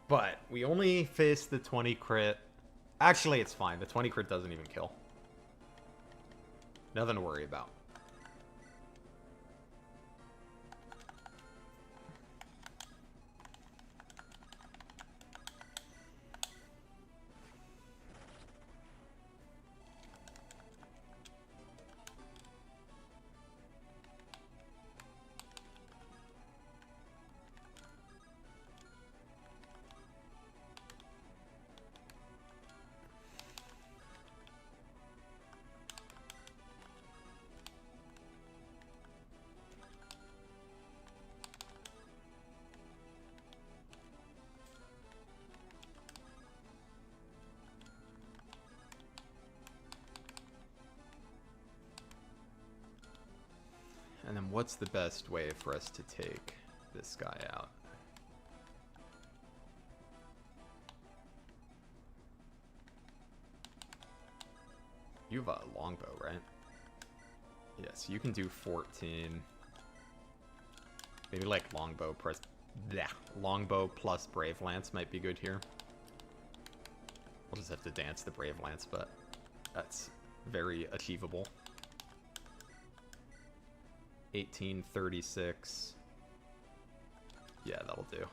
But we only face the 20 crit. Actually, it's fine. The 20 crit doesn't even kill. Nothing to worry about. And then what's the best way for us to take this guy out? You have a longbow, right? Yes, you can do 14. Maybe like longbow press. Yeah, longbow plus brave lance might be good here. We'll just have to dance the brave lance, but that's very achievable. 1836. Yeah, that'll do.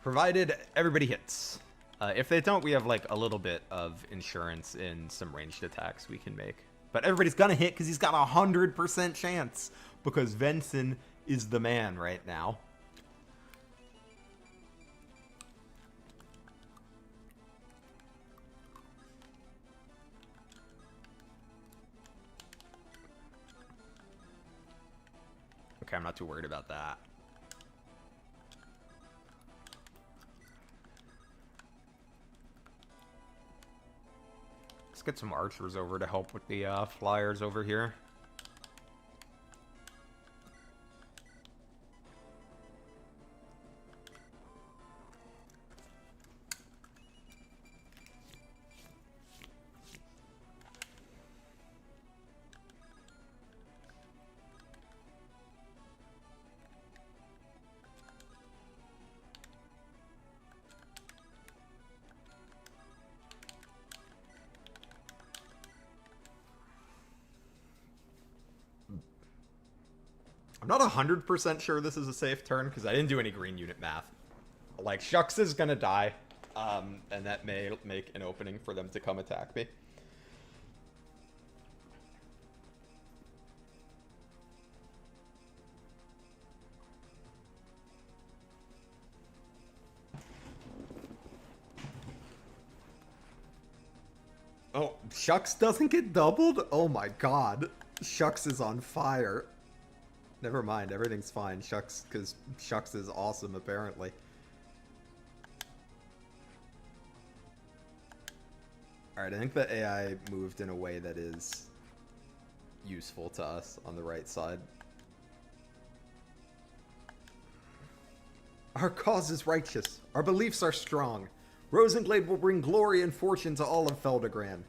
Provided everybody hits. If they don't, we have like a little bit of insurance in some ranged attacks we can make. But everybody's gonna hit because he's got 100% chance. Because Venson is the man right now. Okay, I'm not too worried about that. get some archers over to help with the flyers over here. I'm not 100% sure this is a safe turn, because I didn't do any green unit math. Like, Shucks is gonna die, and that may make an opening for them to come attack me. Oh, Shucks doesn't get doubled? Oh my god. Shucks is on fire. Never mind, everything's fine. Shucks, because Shucks is awesome, apparently. Alright, I think the AI moved in a way that is useful to us on the right side. Our cause is righteous. Our beliefs are strong. Rosenglade will bring glory and fortune to all of Feldegran.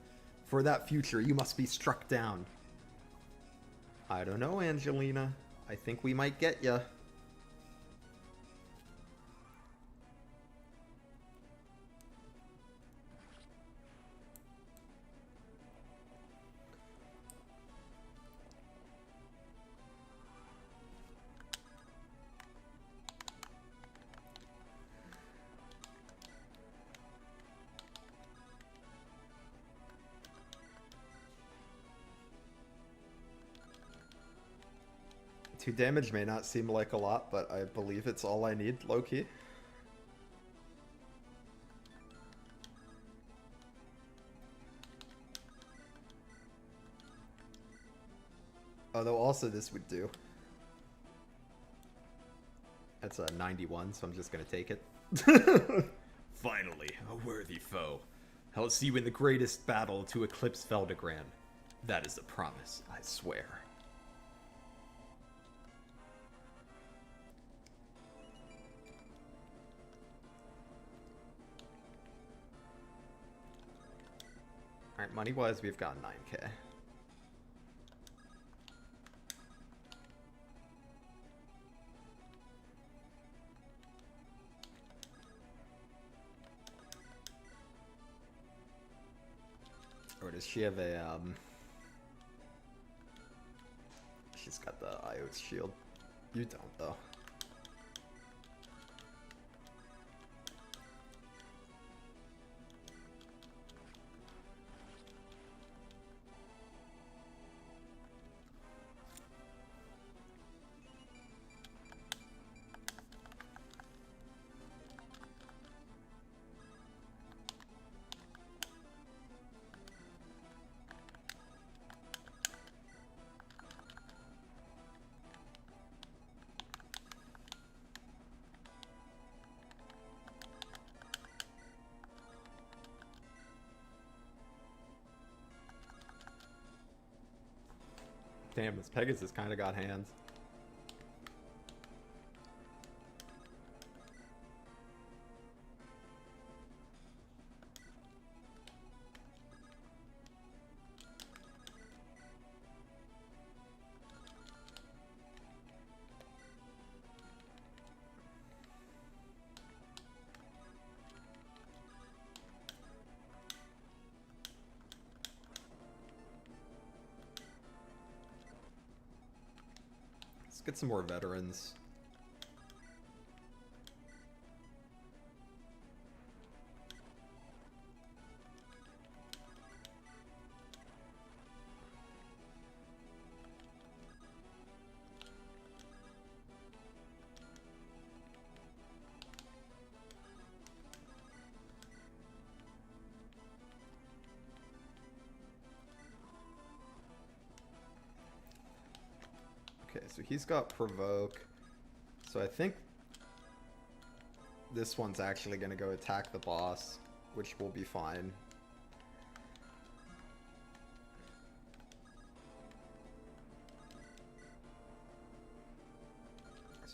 For that future, you must be struck down. I don't know, Angelina. I think we might get ya. Two damage may not seem like a lot, but I believe it's all I need, low-key. Although also this would do. That's a 91, so I'm just gonna take it. Finally, a worthy foe. I'll see you in the greatest battle to eclipse Feldegran. That is a promise, I swear. Alright, money-wise, we've got 9k. Or does she have a, She's got the IO's shield. You don't, though. Damn, this Pegasus kind of got hands. Get some more veterans. Okay, so he's got provoke. So I think this one's actually going to go attack the boss, which will be fine.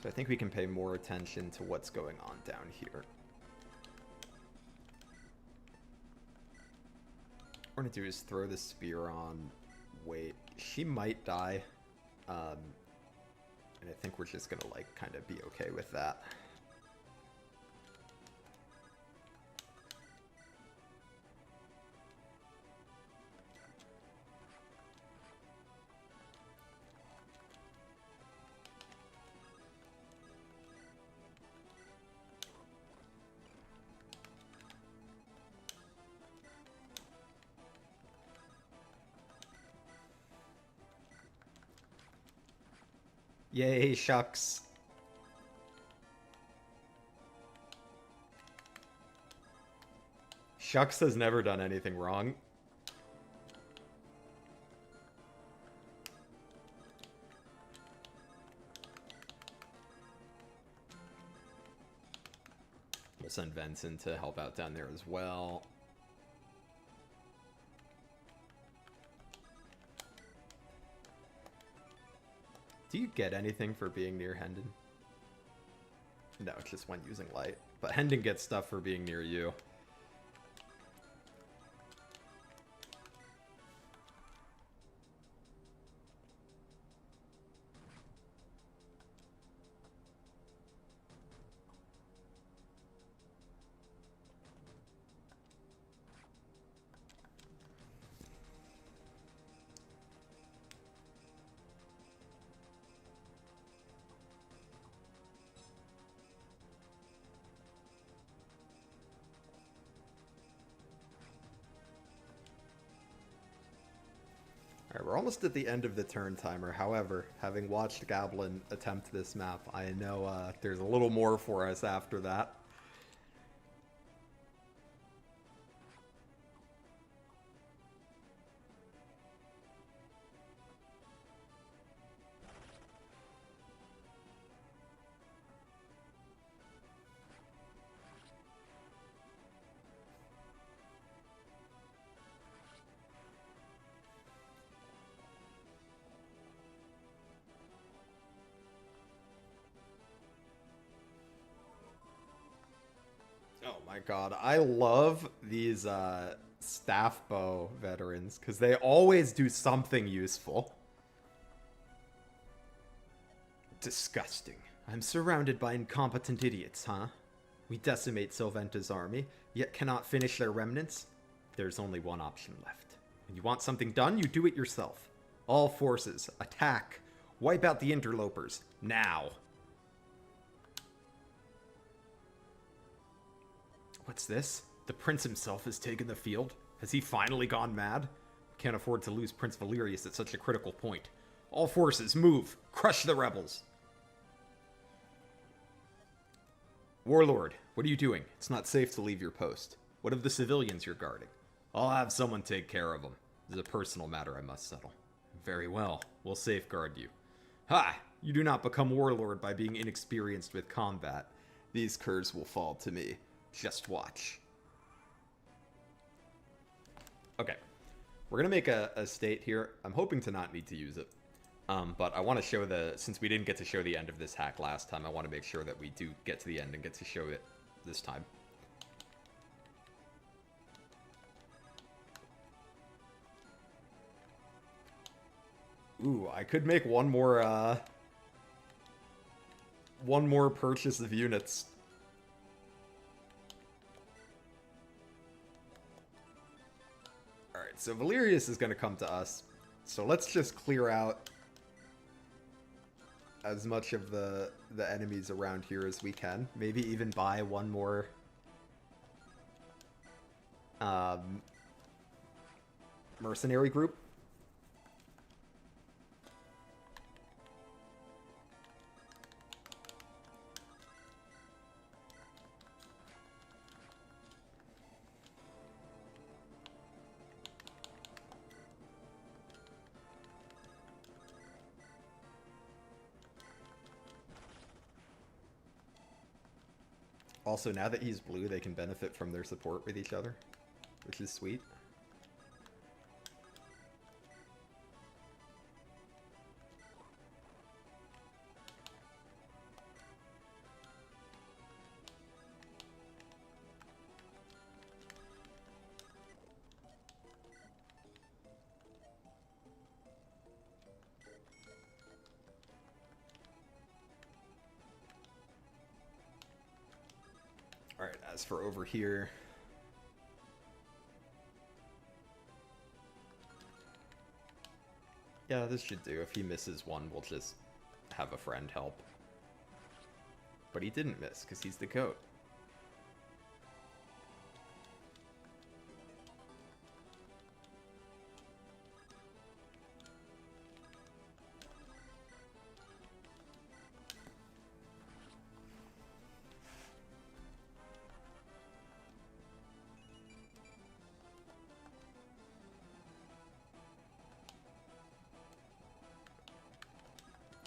So I think we can pay more attention to what's going on down here. What we're gonna do is throw the spear on. Wait, she might die. And I think we're just gonna, like, kind of be okay with that. Yay, shucks. Shucks has never done anything wrong. We'll send Vincent to help out down there as well. Do you get anything for being near Hendon? No, it's just when using light. But Hendon gets stuff for being near you. Alright, we're almost at the end of the turn timer. However, having watched Goblin attempt this map, I know there's a little more for us after that. Oh my god, I love these staff bow veterans, because they always do something useful. Disgusting. I'm surrounded by incompetent idiots, huh? We decimate Sylventa's army, yet cannot finish their remnants? There's only one option left. When you want something done, you do it yourself. All forces, attack! Wipe out the interlopers, now! What's this? The prince himself has taken the field? Has he finally gone mad? Can't afford to lose Prince Valerius at such a critical point. All forces, move! Crush the rebels! Warlord, what are you doing? It's not safe to leave your post. What of the civilians you're guarding? I'll have someone take care of them. This is a personal matter I must settle. Very well. We'll safeguard you. Ha! You do not become warlord by being inexperienced with combat. These curs will fall to me. Just watch. Okay. We're going to make a state here. I'm hoping to not need to use it. But I want to show since we didn't get to show the end of this hack last time, I want to make sure that we do get to the end and get to show it this time. Ooh, I could make one more purchase of units. Alright, so Valerius is going to come to us. So let's just clear out as much of the enemies around here as we can. Maybe even buy one more mercenary group. Also, now that he's blue, they can benefit from their support with each other, which is sweet. As for over here... Yeah, this should do. If he misses one, we'll just have a friend help. But he didn't miss, because he's the goat.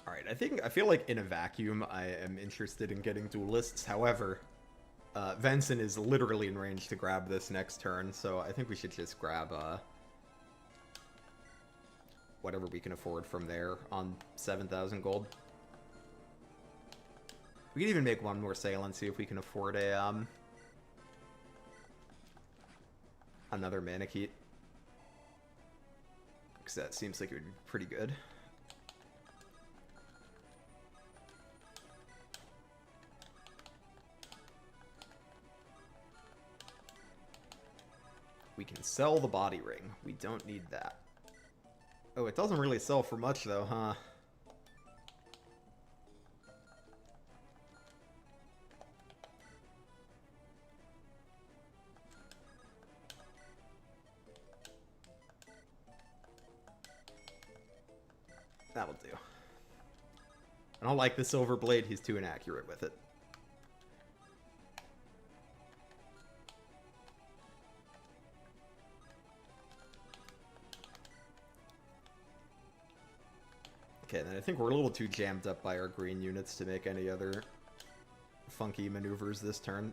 Alright, I feel like in a vacuum I am interested in getting duelists. However, Venson is literally in range to grab this next turn, so I think we should just grab whatever we can afford from there on 7,000 gold. We can even make one more sale and see if we can afford a another Manakete. Because that seems like it would be pretty good. We can sell the body ring. We don't need that. Oh, it doesn't really sell for much though, huh? That'll do. I don't like the silver blade. He's too inaccurate with it. Okay, then I think we're a little too jammed up by our green units to make any other funky maneuvers this turn.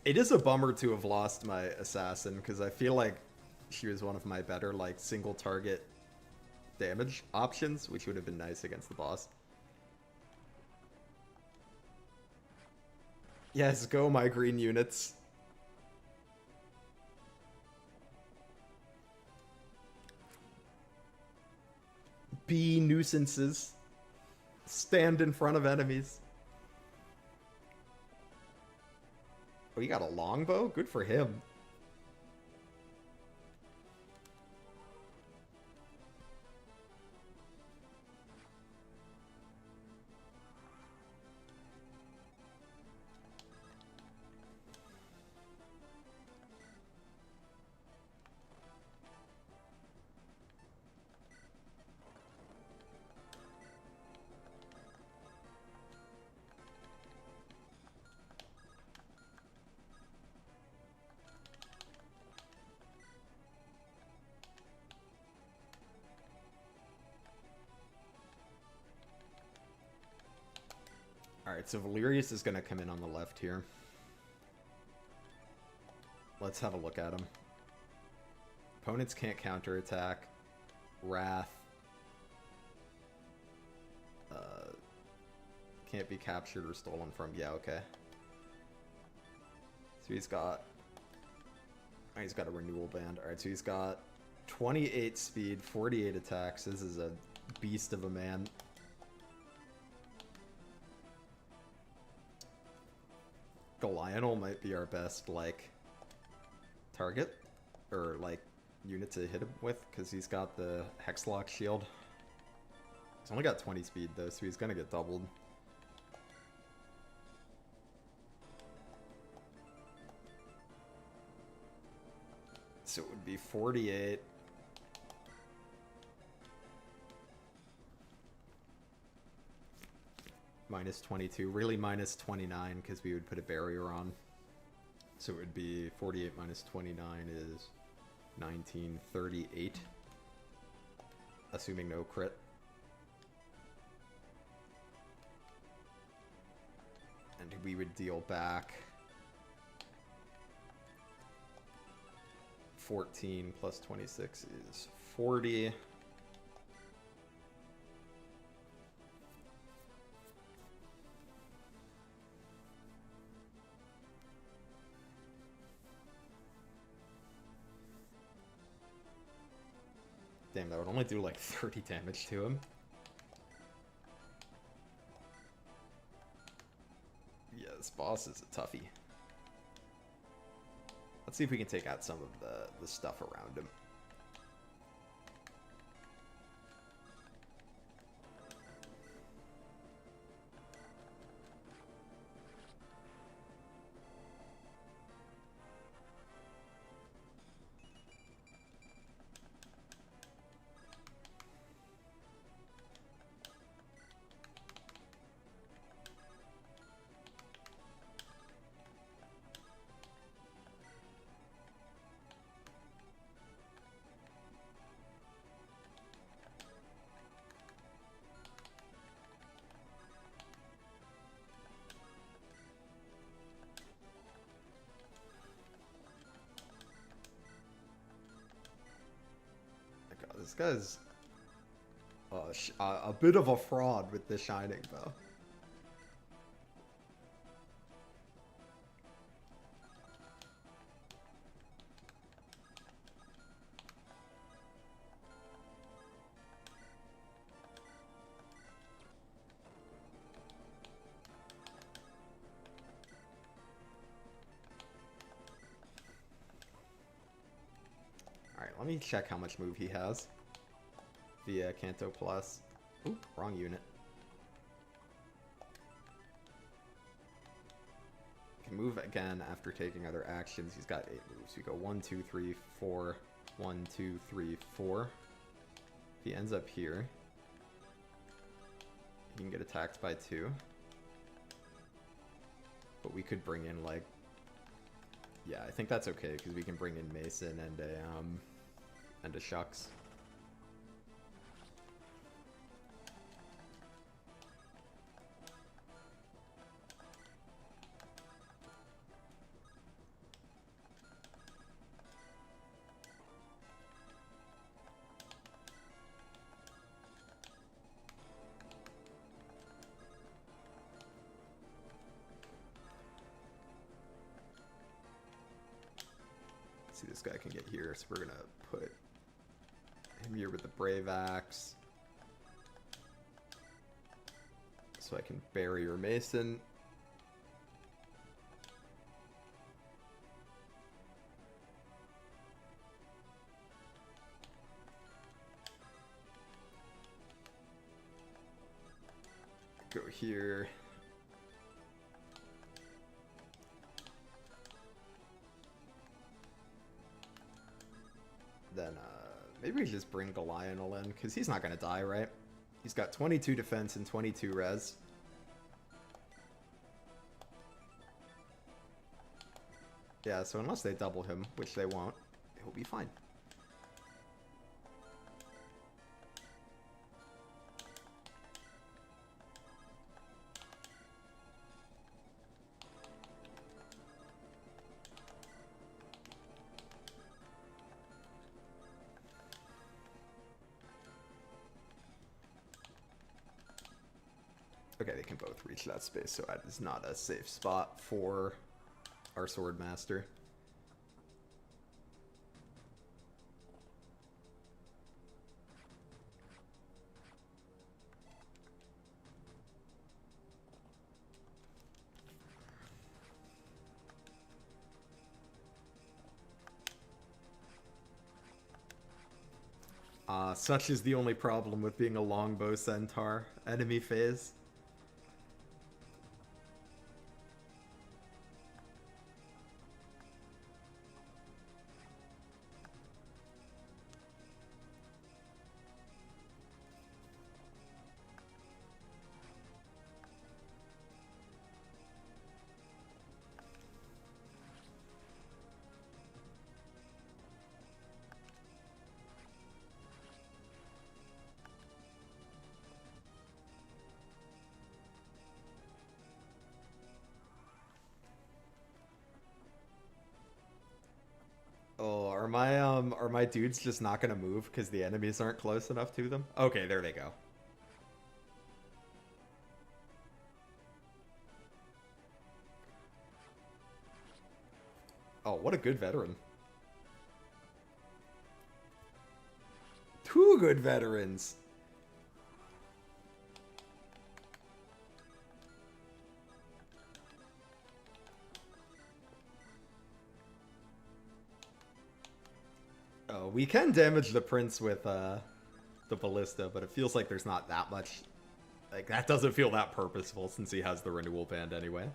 It is a bummer to have lost my assassin, because I feel like she was one of my better, like, single target damage options, which would have been nice against the boss. Yes, go my green units. Be nuisances. Stand in front of enemies. Oh, you got a longbow? Good for him. Alright, so Valerius is going to come in on the left here. Let's have a look at him. Opponents can't counterattack. Wrath. Can't be captured or stolen from. Yeah, okay. So he's got... Oh, he's got a renewal band. Alright, so he's got 28 speed, 48 attacks. This is a beast of a man. Lionel might be our best, like, target, or, like, unit to hit him with, because he's got the Hexlock shield. He's only got 20 speed, though, so he's gonna get doubled. So it would be 48. Minus 22. Really minus 29, because we would put a barrier on. So it would be 48 minus 29 is 1938. Assuming no crit. And we would deal back 14 plus 26 is 40. Damn, that would only do like 30 damage to him. Yeah, this boss is a toughie. Let's see if we can take out some of the stuff around him. This guy's a bit of a fraud with the Shining Bow. Alright, let me check how much move he has. Via Canto Plus. Ooh, wrong unit. Can move again after taking other actions. He's got 8 moves. We go 1, 2, 3, 4. 1, 2, 3, 4. If he ends up here, he can get attacked by 2. But we could bring in, like... Yeah, I think that's okay, because we can bring in Mason and a Shucks. See, this guy can get here, so we're gonna put him here with the Brave Axe. So I can barrier Mason. Go here. Then maybe we just bring Galionel in, because he's not going to die, right? He's got 22 defense and 22 res. Yeah, so unless they double him, which they won't, he'll be fine. Okay, they can both reach that space, so that is not a safe spot for our Swordmaster. Such is the only problem with being a longbow centaur. Enemy phase. Are my dudes just not gonna move because the enemies aren't close enough to them? Okay, there they go. Oh, what a good veteran. Two good veterans. Oh, we can damage the prince with the ballista, but it feels like there's not that much. Like, that doesn't feel that purposeful since he has the renewal band anyway.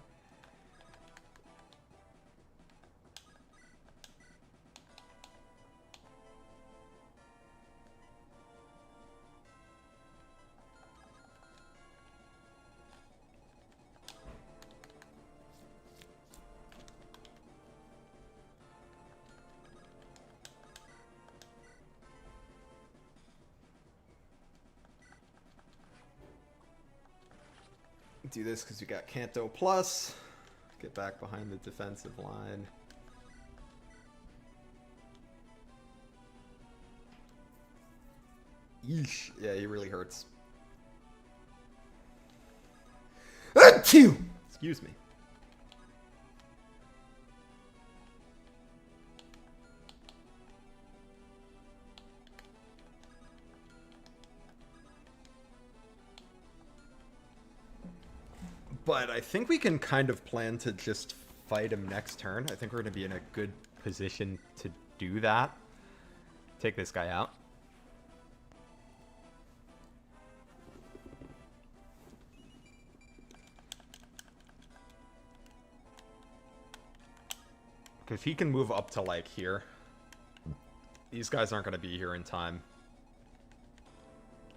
Do this because we got Canto Plus. Get back behind the defensive line. Yeesh. Yeah, he really hurts. Achoo! Excuse me. But I think we can kind of plan to just fight him next turn. I think we're going to be in a good position to do that. Take this guy out. If he can move up to, like, here. These guys aren't going to be here in time.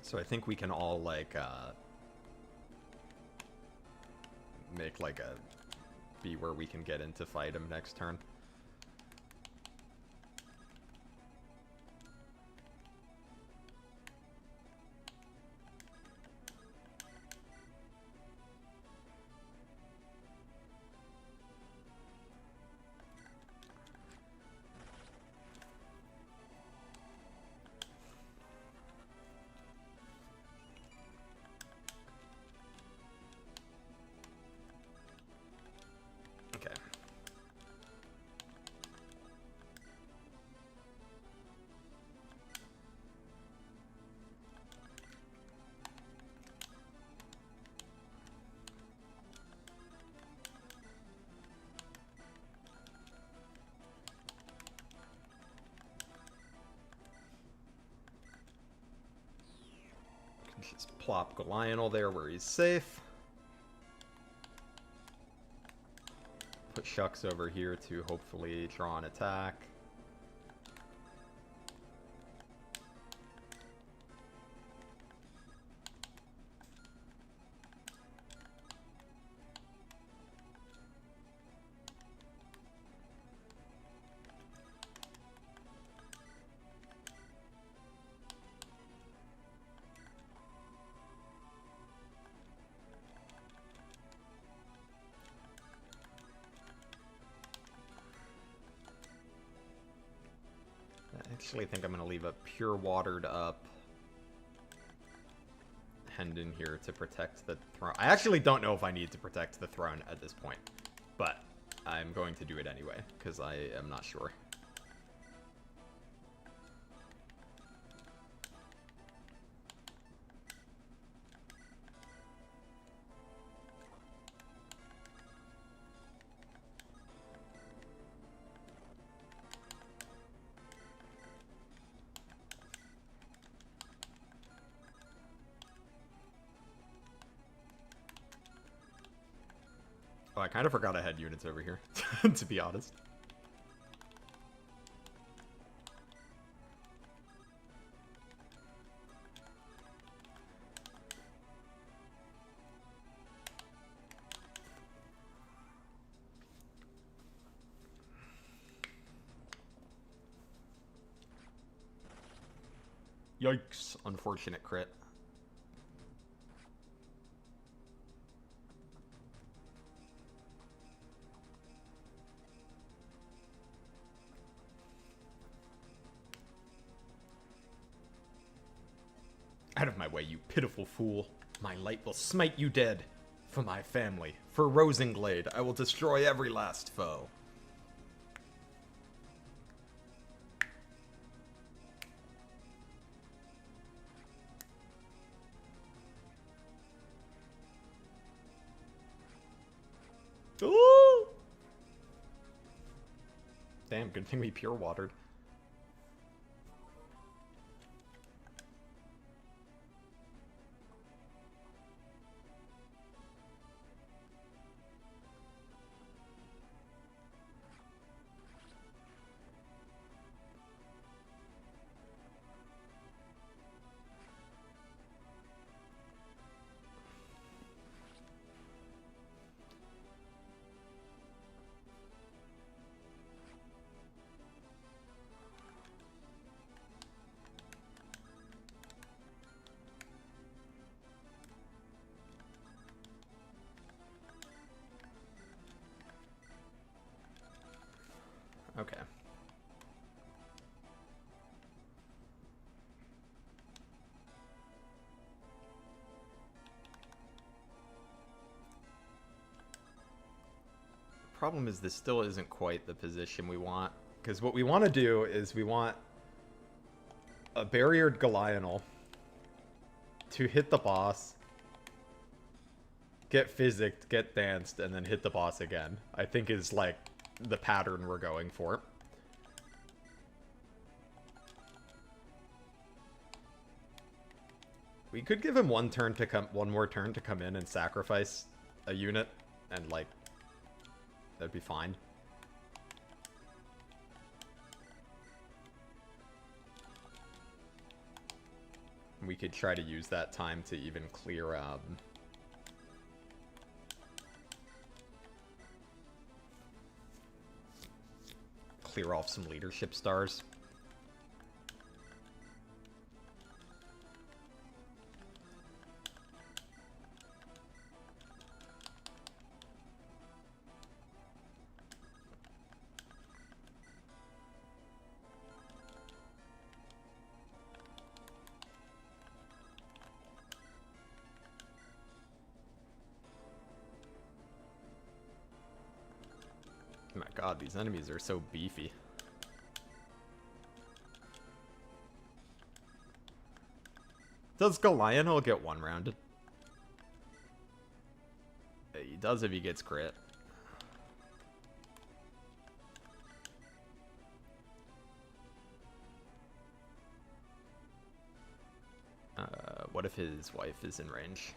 So I think we can all, like, make, like, a... be where we can get in to fight him next turn. Just plop Lionel there where he's safe. Put Shucks over here to hopefully draw an attack. I actually think I'm going to leave a pure watered up Hendon here to protect the throne. I actually don't know if I need to protect the throne at this point, but I'm going to do it anyway, because I am not sure. Oh, I kind of forgot I had units over here, to be honest. Yikes, unfortunate crit. Out of my way, you pitiful fool. My light will smite you dead. For my family, for Rosenglade, I will destroy every last foe. Ooh! Damn, good thing we pure watered. Okay. Problem is this still isn't quite the position we want, because what we want to do is we want a barriered Galional to hit the boss, get physicked, get danced, and then hit the boss again. I think is like the pattern we're going for. We could give him one more turn to come in and sacrifice a unit, and like that'd be fine. We could try to use that time to even clear clear off some leadership stars. Oh my god, these enemies are so beefy. Does Galional get one-rounded? He does if he gets crit. What if his wife is in range?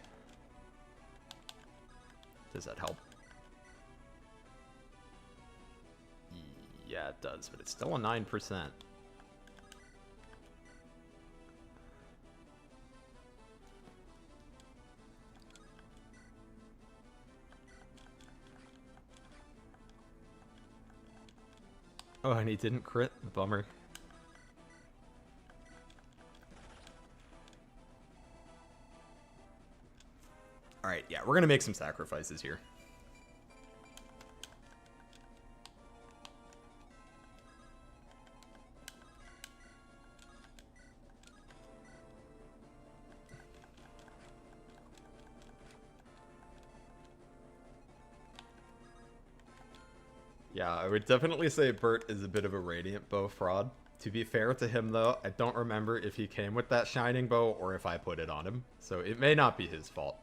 Does that help? Yeah, it does, but it's still a 9%. Oh, and he didn't crit? Bummer. Alright, yeah, we're gonna make some sacrifices here. Yeah, I would definitely say Bert is a bit of a Radiant Bow fraud. To be fair to him, though, I don't remember if he came with that Shining Bow or if I put it on him. So it may not be his fault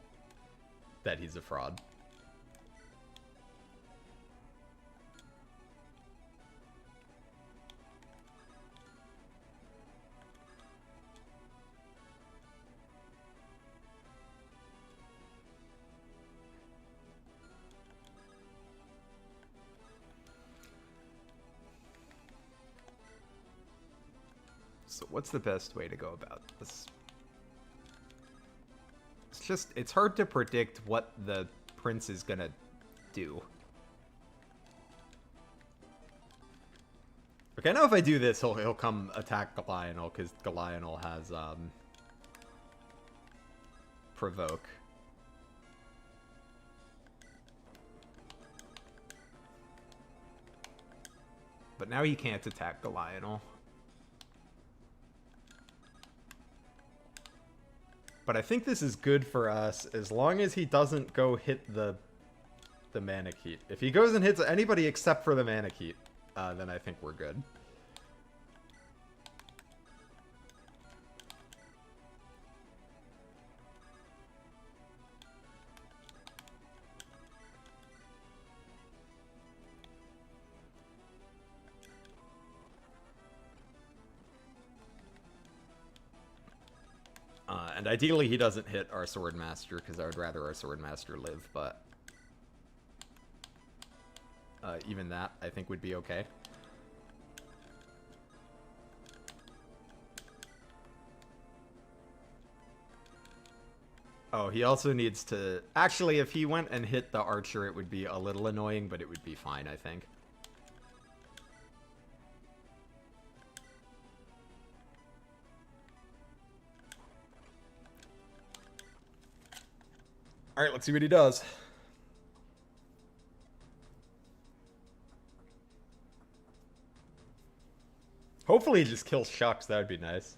that he's a fraud. So what's the best way to go about this? It's hard to predict what the prince is gonna do. Okay, I know if I do this, he'll come attack Galional, because Galional has, provoke. But now he can't attack Galional. But I think this is good for us as long as he doesn't go hit the Manakete. If he goes and hits anybody except for the Manakete, then I think we're good. And ideally he doesn't hit our Swordmaster, because I would rather our Swordmaster live, but... even that, I think, would be okay. Oh, he also needs to... Actually, if he went and hit the Archer, it would be a little annoying, but it would be fine, I think. Alright, let's see what he does. Hopefully he just kills Shux, that would be nice.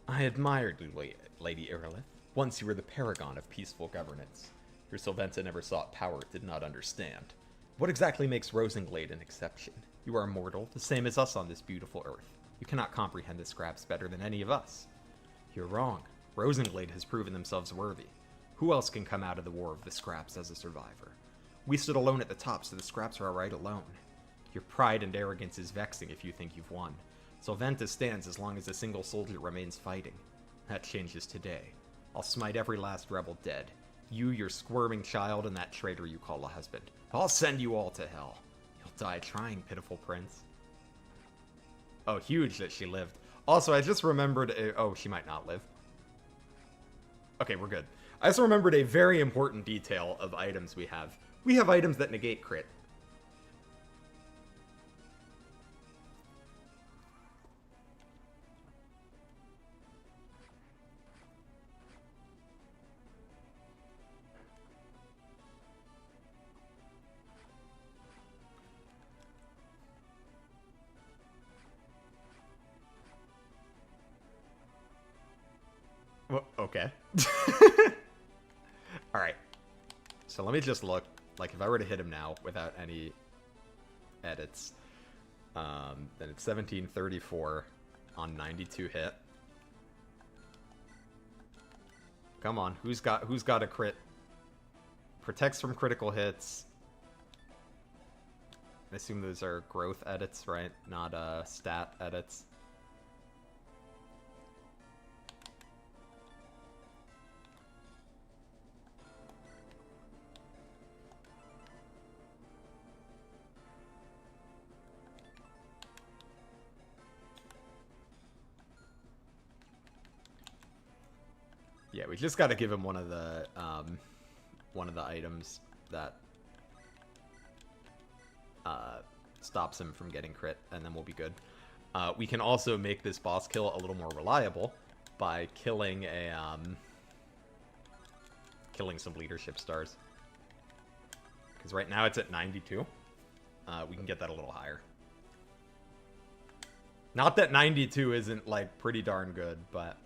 I admired you, Lady Irilith. Once you were the paragon of peaceful governance. Your Sylventa never sought power, did not understand. What exactly makes Rosenglade an exception? You are mortal, the same as us on this beautiful earth. You cannot comprehend the scraps better than any of us. You're wrong. Rosenglade has proven themselves worthy. Who else can come out of the War of the Scraps as a survivor? We stood alone at the top, so the Scraps are alright alone. Your pride and arrogance is vexing if you think you've won. Sylventa stands as long as a single soldier remains fighting. That changes today. I'll smite every last rebel dead. You, your squirming child, and that traitor you call a husband. I'll send you all to hell. You'll die trying, pitiful prince. Oh, huge that she lived. Also, I just remembered oh, she might not live. Okay, we're good. I just remembered a very important detail of items we have. We have items that negate crit. Well, okay. Alright. So let me just look. Like, if I were to hit him now without any edits, then it's 1734 on 92 hit. Come on, who's got a crit? Protects from critical hits. I assume those are growth edits, right? Not stat edits. Yeah, we just got to give him one of the items that stops him from getting crit, and then we'll be good. We can also make this boss kill a little more reliable by killing killing some leadership stars. Because right now it's at 92. We can get that a little higher. Not that 92 isn't, like, pretty darn good, but...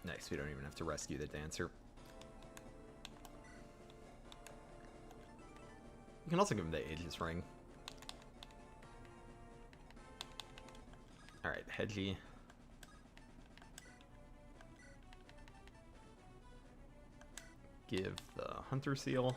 Nice, we don't even have to rescue the dancer. You can also give him the Aegis Ring. Alright, Hedgie. Give the Hunter Seal.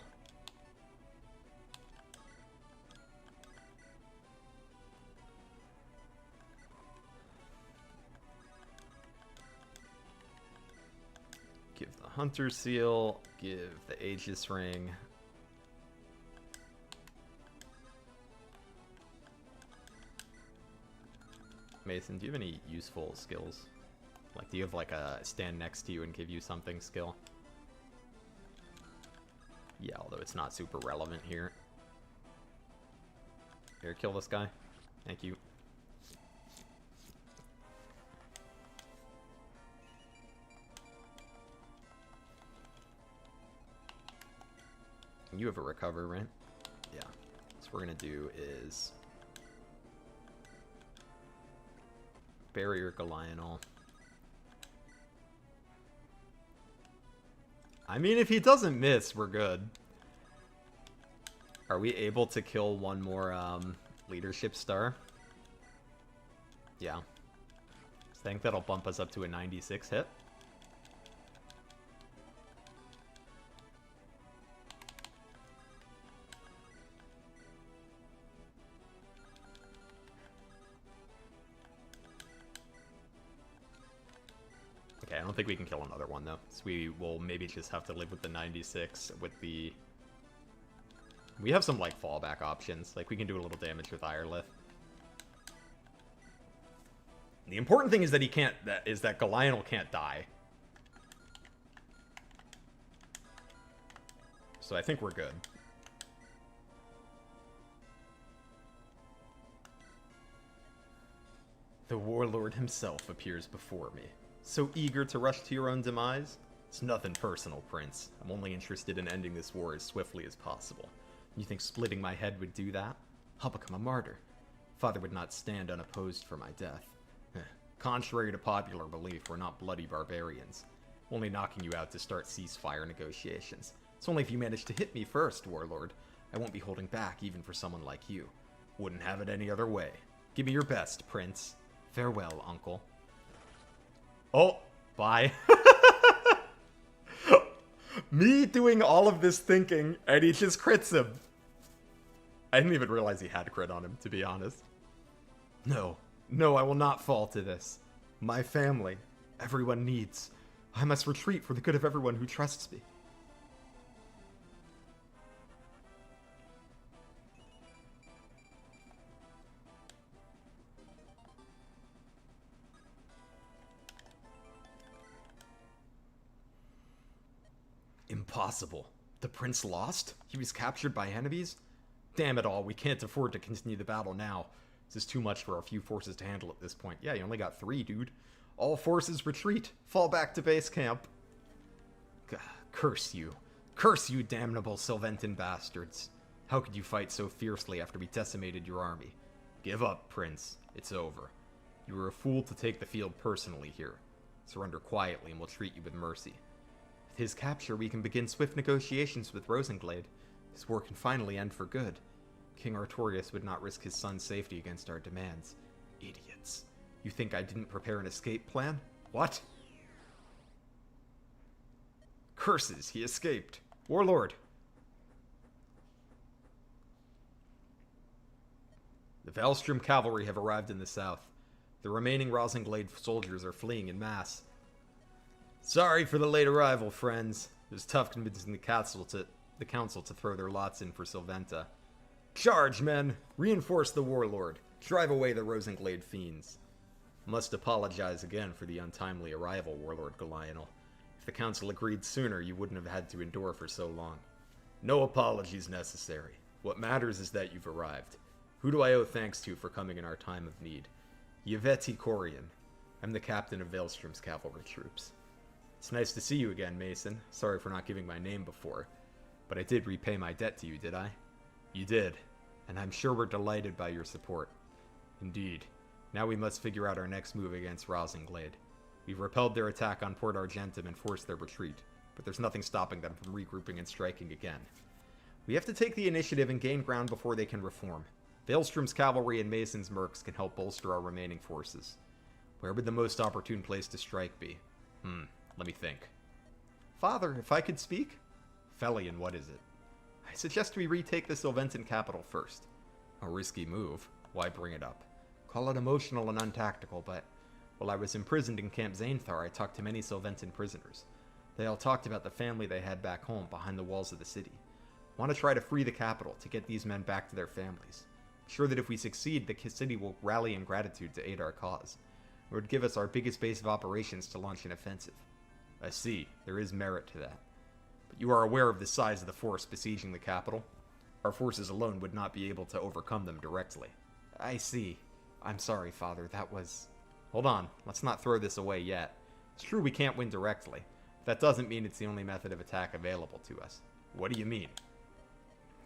Give the Hunter Seal. Give the Aegis Ring. Mason, do you have any useful skills? Like, do you have, like, a stand next to you and give you something skill? Yeah, although it's not super relevant here. Here, kill this guy. Thank you. You have a recover, right? Yeah. So what we're gonna do is barrier Galionol. I mean, if he doesn't miss, we're good. Are we able to kill one more leadership star? Yeah. I think that'll bump us up to a 96 hit. Okay, I don't think we can kill another one, though. So we will maybe just have to live with the 96 with the... We have some, like, fallback options. Like, we can do a little damage with Irelith. The important thing is that he can't... that Galionel can't die. So I think we're good. The warlord himself appears before me. So eager to rush to your own demise? It's nothing personal, Prince. I'm only interested in ending this war as swiftly as possible. You think splitting my head would do that? I'll become a martyr. Father would not stand unopposed for my death. Contrary to popular belief, we're not bloody barbarians. Only knocking you out to start ceasefire negotiations. It's only if you manage to hit me first, Warlord. I won't be holding back even for someone like you. Wouldn't have it any other way. Give me your best, Prince. Farewell, Uncle. Oh, bye. Me doing all of this thinking, and he just crits him. I didn't even realize he had crit on him, to be honest. No, I will not fall to this. My family, everyone needs. I must retreat for the good of everyone who trusts me. Impossible. The prince lost? He was captured by enemies? Damn it all, we can't afford to continue the battle now. This is too much for our few forces to handle at this point. Yeah, you only got 3, dude. All forces retreat. Fall back to base camp. Curse you. Curse you, damnable Sylventan bastards. How could you fight so fiercely after we decimated your army? Give up, Prince. It's over. You were a fool to take the field personally here. Surrender quietly and we'll treat you with mercy. With his capture, we can begin swift negotiations with Rosenglade. This war can finally end for good. King Artorius would not risk his son's safety against our demands. Idiots. You think I didn't prepare an escape plan? What? Curses, he escaped. Warlord. The Valstrom cavalry have arrived in the south. The remaining Rosenglade soldiers are fleeing in mass. Sorry for the late arrival, friends. It was tough convincing the council to throw their lots in for Sylventa. Charge, men! Reinforce the warlord. Drive away the Rosenglade fiends. Must apologize again for the untimely arrival, Warlord Galionel. If the council agreed sooner, you wouldn't have had to endure for so long. No apologies necessary. What matters is that you've arrived. Who do I owe thanks to for coming in our time of need? Yvette Corian. I'm the captain of Veilstrom's cavalry troops. It's nice to see you again, Mason. Sorry for not giving my name before. But I did repay my debt to you, did I? You did. And I'm sure we're delighted by your support. Indeed. Now we must figure out our next move against Rosenglade. We've repelled their attack on Port Argentum and forced their retreat, but there's nothing stopping them from regrouping and striking again. We have to take the initiative and gain ground before they can reform. Veilstrom's cavalry and Mason's mercs can help bolster our remaining forces. Where would the most opportune place to strike be? Let me think. Father, if I could speak? Felion, what is it? I suggest we retake the Sylventan capital first. A risky move. Why bring it up? Call it emotional and untactical, but while I was imprisoned in Camp Zainthar, I talked to many Sylventan prisoners. They all talked about the family they had back home behind the walls of the city. Want to try to free the capital to get these men back to their families. Sure that if we succeed, the city will rally in gratitude to aid our cause. It would give us our biggest base of operations to launch an offensive. I see. There is merit to that. But you are aware of the size of the force besieging the capital. Our forces alone would not be able to overcome them directly. I see. I'm sorry, Father, that was... Hold on, let's not throw this away yet. It's true we can't win directly. That doesn't mean it's the only method of attack available to us. What do you mean?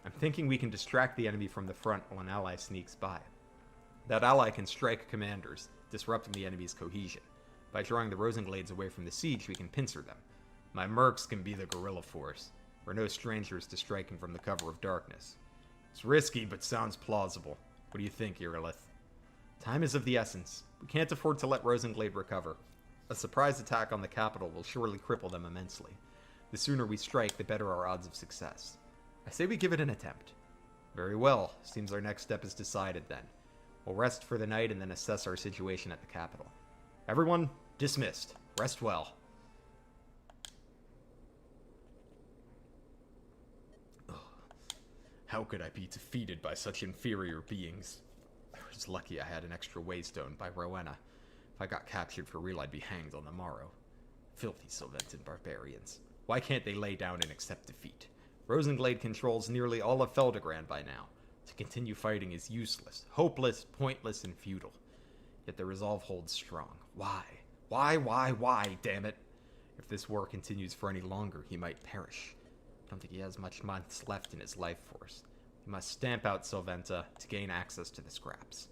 I'm thinking we can distract the enemy from the front while an ally sneaks by. That ally can strike commanders, disrupting the enemy's cohesion. By drawing the Rosenglades away from the siege, we can pincer them. My mercs can be the guerrilla force. We're no strangers to striking from the cover of darkness. It's risky, but sounds plausible. What do you think, Irilith? Time is of the essence. We can't afford to let Rosenglade recover. A surprise attack on the capital will surely cripple them immensely. The sooner we strike, the better our odds of success. I say we give it an attempt. Very well. Seems our next step is decided then. We'll rest for the night and then assess our situation at the capital. Everyone, dismissed. Rest well. Ugh. How could I be defeated by such inferior beings? I was lucky I had an extra waystone by Rowena. If I got captured for real, I'd be hanged on the morrow. Filthy Sylventan barbarians. Why can't they lay down and accept defeat? Rosenglade controls nearly all of Feldegrand by now. To continue fighting is useless, hopeless, pointless, and futile. Yet the resolve holds strong. Why? Why, damn it? If this war continues for any longer, he might perish. I don't think he has much months left in his life force. We must stamp out Sylventa to gain access to the scraps.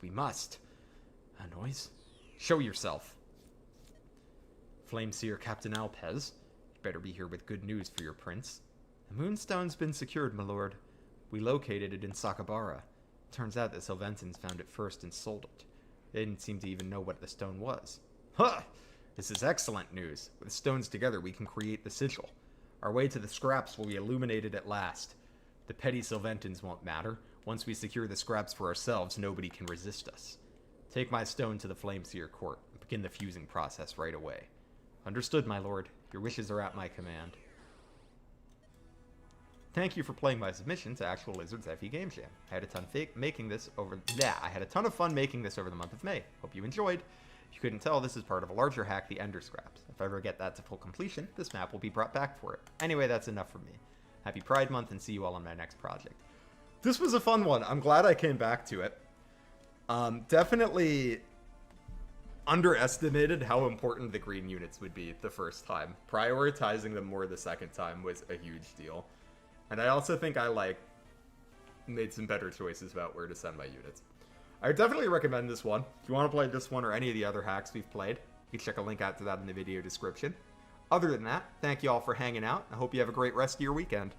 We must. A noise? Show yourself. Flameseer Captain Alpez. You better be here with good news for your prince. The moonstone's been secured, my lord. We located it in Sakabara. Turns out the Sylventans found it first and sold it. They didn't seem to even know what the stone was. Huh! This is excellent news. With stones together, we can create the sigil. Our way to the scraps will be illuminated at last. The petty Sylventans won't matter. Once we secure the scraps for ourselves, nobody can resist us. Take my stone to the Flameseer court and begin the fusing process right away. Understood, my lord. Your wishes are at my command. Thank you for playing my submission to Actual Lizard's FE Game Jam. I had a ton of fun making this over the month of May. Hope you enjoyed. If you couldn't tell, this is part of a larger hack, the Ender Scraps. If I ever get that to full completion, this map will be brought back for it. Anyway, that's enough from me. Happy Pride Month, and see you all on my next project. This was a fun one. I'm glad I came back to it. Definitely underestimated how important the green units would be the first time. Prioritizing them more the second time was a huge deal. And I also think I, made some better choices about where to send my units. I would definitely recommend this one. If you want to play this one or any of the other hacks we've played, you can check a link out to that in the video description. Other than that, thank you all for hanging out. I hope you have a great rest of your weekend.